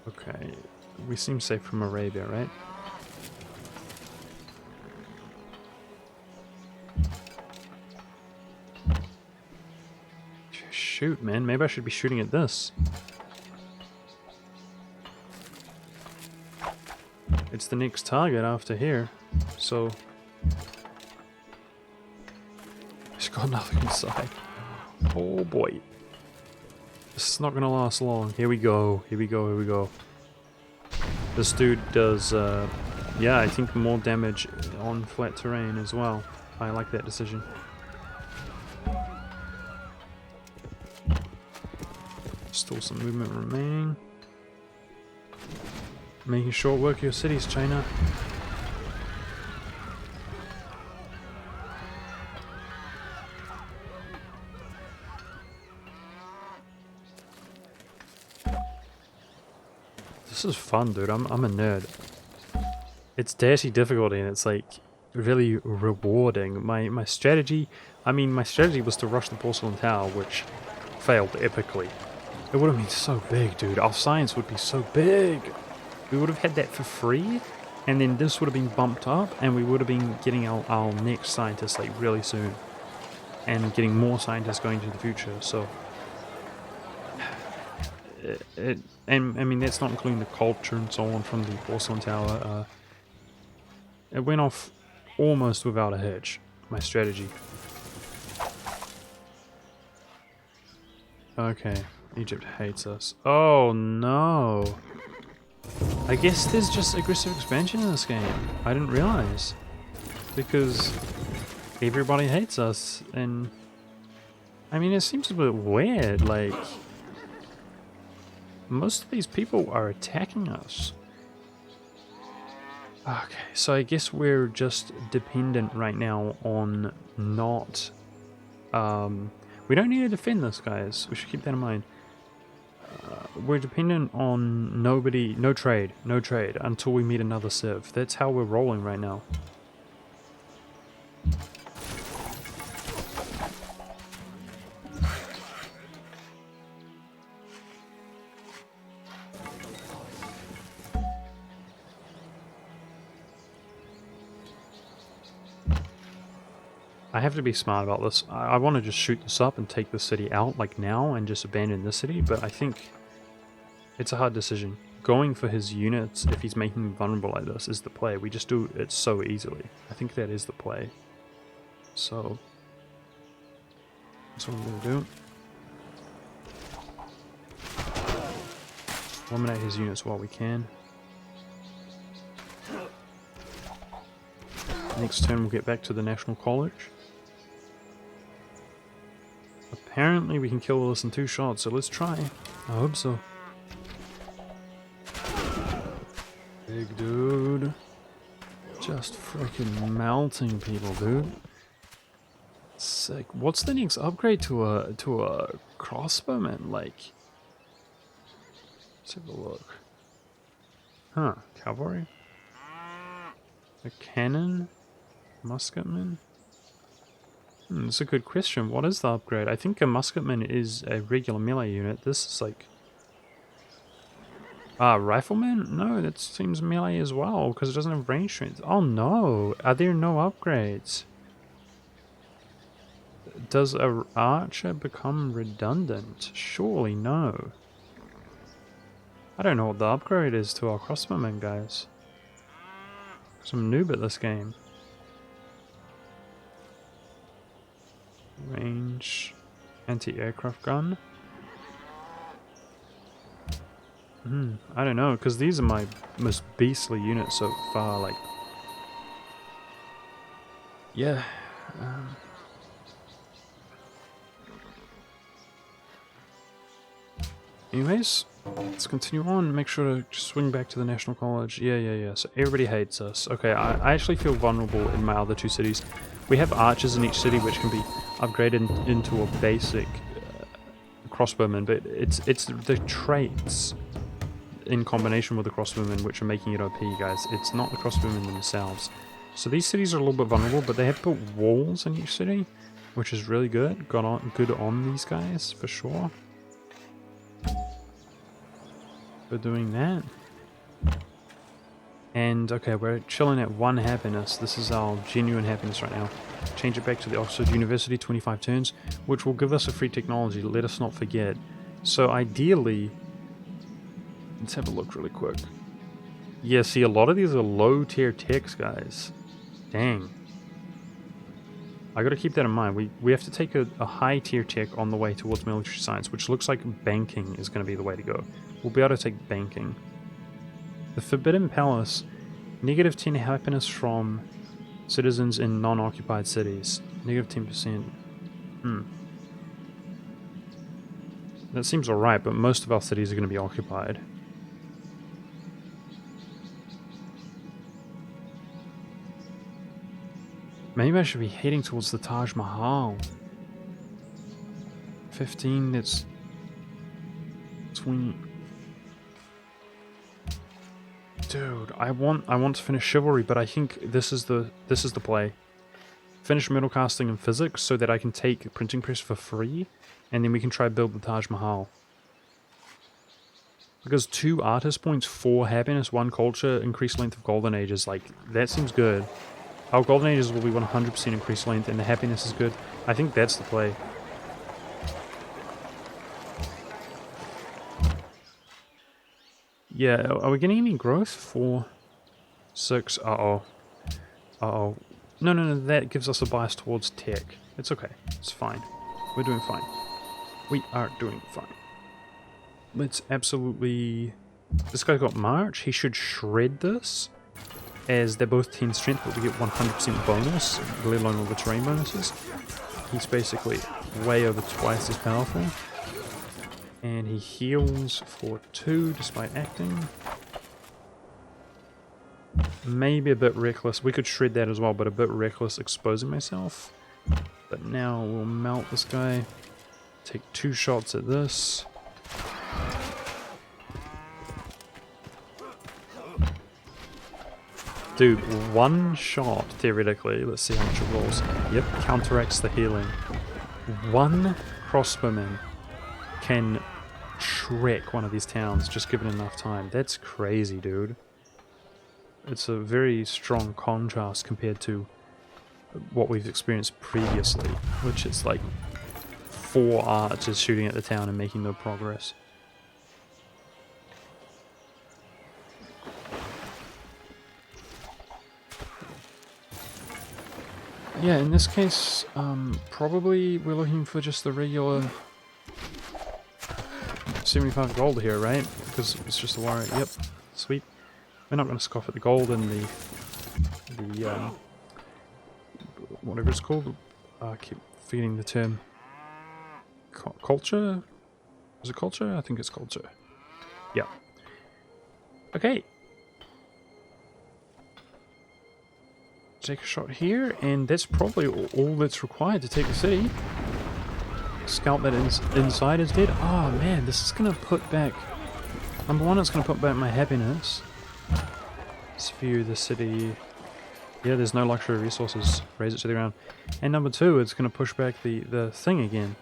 Okay, we seem safe from Arabia, right? Shoot, man, maybe I should be shooting at this. It's the next target after here, so... He's got nothing inside. Oh boy. This is not gonna last long. Here we go, here we go, here we go. This dude does, yeah, I think more damage on flat terrain as well. I like that decision. Still some movement remaining. Making short work of your cities, China. This is fun, dude. I'm a nerd. It's Deity difficulty, and it's like really rewarding. My strategy, I mean, my strategy was to rush the porcelain tower, which failed epically. It would have been so big, dude. Our science would be so big. We would have had that for free, and then this would have been bumped up, and we would have been getting our next scientist like really soon, and getting more scientists going into the future. So, and I mean that's not including the culture and so on from the porcelain tower. It went off almost without a hitch. My strategy. Okay, Egypt hates us. Oh no. I guess there's just aggressive expansion in this game. I didn't realize. Because everybody hates us, and I mean it seems a bit weird, like most of these people are attacking us. Okay, so I guess we're just dependent right now on not we don't need to defend this, guys. We should keep that in mind. We're dependent on no trade until we meet another civ. That's how we're rolling right now. I have to be smart about this. I want to just shoot this up and take the city out like now and just abandon this city, but I think it's a hard decision. Going for his units, if he's making them vulnerable like this, is the play. We just do it so easily. I think that is the play. So, that's what I'm going to do. Eliminate his units while we can. Next turn we'll get back to the National College. Apparently we can kill this in 2 shots, so let's try. I hope so. Big dude. Just freaking melting people, dude. Sick. What's the next upgrade to a crossbowman? Like, let's have a look. Huh, cavalry? A cannon? Musketman? That's a good question. What is the upgrade? I think a musketman is a regular melee unit. This is like... rifleman? No, that seems melee as well, because it doesn't have range strength. Oh no! Are there no upgrades? Does a archer become redundant? Surely no. I don't know what the upgrade is to our crossbowmen, guys. Some noob at this game. Range, anti-aircraft gun. I don't know, because these are my most beastly units so far, like Yeah. Anyways, let's continue on. Make sure to swing back to the National College. Yeah. So everybody hates us. Okay, I actually feel vulnerable in my other two cities. We have archers in each city which can be upgraded into a basic crossbowman, but it's the traits in combination with the crossbowmen which are making it OP, guys. It's not the crossbowmen themselves. So these cities are a little bit vulnerable, but they have put walls in each city, which is really good. Good on these guys, for sure. For doing that. And okay, we're chilling at 1 happiness. This is our genuine happiness right now. Change it back to the Oxford University, 25 turns, which will give us a free technology, let us not forget. So ideally, let's have a look really quick. Yeah, see, a lot of these are low tier techs, guys. Dang. I gotta keep that in mind. We have to take a high tier tech on the way towards military science, which looks like banking is gonna be the way to go. We'll be able to take banking. The Forbidden Palace, negative 10 happiness from citizens in non-occupied cities. Negative 10%. That seems alright, but most of our cities are going to be occupied. Maybe I should be heading towards the Taj Mahal. 15, that's 20. Dude, I want to finish chivalry, but I think this is the play. Finish metal casting and physics so that I can take printing press for free, and then we can try build the Taj Mahal. Because 2 artist points, 4 happiness, 1 culture, increased length of golden ages, like that seems good. Our golden ages will be 100% increased length, and the happiness is good. I think that's the play. Yeah, are we getting any growth? 4, 6, uh-oh. Uh-oh. No, that gives us a bias towards tech. It's okay. It's fine. We're doing fine. We are doing fine. Let's absolutely... This guy got March. He should shred this, as they're both 10 strength, but we get 100% bonus, let alone all the terrain bonuses. He's basically way over twice as powerful. And he heals for 2 despite acting. Maybe a bit reckless. We could shred that as well, but a bit reckless exposing myself. But now we'll melt this guy. Take 2 shots at this. Dude, 1 shot, theoretically. Let's see how much it rolls. Yep, counteracts the healing. 1 crossbowman can Shrek one of these towns, just given enough time. That's crazy, dude. It's a very strong contrast compared to what we've experienced previously, which is like 4 archers shooting at the town and making no progress. Yeah, in this case, probably we're looking for just the regular 75 gold here, right? Because it's just a warrant. Yep, sweet. We're not going to scoff at the gold and the whatever it's called. I keep forgetting the term. Culture? Is it culture? I think it's culture. Yeah. Okay. Take a shot here, and that's probably all that's required to take the city. Scout that inside is dead. Oh man, this is going to put back... Number 1, it's going to put back my happiness. Let's view the city. Yeah, there's no luxury resources. Raise it to the ground. And number 2, it's going to push back the thing again.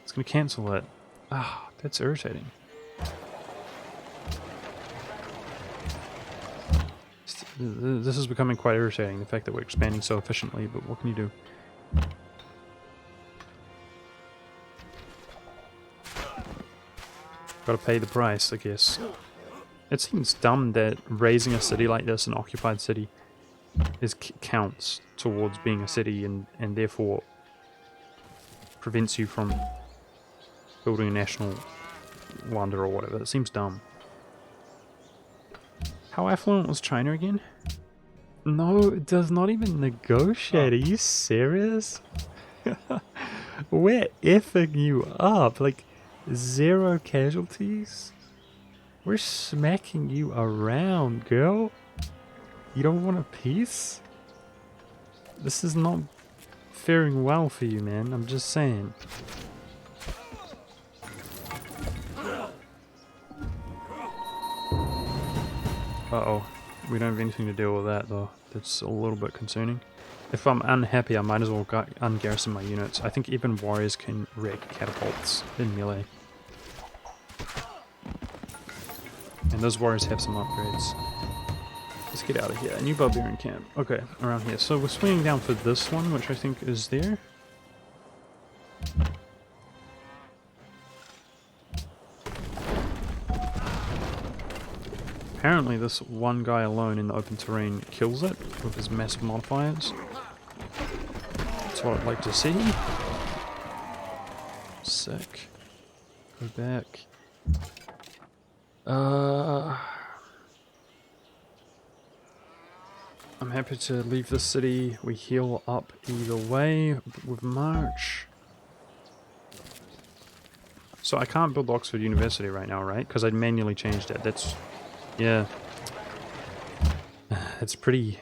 It's going to cancel it. Ah, that's irritating. This is becoming quite irritating, the fact that we're expanding so efficiently, but what can you do? Gotta pay the price, I guess. It seems dumb that raising a city like this, an occupied city, counts towards being a city and therefore prevents you from building a national wonder or whatever. It seems dumb. How affluent was China again? No, it does not even negotiate. Are you serious? We're effing you up. Like, 0 casualties? We're smacking you around, girl. You don't want a peace? This is not faring well for you, man. I'm just saying. Uh-oh. We don't have anything to deal with that, though. That's a little bit concerning. If I'm unhappy, I might as well ungarrison my units. I think even warriors can wreck catapults in melee. And those warriors have some upgrades. Let's get out of here. A new barbarian camp. Okay, around here. So we're swinging down for this one, which I think is there. Apparently this one guy alone in the open terrain kills it with his massive modifiers. That's what I'd like to see. Sick. Go back. I'm happy to leave the city. We heal up either way with March. So I can't build Oxford University right now, right? Because I manually changed it. That's... yeah. It's pretty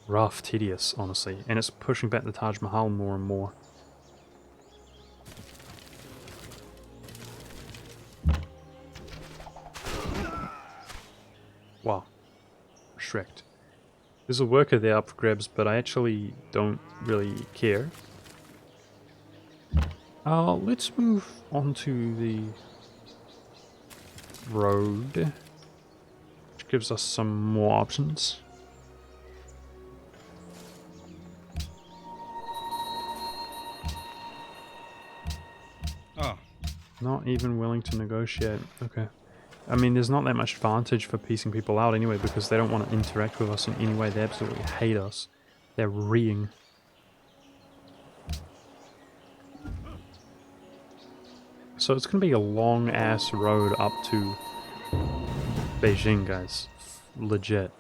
rough, tedious, honestly. And it's pushing back the Taj Mahal more and more. Wow. Shreked. There's a worker there up for grabs, but I actually don't really care. Let's move on to the road, which gives us some more options. Ah, Not even willing to negotiate. Okay. I mean, there's not that much advantage for piecing people out anyway, because they don't want to interact with us in any way. They absolutely hate us. They're reeing. So it's going to be a long-ass road up to Beijing, guys. Legit.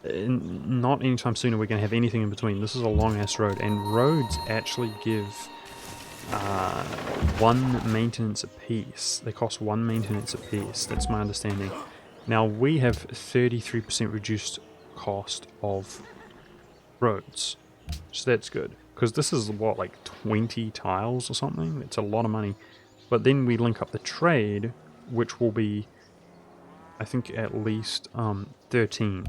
Not anytime soon are we going to have anything in between. This is a long-ass road, and roads actually give... 1 maintenance apiece. They cost 1 maintenance apiece. That's my understanding. Now we have 33% reduced cost of roads, so that's good. Because this is what, like 20 tiles or something. It's a lot of money. But then we link up the trade, which will be, I think, at least 13.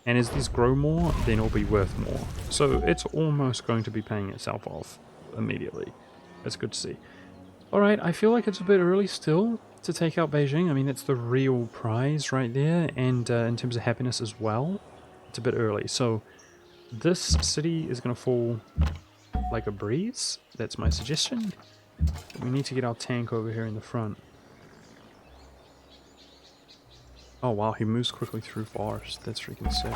And as these grow more, then it'll be worth more. So it's almost going to be paying itself off immediately. That's good to see. Alright, I feel like it's a bit early still to take out Beijing. I mean, it's the real prize right there, and in terms of happiness as well, it's a bit early. So this city is going to fall like a breeze. That's my suggestion. We need to get our tank over here in the front. Oh wow, he moves quickly through forest. That's freaking sick.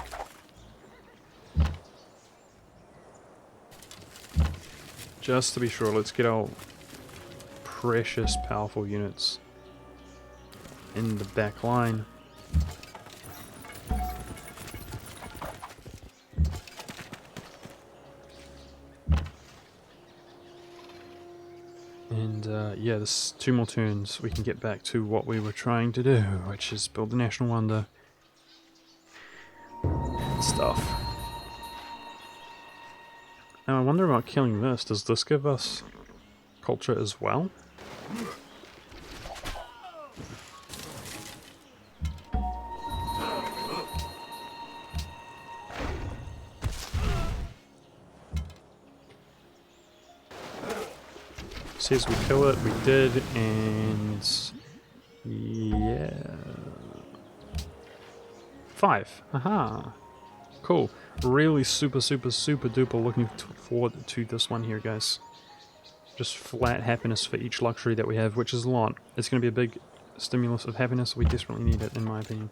Just to be sure, let's get our precious powerful units in the back line. And yeah, this 2 more turns we can get back to what we were trying to do, which is build the National Wonder and stuff. Now I wonder about killing this. Does this give us culture as well? Says we kill it, we did, and yeah, 5. Aha, cool. Really super duper looking forward to this one here, guys. Just flat happiness for each luxury that we have, which is a lot. It's going to be a big stimulus of happiness. We desperately need it, in my opinion.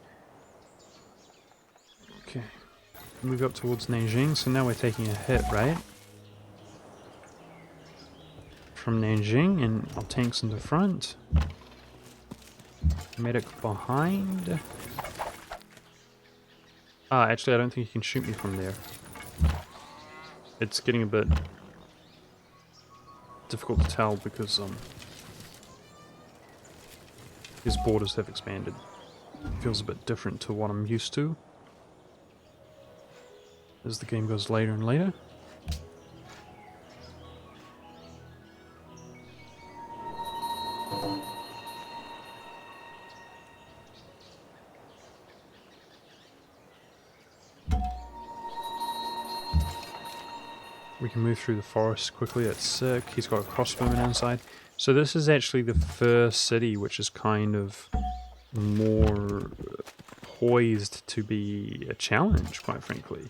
Okay, move up towards Nanjing. So now we're taking a hit, right? From Nanjing, and our tanks in the front. Medic behind. Ah, actually, I don't think he can shoot me from there. It's getting a bit difficult to tell because his borders have expanded. It feels a bit different to what I'm used to as the game goes later and later. We can move through the forest quickly, that's sick. He's got a crossbowman inside. So this is actually the first city which is kind of more poised to be a challenge, quite frankly.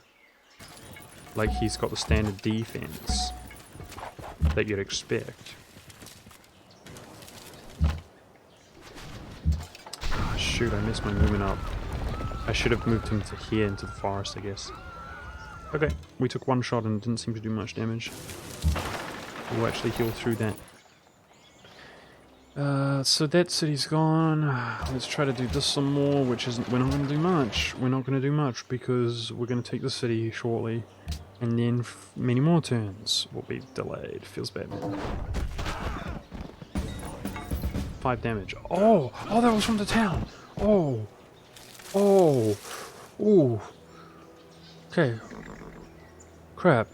Like, he's got the standard defense that you'd expect. Oh, shoot, I messed my movement up. I should have moved him to here into the forest, I guess. Okay, we took one shot and it didn't seem to do much damage. We'll actually heal through that. So that city's gone. Let's try to do this some more, which isn't... We're not going to do much. We're not going to do much because we're going to take the city shortly. And then many more turns will be delayed. Feels bad. 5 damage. Oh! Oh, that was from the town! Oh! Oh! Ooh! Okay. Crap.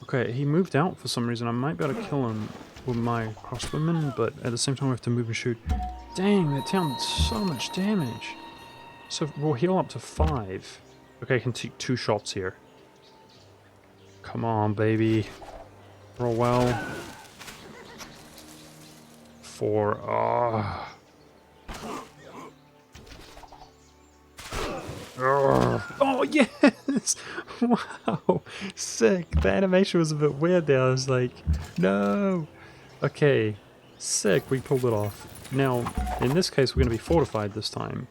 Okay, he moved out for some reason. I might be able to kill him with my crossbowmen, but at the same time we have to move and shoot. Dang, that town did so much damage. So we'll heal up to 5. Okay, I can take 2 shots here. Come on, baby. Roll well. 4. Oh. Oh, yes! Wow! Sick! The animation was a bit weird there. I was like, no! Okay. Sick, we pulled it off. Now, in this case, we're going to be fortified this time.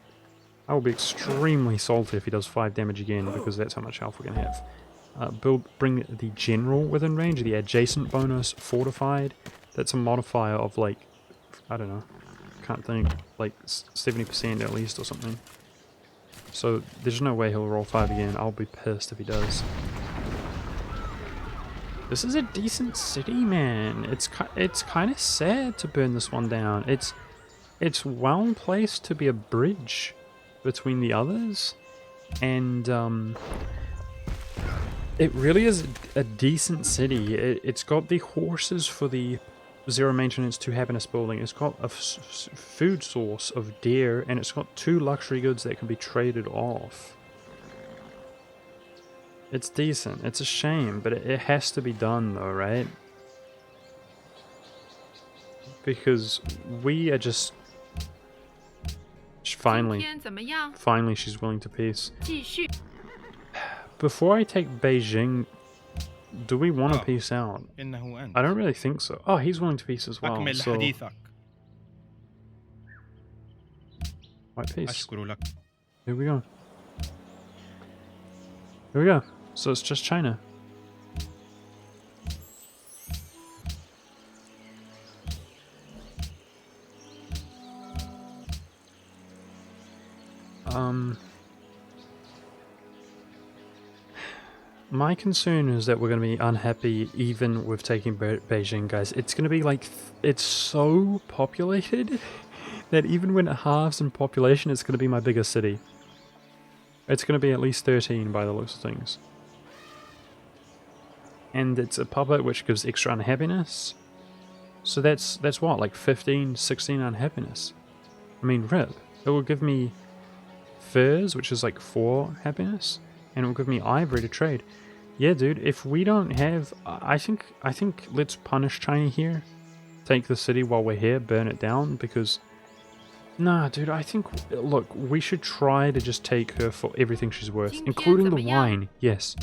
I will be extremely salty if he does 5 damage again, because that's how much health we're going to have. Bring the general within range, the adjacent bonus, fortified. That's a modifier of like, I don't know, can't think, like 70% at least or something. So there's no way he'll roll 5 again. I'll be pissed if he does. This is a decent city, man. It's kind of sad to burn this one down. It's well placed to be a bridge between the others, and it really is a decent city. It's got the horses for the 0 maintenance 2 happiness building. It's got a food source of deer, and it's got 2 luxury goods that can be traded off. It's decent. It's a shame, but it has to be done though, right? Because we are just... Finally she's willing to peace. Before I take Beijing, do we want to peace out? I don't really think so. Oh, he's willing to peace as well. So... White peace. Here we go. Here we go. So it's just China. My concern is that we're going to be unhappy even with taking Beijing, guys. It's going to be like, it's so populated that even when it halves in population, it's going to be my biggest city. It's going to be at least 13 by the looks of things. And it's a puppet which gives extra unhappiness. So that's what, like 15, 16 unhappiness. I mean, rip. It will give me furs, which is like 4 happiness, and it will give me ivory to trade. Yeah, dude, if we don't have... I think let's punish China here. Take the city while we're here, burn it down, because... Nah, dude, I think... Look, we should try to just take her for everything she's worth, including the wine. Yes.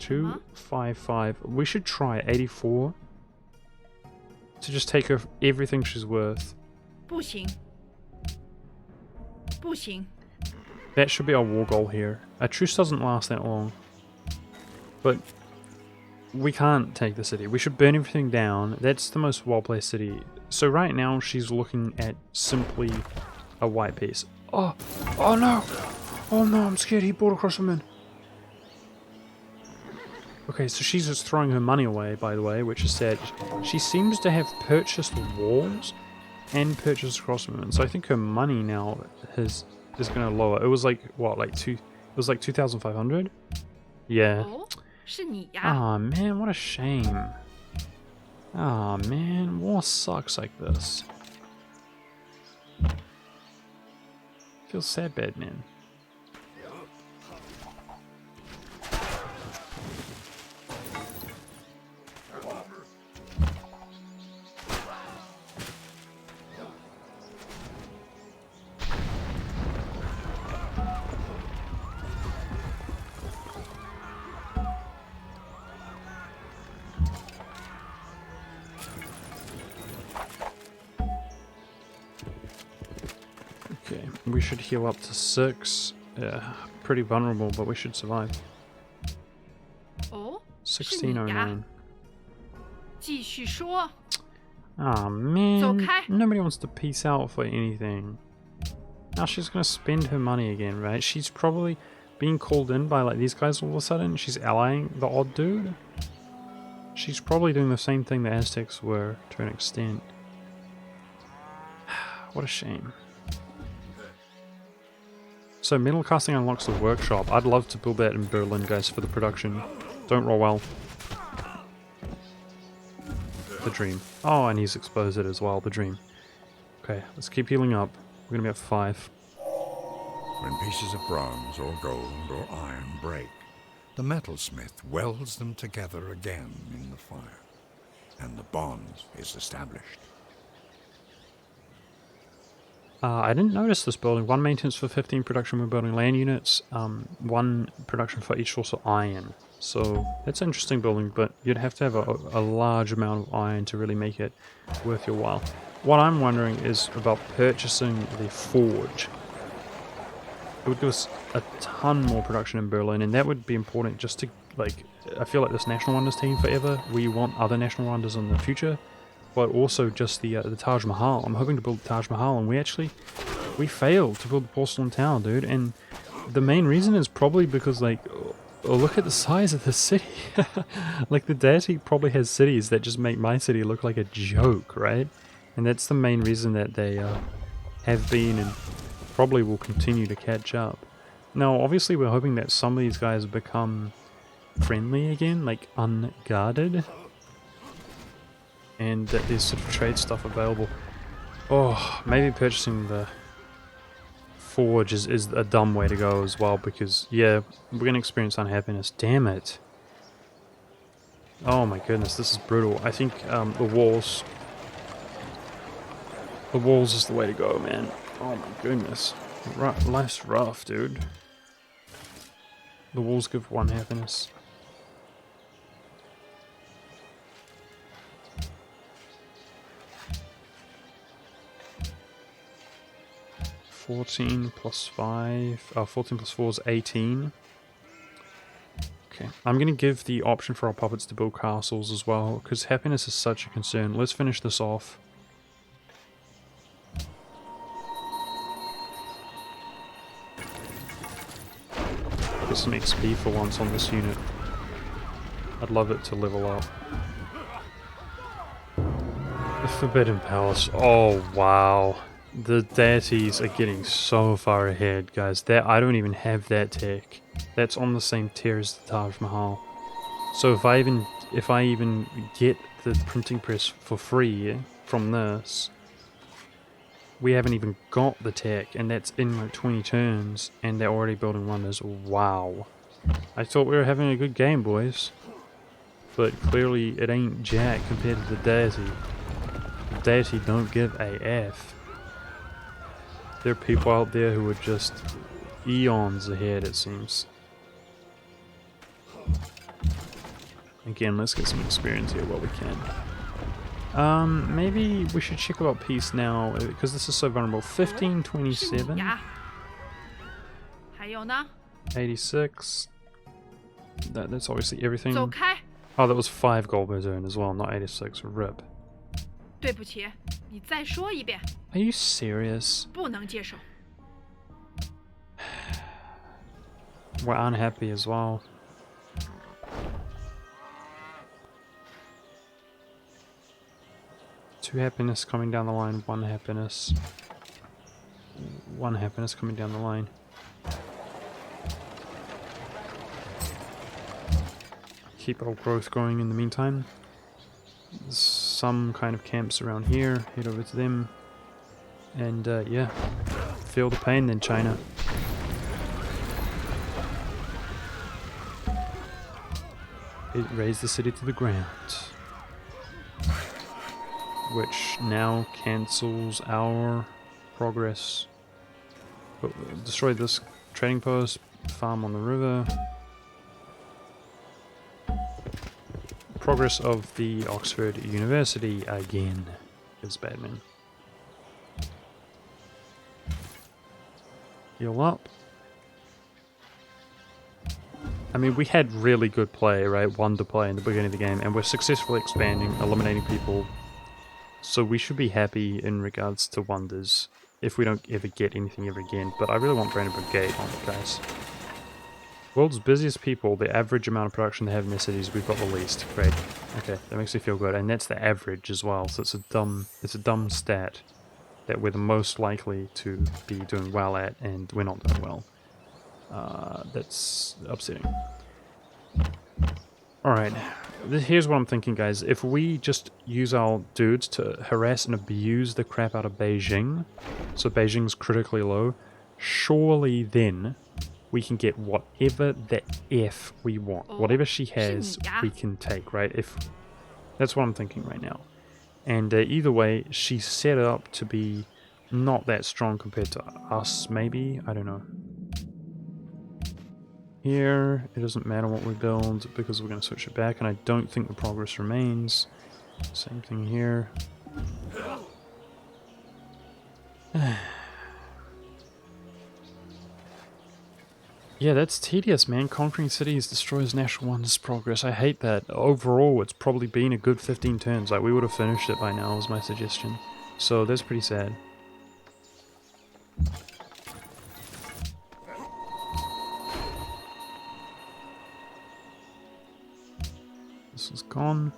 255. We should try 84 to just take her for everything she's worth. 不行，不行。 That should be our war goal here. A truce doesn't last that long. But we can't take the city. We should burn everything down. That's the most well-placed city. So right now she's looking at simply a white piece. Oh, oh no! Oh no, I'm scared he brought across a man. Okay, so she's just throwing her money away, by the way, which is sad. She seems to have purchased walls and purchased crossmovement, so I think her money now is going to lower. It was like, what, like it was like 2,500? Yeah. 哦，是你呀。 Ah man, what a shame. Ah man, war sucks like this. Feels sad bad, man. Okay, we should heal up to 6. Yeah, pretty vulnerable, but we should survive. 哦，是你呀。 1609. 继续说。 Ah man, okay. nobody wants to peace out for anything. Now she's gonna spend her money again, right? She's probably being called in by like these guys all of a sudden. She's allying the odd dude. She's probably doing the same thing the Aztecs were to an extent. What a shame. So metal casting unlocks the workshop. I'd love to build that in Berlin, guys, for the production. Don't roll well. The dream. Oh, and he's exposed it as well, the dream. Okay, let's keep healing up. We're gonna be at 5. When pieces of bronze or gold or iron break, the metalsmith welds them together again in the fire, and the bond is established. I didn't notice this building. 1 maintenance for 15 production. We're building land units. 1 production for each source of iron. So it's an interesting building, but you'd have to have a large amount of iron to really make it worth your while. What I'm wondering is about purchasing the forge. It would give us a ton more production in Berlin, and that would be important just to, like, I feel like this National Wonders taking forever. We want other National Wonders in the future. But also just the Taj Mahal. I'm hoping to build the Taj Mahal, and we failed to build the porcelain tower, dude. And the main reason is probably because, like, oh, look at the size of the city. Like, the Deity probably has cities that just make my city look like a joke, right? And that's the main reason that they have been and probably will continue to catch up. Now, obviously, we're hoping that some of these guys become friendly again, like unguarded. And that there's sort of trade stuff available. Oh, maybe purchasing the forge is a dumb way to go as well, because, yeah, we're going to experience unhappiness. Damn it. Oh my goodness, this is brutal. I think the walls is the way to go, man. Oh my goodness. Life's rough, dude. The walls give 1 happiness. $14 plus 5, 14 plus 4 is 18. Okay, I'm going to give the option for our puppets to build castles as well, because happiness is such a concern. Let's finish this off. Get some XP for once on this unit. I'd love it to level up. The Forbidden Palace. Oh, wow. The deities are getting so far ahead, guys. That I don't even have that tech. That's on the same tier as the Taj Mahal. So if I even get the printing press for free from this, we haven't even got the tech, and that's in like 20 turns, and they're already building wonders. Wow. I thought we were having a good game, boys. But clearly it ain't jack compared to the deity. The deity don't give a F. There are people out there who are just eons ahead, it seems. Again, let's get some experience here while we can. Maybe we should check about peace now, because this is so vulnerable. 1527. 还有呢？ 86. That's obviously everything. 走开！ Oh, that was 5 gold per zone as well, not 86. RIP. 对不起，你再说一遍。 Are you serious? 不能接受。we're unhappy as well. Two happiness coming down the line, one happiness coming down the line. Keep our growth going in the meantime. There's some kind of camps around here, head over to them, and yeah, feel the pain then, China. It razed the city to the ground, which now cancels our progress. But we'll destroy this trading post, farm on the river. Progress of the Oxford University again is bad, man. Heal up. I mean, we had really good play, right? Wonder play in the beginning of the game, and we're successfully expanding, eliminating people. So we should be happy in regards to wonders if we don't ever get anything ever again. But I really want Brandenburg Gate on it, guys. World's busiest people, the average amount of production they have in their cities, we've got the least. Great. Okay, that makes me feel good. And that's the average as well, so it's a dumb stat that we're the most likely to be doing well at, and we're not doing well. That's upsetting. Alright, here's what I'm thinking, guys. If we just use our dudes to harass and abuse the crap out of Beijing, so Beijing's critically low, surely then we can get whatever the F we want. Whatever she has, we can take, right? That's what I'm thinking right now. And either way, she's set up to be not that strong compared to us, maybe? I don't know. Here, it doesn't matter what we build because we're going to switch it back, and I don't think the progress remains. Same thing here. Yeah, that's tedious, man. Conquering cities destroys national wonders progress. I hate that. Overall, it's probably been a good 15 turns. Like, we would have finished it by now, is my suggestion. So, that's pretty sad. This is gone.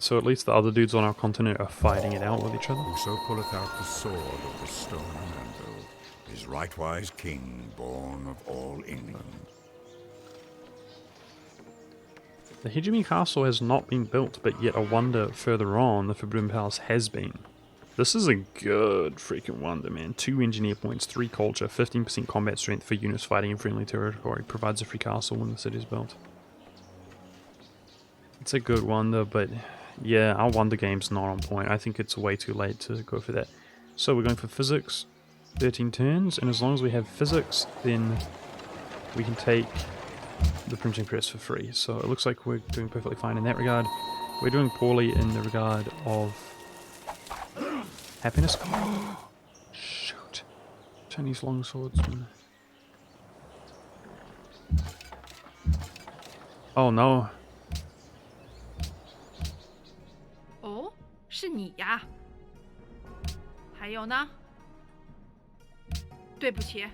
So at least the other dudes on our continent are fighting it out with each other. Whoso pulleth out the sword of the stone anvil is rightwise king, born of all England. The Hegemony Castle has not been built, but yet a wonder further on, the Forbidden Palace has been. This is a good freaking wonder, man. 2 engineer points, 3 culture, 15% combat strength for units fighting in friendly territory. Provides a free castle when the city is built. It's a good wonder, but yeah, our wonder game's not on point. I think it's way too late to go for that. So we're going for physics, 13 turns, and as long as we have physics, then we can take the printing press for free. So it looks like we're doing perfectly fine in that regard. We're doing poorly in the regard of happiness. Oh, shoot. Chinese longswordsman. Oh no. 哦，是你呀？还有呢？对不起。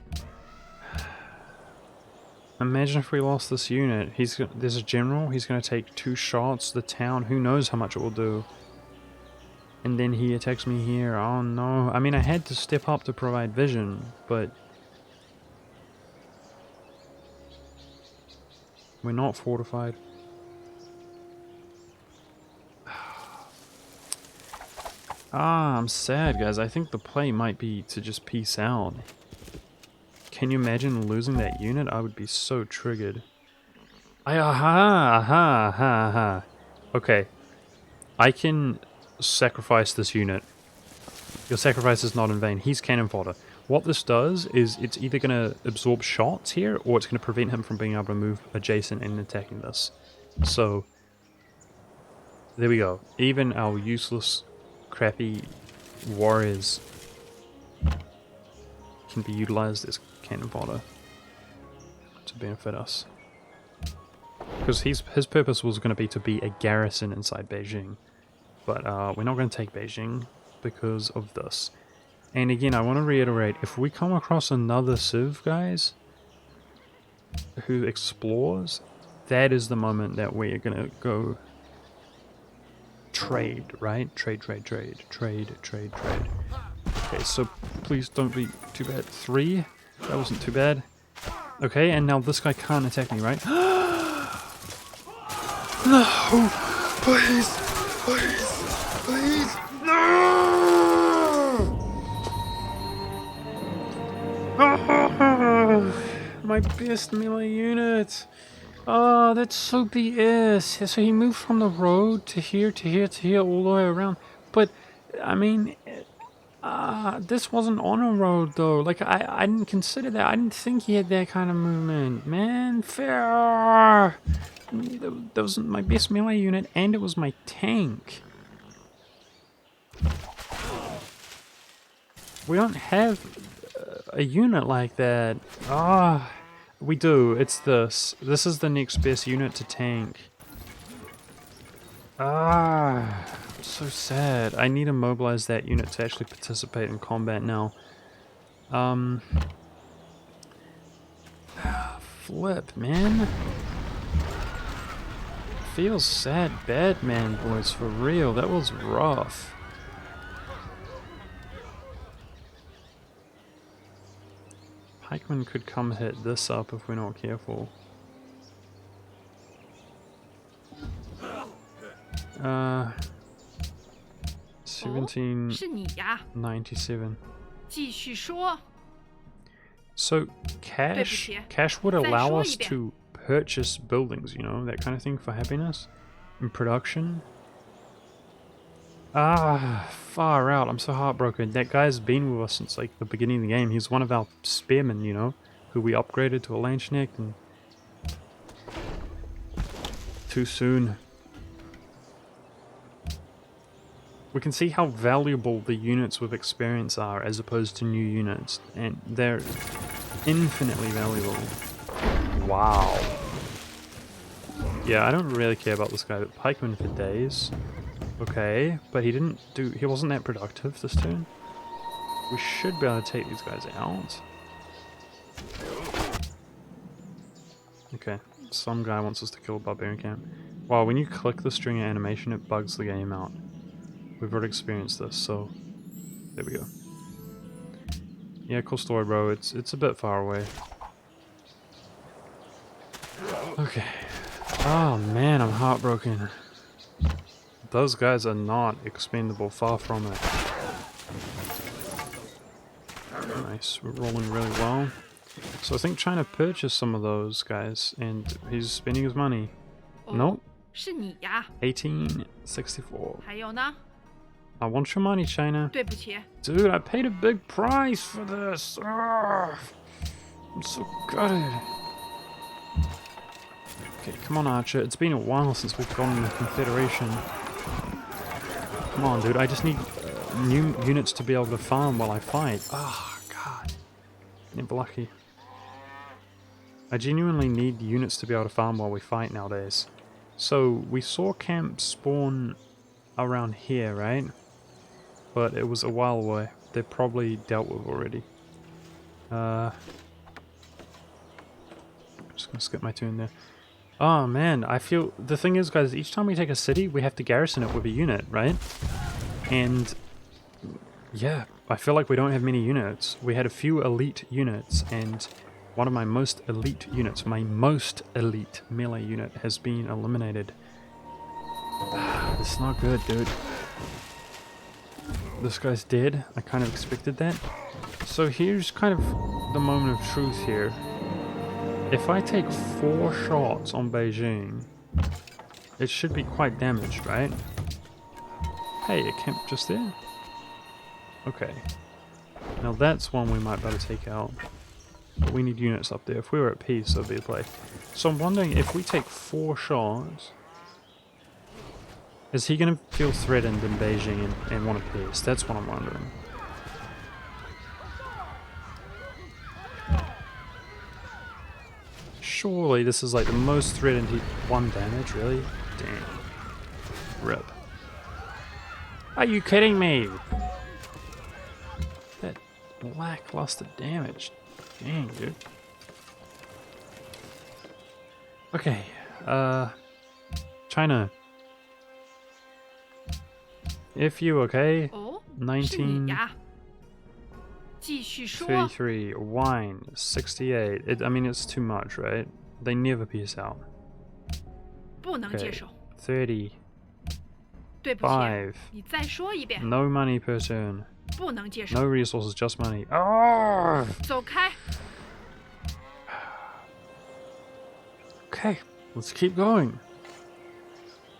Imagine if we lost this unit. There's a general, he's going to take 2 shots. The town, who knows how much it will do. And then he attacks me here. Oh no. I mean, I had to step up to provide vision, but we're not fortified. Ah, I'm sad, guys. I think the play might be to just peace out. Can you imagine losing that unit? I would be so triggered. Aha. Okay. I can sacrifice this unit. Your sacrifice is not in vain. He's cannon fodder. What this does is it's either going to absorb shots here, or it's going to prevent him from being able to move adjacent and attacking this. So, there we go. Even our useless, crappy warriors can be utilized as cannon fodder to benefit us. Because his purpose was going to be a garrison inside Beijing. But we're not going to take Beijing. because of this. And again, I want to reiterate, if we come across another Civ, guys, who explores, that is the moment that we're going to go trade, right? Trade. Okay, so please don't be too bad. 3? That wasn't too bad. Okay, and now this guy can't attack me, right? No! Please! No! My best melee unit! Oh, that's so BS. So he moved from the road to here, all the way around. But, I mean, this wasn't on a road, though. Like, I didn't consider that. I didn't think he had that kind of movement. Man, fair! That was my best melee unit, and it was my tank. We don't have a unit like that. Ah, we do. It's this. This is the next best unit to tank. Ah, so sad. I need to mobilize that unit to actually participate in combat now. Flip, man. Feels sad, bad, man, boys. For real, that was rough. Pikeman could come hit this up if we're not careful. 1797. 继续说。 So cash would allow us to purchase buildings, you know, that kind of thing for happiness and production. Ah, far out. I'm so heartbroken. That guy's been with us since like the beginning of the game. He's one of our spearmen, you know, who we upgraded to a Lanchneck, and too soon. We can see how valuable the units with experience are as opposed to new units, and they're infinitely valuable. Wow. Yeah, I don't really care about this guy, but pikeman for days. Okay, but he wasn't that productive this turn. We should be able to take these guys out. Okay, some guy wants us to kill a barbarian camp. Wow, when you click the string animation, it bugs the game out. We've already experienced this, so there we go. Yeah, cool story, bro. It's a bit far away. Okay. Oh man, I'm heartbroken. Those guys are not expendable, far from it. Nice, we're rolling really well. So I think trying to purchase some of those guys, and he's spending his money. Nope. 是你呀。 1864. 还有呢？ I want your money, China. 对不起。 Dude, I paid a big price for this. Ugh. I'm so gutted. Okay, come on, Archer. It's been a while since we've gone in the Confederation. Come on, dude. I just need new units to be able to farm while I fight. Oh, God. Never lucky. I genuinely need units to be able to farm while we fight nowadays. So, we saw camps spawn around here, right? But it was a while away. They're probably dealt with already. I'm just gonna skip my turn there. Oh man, I feel... The thing is, guys, each time we take a city, we have to garrison it with a unit, right? And... yeah, I feel like we don't have many units. We had a few elite units, and one of my most elite units, my most elite melee unit, has been eliminated. This is not good, dude. This guy's dead. I kind of expected that. So here's kind of the moment of truth here. If I take 4 shots on Beijing, it should be quite damaged, right? Hey, a camp just there? Okay. Now that's one we might be able to take out. But we need units up there. If we were at peace, that'd be a play. So I'm wondering, if we take 4 shots... is he going to feel threatened in Beijing and want a peace? That's what I'm wondering. Surely this is like the most threatened 1 damage, really? Damn. RIP. Are you kidding me? lackluster damage. Dang, dude. Okay, China. If you okay, 哦，是你呀。继续说。 1933, wine, 68. I mean, it's too much, right? They never peace out. 不能接 Okay, 受。 35, 对不起，你再说一遍。 no money per turn. 不能接受。 No resources, just money. Oh! 走开。 Okay, let's keep going.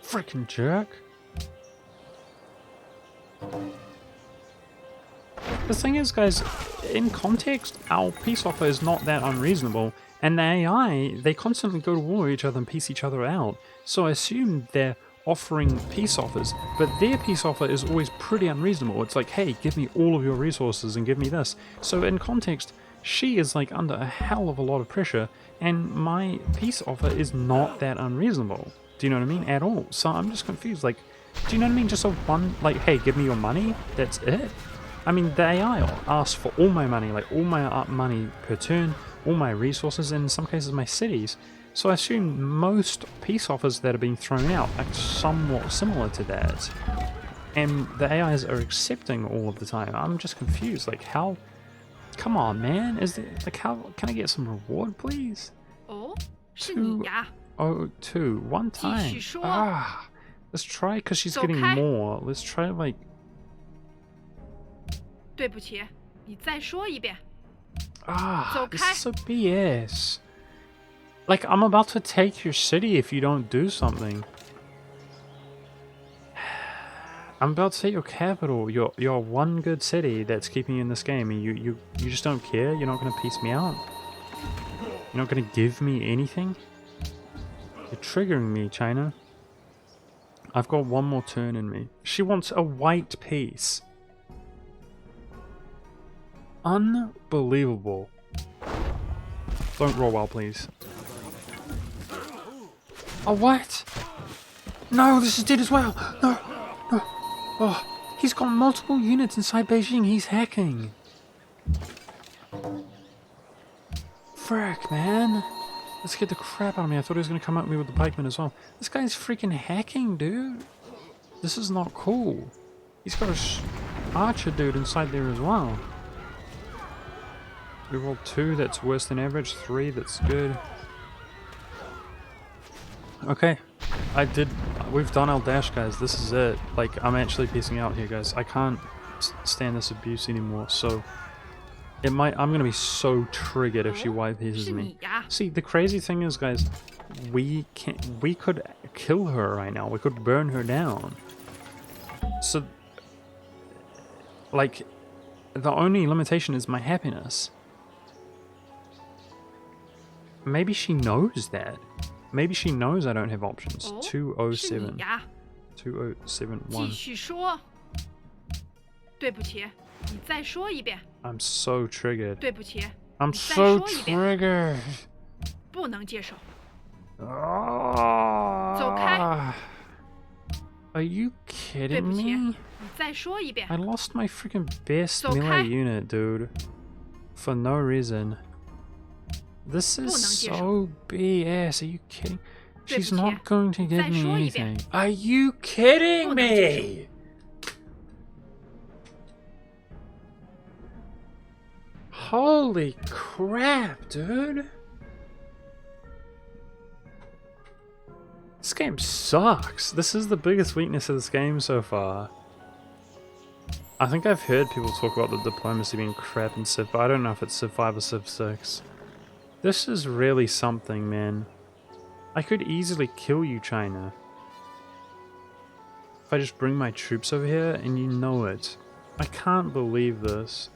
Freaking jerk. The thing is, guys, in context, our peace offer is not that unreasonable, and the AI, they constantly go to war with each other and peace each other out. So I assume they're offering peace offers, but their peace offer is always pretty unreasonable. It's like, hey, give me all of your resources and give me this. So in context, she is like under a hell of a lot of pressure, and my peace offer is not that unreasonable. Do you know what I mean? At all. So I'm just confused. Like, do you know what I mean? Just a one, like, hey, give me your money. That's it. I mean, the AI asks for all my money, like all my money per turn, all my resources, and in some cases my cities. So I assume most peace offers that are being thrown out are somewhat similar to that. And the AIs are accepting all of the time. I'm just confused. Like, how? Come on, man. Is there, like, how can I get some reward, please? 哦，是你呀。 Oh, two. One time. 继续说。 Ah. Let's try, because she's getting Okay. more. Let's try, like... 对不起，你再说一遍。 Ah, this is so BS. Like, I'm about to take your city if you don't do something. I'm about to take your capital, your one good city that's keeping you in this game, and you just don't care? You're not going to piece me out? You're not going to give me anything? You're triggering me, China. I've got one more turn in me. She wants a white piece. Unbelievable. Don't roll well, please. Oh, what? No, this is dead as well. No, no. Oh, he's got multiple units inside Beijing. He's hacking. Frick, man. That scared the crap out of me. I thought he was going to come at me with the pikeman as well. This guy's freaking hacking, dude. This is not cool. He's got a archer dude inside there as well. We rolled 2, that's worse than average. 3, that's good. Okay, we've done our dash, guys. This is it. Like, I'm actually piecing out here, guys. I can't stand this abuse anymore, so I'm gonna be so triggered if she white pieces me. See, the crazy thing is, guys, we could kill her right now. We could burn her down. So, like, the only limitation is my happiness. Maybe she knows that. Maybe she knows I don't have options. 207. 2071. 继续说。对不起，你再说一遍。 I'm so triggered. 对不起， I'm 你再 so 说一遍。 triggered. 不能接受。 Ah. 走开。 Are you 对 kidding 不起， me? 你再说一遍。 I lost my freaking best It's okay. melee unit, dude. For no reason. This is so BS. Are you kidding? She's not going to give me anything. Are you kidding me? Holy crap, dude. This game sucks. This is the biggest weakness of this game so far. I think I've heard people talk about the diplomacy being crap in Civ, but I don't know if it's Civ5 or Civ6. This is really something, man. I could easily kill you, China. If I just bring my troops over here, and you know it. I can't believe this.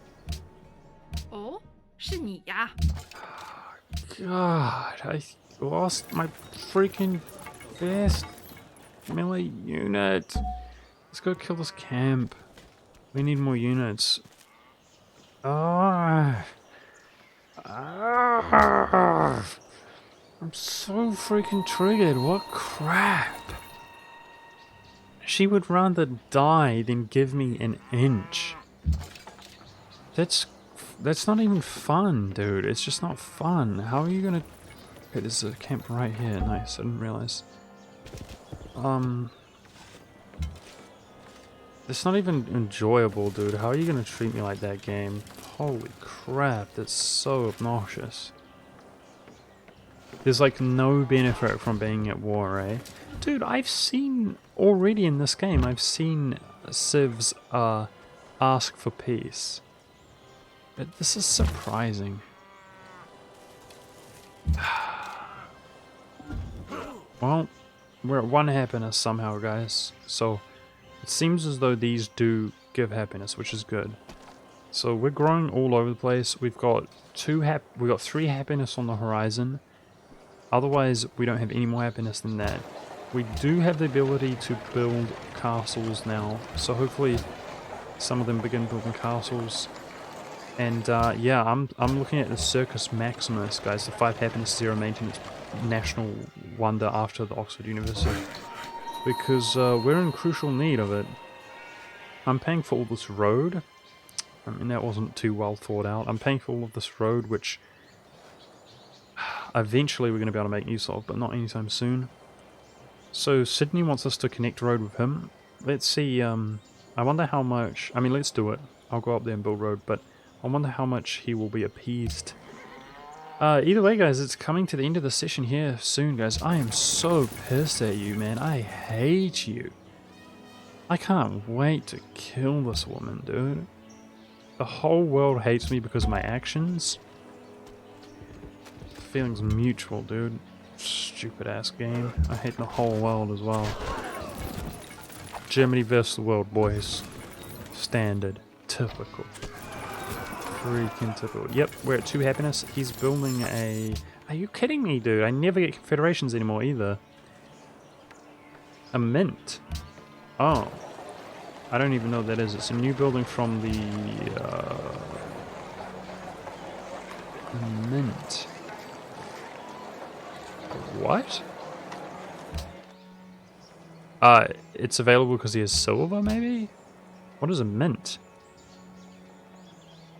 哦，是你呀。 God, I lost my freaking best melee unit. Let's go kill this camp. We need more units. Ah. I'm so freaking triggered. What crap? She would rather die than give me an inch. That's That's not even fun, dude. It's just not fun. How are you gonna... Okay, there's a camp right here. Nice, I didn't realize. It's not even enjoyable, dude. How are you gonna treat me like that, game? Holy crap, that's so obnoxious. There's like no benefit from being at war, eh? Dude, I've seen already in this game, I've seen civs ask for peace. This is surprising. Well, we're at 1 happiness somehow, guys. So it seems as though these do give happiness, which is good. So we're growing all over the place. We've got 3 happiness on the horizon. Otherwise, we don't have any more happiness than that. We do have the ability to build castles now, so hopefully some of them begin building castles. And yeah, I'm looking at the Circus Maximus, guys, the 5 happiness, 0 maintenance national wonder after the Oxford University, because we're in crucial need of it. I'm paying for all this road. I mean, that wasn't too well thought out. I'm paying for all of this road, which eventually we're going to be able to make use of, but not anytime soon. So Sydney wants us to connect road with him. Let's see, I wonder how much... I mean, let's do it. I'll go up there and build road, but I wonder how much he will be appeased. Either way, guys, it's coming to the end of the session here soon, guys. I am so pissed at you, man. I hate you. I can't wait to kill this woman, dude. The whole world hates me because of my actions. The feeling's mutual, dude. Stupid ass game. I hate the whole world as well. Germany versus the world, boys. Standard. Typical. Freaking typical. Yep, we're at 2 happiness. He's building a... Are you kidding me, dude? I never get confederations anymore either. A mint. Oh. I don't even know what that is. It's a new building from the... mint. What? It's available because he has silver, maybe? What is a mint?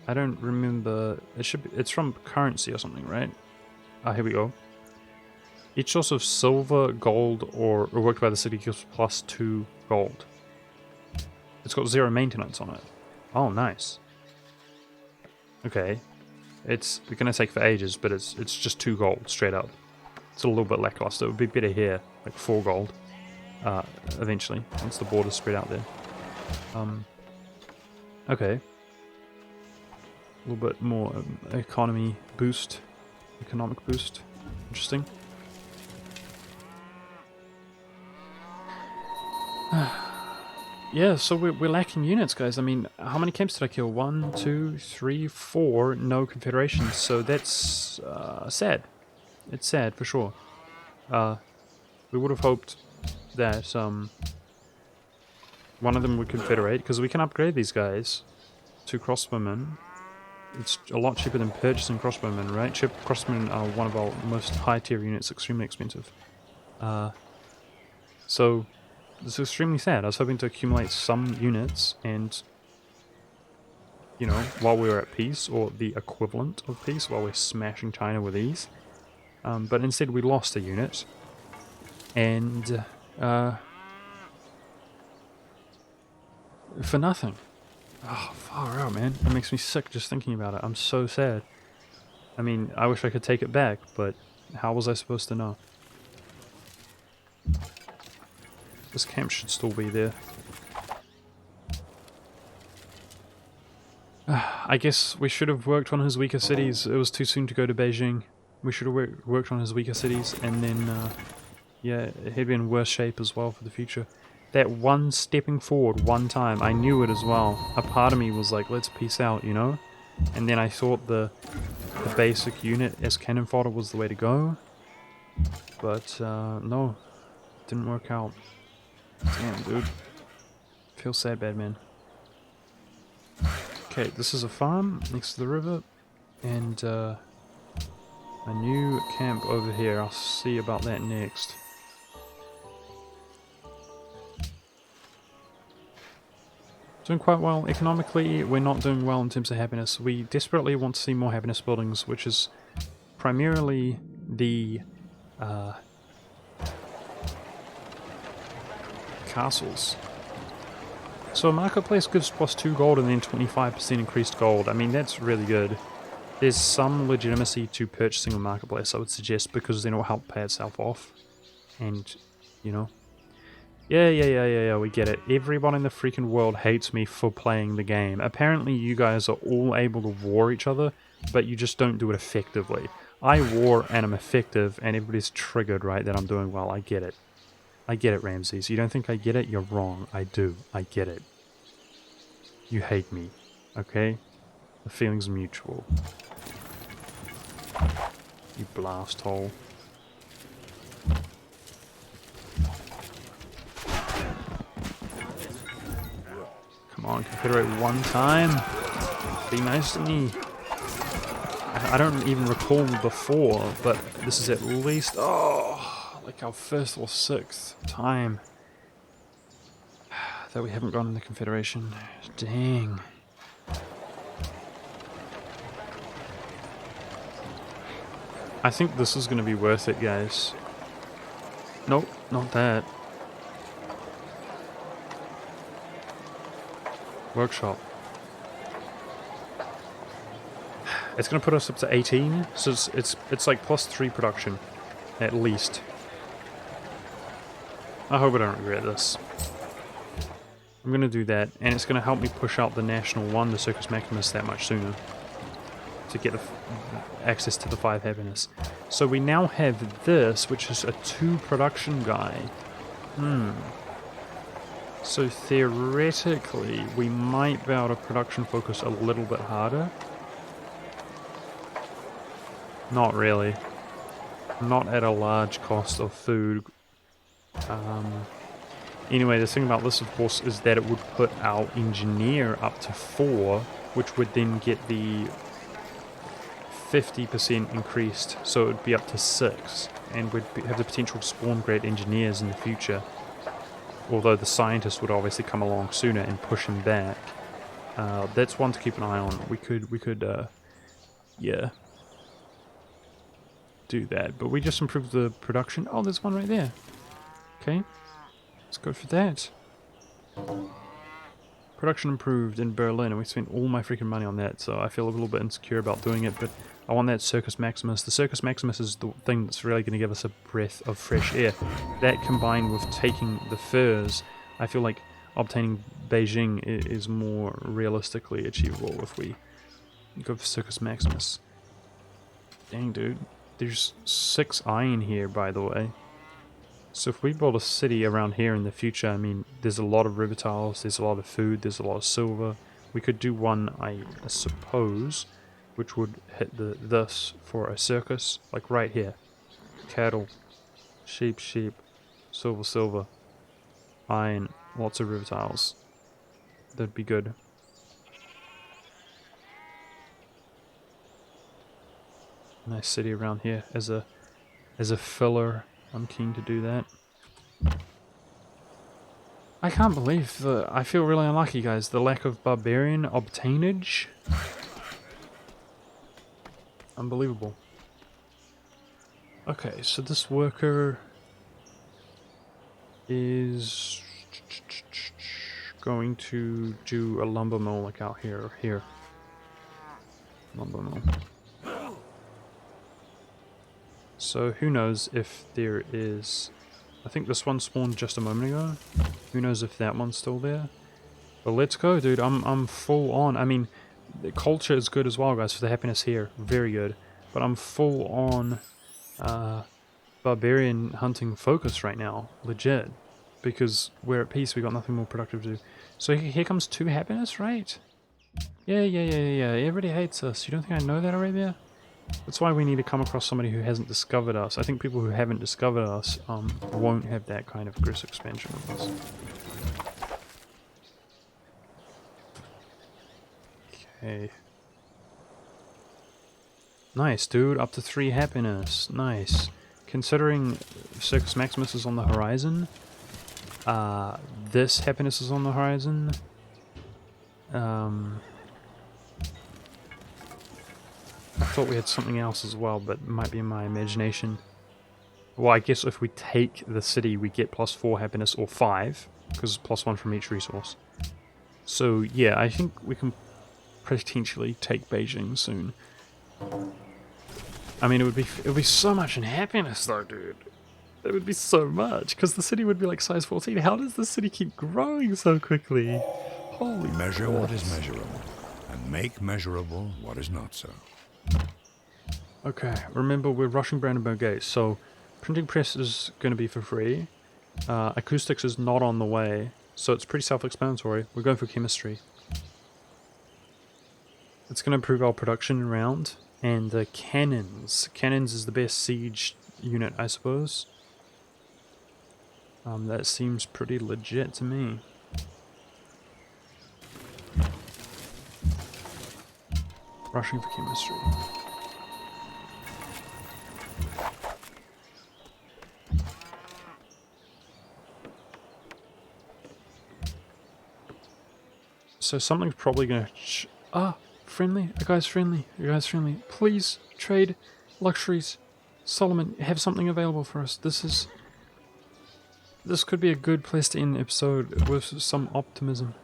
I don't remember. It should be, it's from currency or something, right? Ah, here we go. Each source of silver, gold, or worked by the city gives +2 gold. It's got 0 maintenance on it. Oh, nice. Okay. It's gonna take for ages, but it's just 2 gold straight up. It's a little bit lackluster. It would be better here, like 4 gold. Eventually, once the border's spread out there. Okay. A little bit more economic boost. Interesting. Yeah, so we're lacking units, guys. I mean, how many camps did I kill? 1, 2, 3, 4. No confederations. So that's sad. It's sad for sure. We would have hoped that one of them would confederate, because we can upgrade these guys to crossbowmen. It's a lot cheaper than purchasing crossbowmen, right? Crossbowmen are one of our most high tier units, extremely expensive. So it's extremely sad. I was hoping to accumulate some units and, you know, while we were at peace, or the equivalent of peace, while we're smashing China with ease. But instead we lost a unit. And for nothing. Oh, far out, man. It makes me sick just thinking about it. I'm so sad. I mean, I wish I could take it back, but how was I supposed to know? This camp should still be there. I guess we should have worked on his weaker cities. It was too soon to go to Beijing. We should have worked on his weaker cities, and then, yeah, he'd be in worse shape as well for the future. That one stepping forward one time, I knew it as well. A part of me was like, let's peace out, you know? And then I thought the basic unit as cannon fodder was the way to go. But, no. Didn't work out. Damn, dude. Feel sad bad, man. Okay, this is a farm next to the river. And, a new camp over here. I'll see about that next. Doing quite well economically. We're not doing well in terms of happiness. We desperately want to see more happiness buildings, which is primarily the castles. So a marketplace gives +2 gold and then 25% increased gold. I mean, that's really good. There's some legitimacy to purchasing a marketplace, I would suggest, because then it will help pay itself off. And, you know. Yeah, we get it. Everyone in the freaking world hates me for playing the game. Apparently you guys are all able to war each other, but you just don't do it effectively. I war and I'm effective, and everybody's triggered, right, that I'm doing well. I get it. I get it, Ramses. You don't think I get it? You're wrong. I do. I get it. You hate me. Okay? The feeling's mutual. You blast hole. Come on, Confederate one time. Be nice to me. I don't even recall before, but this is at least, like our 5th or 6th time that we haven't gone in the Confederation. Dang. I think this is going to be worth it, guys. Nope, not that. Workshop. It's going to put us up to 18, so it's like +3 production, at least. I hope I don't regret this. I'm going to do that, and it's going to help me push out the National 1, the Circus Maximus, that much sooner. To get the access to the 5 happiness. So we now have this, which is a 2 production guy. So theoretically, we might be able to production focus a little bit harder. Not really. Not at a large cost of food. Anyway, the thing about this, of course, is that it would put our engineer up to 4, which would then get the 50% increased, so it would be up to 6, and we'd have the potential to spawn great engineers in the future. Although the scientists would obviously come along sooner and push him back. That's one to keep an eye on. We could, yeah, do that. But we just improved the production. Oh, there's one right there. Okay, let's go for that. Production improved in Berlin, and we spent all my freaking money on that, so I feel a little bit insecure about doing it, but I want that Circus Maximus. The Circus Maximus is the thing that's really going to give us a breath of fresh air. That combined with taking the furs, I feel like obtaining Beijing is more realistically achievable if we go for Circus Maximus. Dang, dude. There's 6 iron here, by the way. So if we build a city around here in the future, I mean, there's a lot of river tiles, there's a lot of food, there's a lot of silver. We could do one, I suppose, which would hit this for a circus, like right here. Cattle, sheep, silver, iron, lots of river tiles. That'd be good. Nice city around here as a filler. I'm keen to do that. I can't believe I feel really unlucky, guys. The lack of barbarian obtainage. Unbelievable. Okay, so this worker is going to do a lumber mill like out here or here. Lumber mill. So who knows if there is... I think this one spawned just a moment ago. Who knows if that one's still there? But let's go, dude. I'm full on. I mean, the culture is good as well, guys, for the happiness here. Very good. But I'm full on barbarian hunting focus right now. Legit. Because we're at peace. We got nothing more productive to do. So here comes 2 happiness, right? Yeah. Everybody hates us. You don't think I know that, Arabia? That's why we need to come across somebody who hasn't discovered us. I think people who haven't discovered us won't have that kind of aggressive expansion with us. Okay. Nice, dude. Up to 3 happiness. Nice. Considering Circus Maximus is on the horizon, this happiness is on the horizon, I thought we had something else as well, but it might be in my imagination. Well, I guess if we take the city, we get +4 happiness or 5, because it's +1 from each resource. So yeah, I think we can potentially take Beijing soon. I mean, it would be so much in happiness though, dude. It would be so much, because the city would be like size 14. How does the city keep growing so quickly? Holy Measure crap. what is measurable, and make measurable what is not so. Okay, remember we're rushing Brandenburg Gate, so printing press is going to be for free. Acoustics is not on the way, so it's pretty self-explanatory. We're going for chemistry. It's going to improve our production round. And the cannons. Cannons is the best siege unit, I suppose. That seems pretty legit to me. Rushing for chemistry. So something's probably gonna... friendly. A guy's friendly. A guy's friendly. Please, trade luxuries. Solomon, have something available for us. This could be a good place to end the episode with some optimism.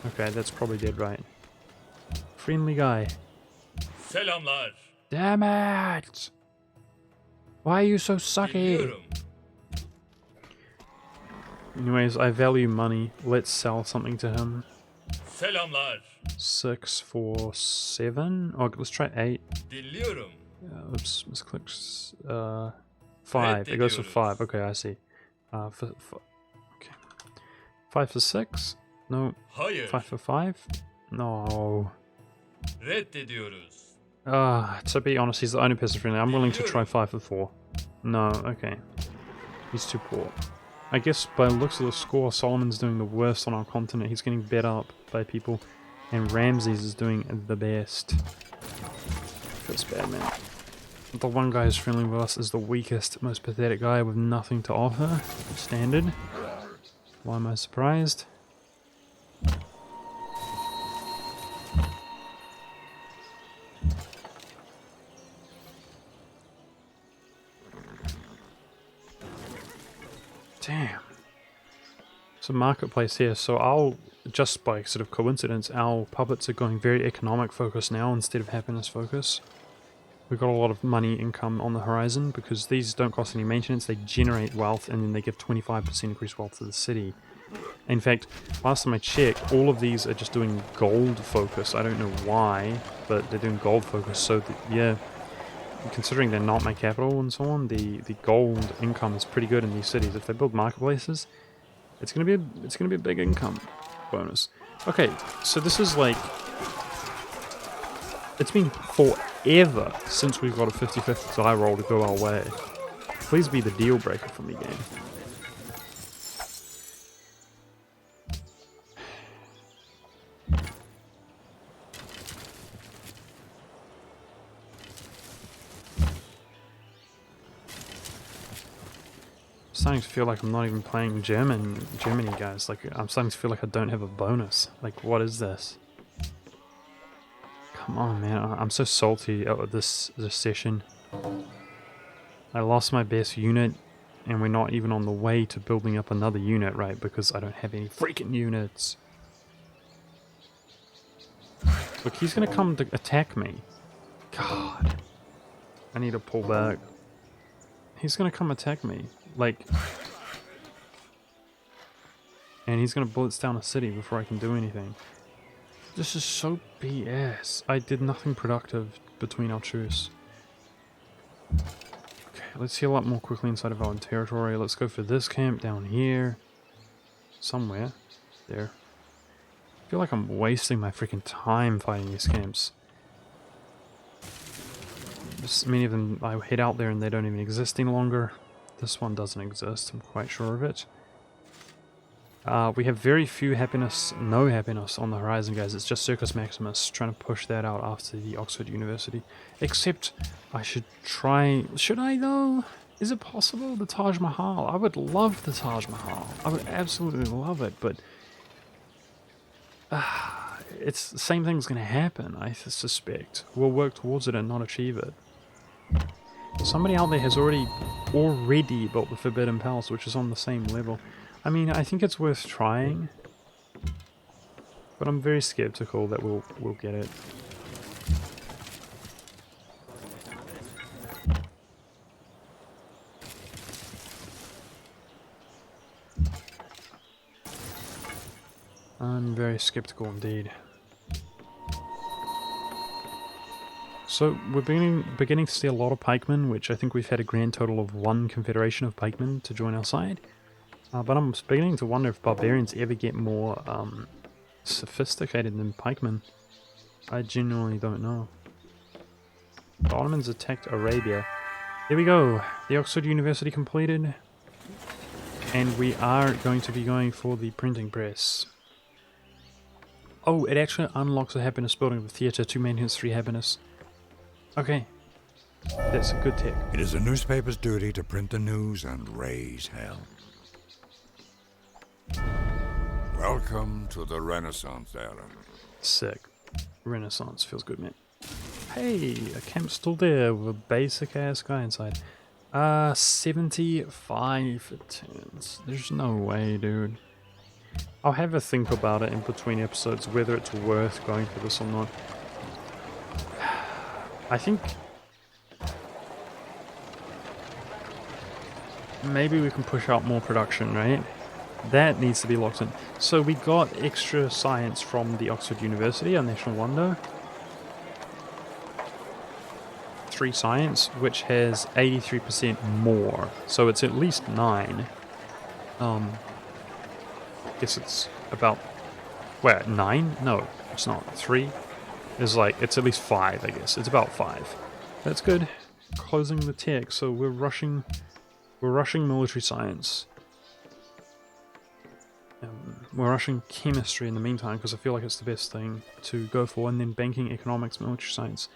Okay, that's probably dead right. Friendly guy. Selamlar. Damn it! Why are you so sucky? Dinliyorum. Anyways, I value money. Let's sell something to him. Selamlar. 6 for 7. Oh, let's try 8. Dinliyorum. Oops, misclicked. 5. It goes for 5. Okay, I see. Okay. 5 for 6. No. Hayır. 5 for 5. No. Reddediyoruz. To be honest, he's the only person friendly. I'm willing to try 5 for 4. No. Okay. He's too poor. I guess by the looks of the score, Solomon's doing the worst on our continent. He's getting bet up by people, and Ramses is doing the best. Feels bad, man. The one guy who's friendly with us is the weakest, most pathetic guy with nothing to offer. Standard. Why am I surprised? Damn. So marketplace here, so I'll, just by sort of coincidence, our puppets are going very economic focus now instead of happiness focus. We've got a lot of money income on the horizon because these don't cost any maintenance, they generate wealth and then they give 25% increased wealth to the city. In fact, last time I checked, all of these are just doing gold focus. I don't know why, but they're doing gold focus, so yeah. Considering they're not my capital and so on, the gold income is pretty good in these cities. If they build marketplaces, it's gonna be a big income bonus. Okay, so this is like, it's been forever since we've got a 50-50 die roll to go our way. Please be the deal breaker for me, game. I'm starting to feel like I'm not even playing Germany, guys. Like, I'm starting to feel like I don't have a bonus. Like, what is this? Come on, man. I'm so salty at this session. I lost my best unit, and we're not even on the way to building up another unit, right? Because I don't have any freaking units. Look, he's gonna come to attack me. God. I need to pull back. He's gonna come attack me. Like, and he's gonna blitz down a city before I can do anything. This is so BS. I did nothing productive between our truce. Okay, let's heal up more quickly inside of our territory. Let's go for this camp down here. Somewhere. There. I feel like I'm wasting my freaking time fighting these camps. Many of them, I head out there and they don't even exist any longer. This one doesn't exist, I'm quite sure of it. We have very few happiness, no happiness on the horizon, guys. It's just Circus Maximus, trying to push that out after the Oxford University. Except, I should try... Should I, though? Is it possible? The Taj Mahal. I would love the Taj Mahal. I would absolutely love it, but... it's the same thing's going to happen, I suspect. We'll work towards it and not achieve it. Somebody out there has already built the Forbidden Palace, which is on the same level. I mean, I think it's worth trying, but I'm very skeptical that we'll get it. I'm very skeptical indeed. So we're beginning to see a lot of pikemen, which I think we've had a grand total of 1 confederation of pikemen to join our side. But I'm beginning to wonder if barbarians ever get more sophisticated than pikemen. I genuinely don't know. The Ottomans attacked Arabia. Here we go. The Oxford University completed. And we are going to be going for the printing press. Oh, it actually unlocks the happiness building of the theatre, 2 maintenance, 3 happiness. Okay. That's a good tech. It is a newspaper's duty to print the news and raise hell. Welcome to the Renaissance era. Sick. Renaissance feels good, man. Hey, a camp's still there with a basic ass guy inside. 75 turns. There's no way, dude. I'll have a think about it in between episodes, whether it's worth going for this or not. I think maybe we can push out more production, right? That needs to be locked in. So we got extra science from the Oxford University, our national wonder. 3 science, which has 83% more. So it's at least 9. I guess it's about... Wait, 9? No, it's not. 3? It's like, it's at least 5, I guess. It's about 5. That's good. Closing the tech, so we're rushing military science. We're rushing chemistry in the meantime, because I feel like it's the best thing to go for, and then banking, economics, military science.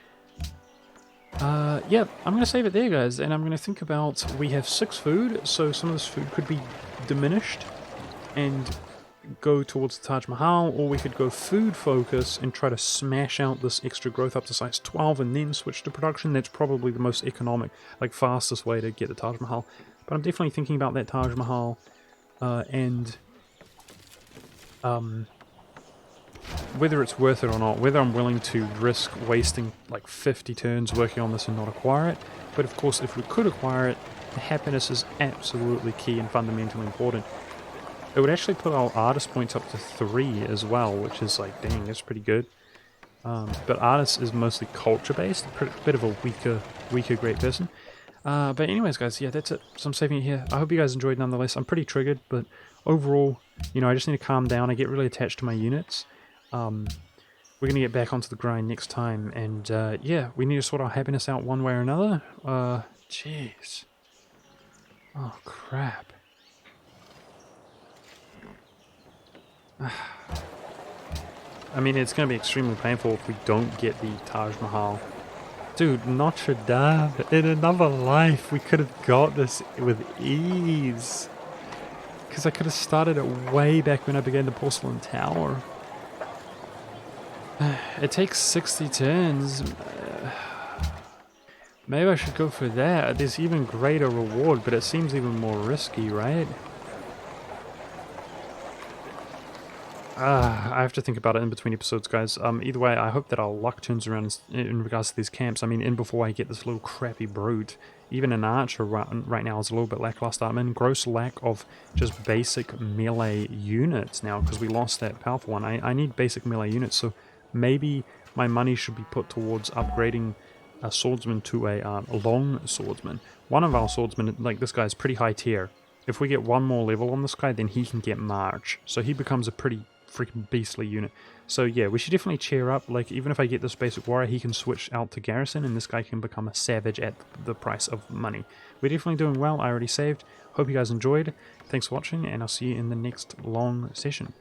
Yeah, I'm going to save it there, guys, and I'm going to think about, we have 6 food, so some of this food could be diminished, and go towards the Taj Mahal, or we could go food focus and try to smash out this extra growth up to size 12 and then switch to production. That's probably the most economic, like fastest way to get the Taj Mahal. But I'm definitely thinking about that Taj Mahal, and whether it's worth it or not, whether I'm willing to risk wasting like 50 turns working on this and not acquire it. But of course, if we could acquire it, the happiness is absolutely key and fundamentally important. It would actually put our artist points up to 3 as well, which is like, dang, that's pretty good. But artist is mostly culture based, a bit of a weaker great person. But anyways, guys, yeah, that's it. So I'm saving it here. I hope you guys enjoyed nonetheless. I'm pretty triggered, but overall, you know, I just need to calm down. I get really attached to my units. We're going to get back onto the grind next time, and yeah, we need to sort our happiness out one way or another. Jeez. Oh, crap. I mean, it's going to be extremely painful if we don't get the Taj Mahal. Dude, Notre Dame, in another life, we could have got this with ease. Because I could have started it way back when I began the Porcelain Tower. It takes 60 turns. Maybe I should go for that. There's even greater reward, but it seems even more risky, right? I have to think about it in between episodes, guys. Either way, I hope that our luck turns around in regards to these camps. I mean, in before I get this little crappy brute. Even an archer right now is a little bit lackluster. I'm in gross lack of just basic melee units now, because we lost that powerful one. I need basic melee units, so maybe my money should be put towards upgrading a swordsman to a long swordsman. One of our swordsmen, like this guy, is pretty high tier. If we get one more level on this guy, then he can get March. So he becomes a pretty freaking beastly unit. So yeah, we should definitely cheer up. Like, even if I get this basic warrior, he can switch out to garrison, and this guy can become a savage at the price of money. We're definitely doing well. I already saved. Hope you guys enjoyed. Thanks for watching, and I'll see you in the next long session.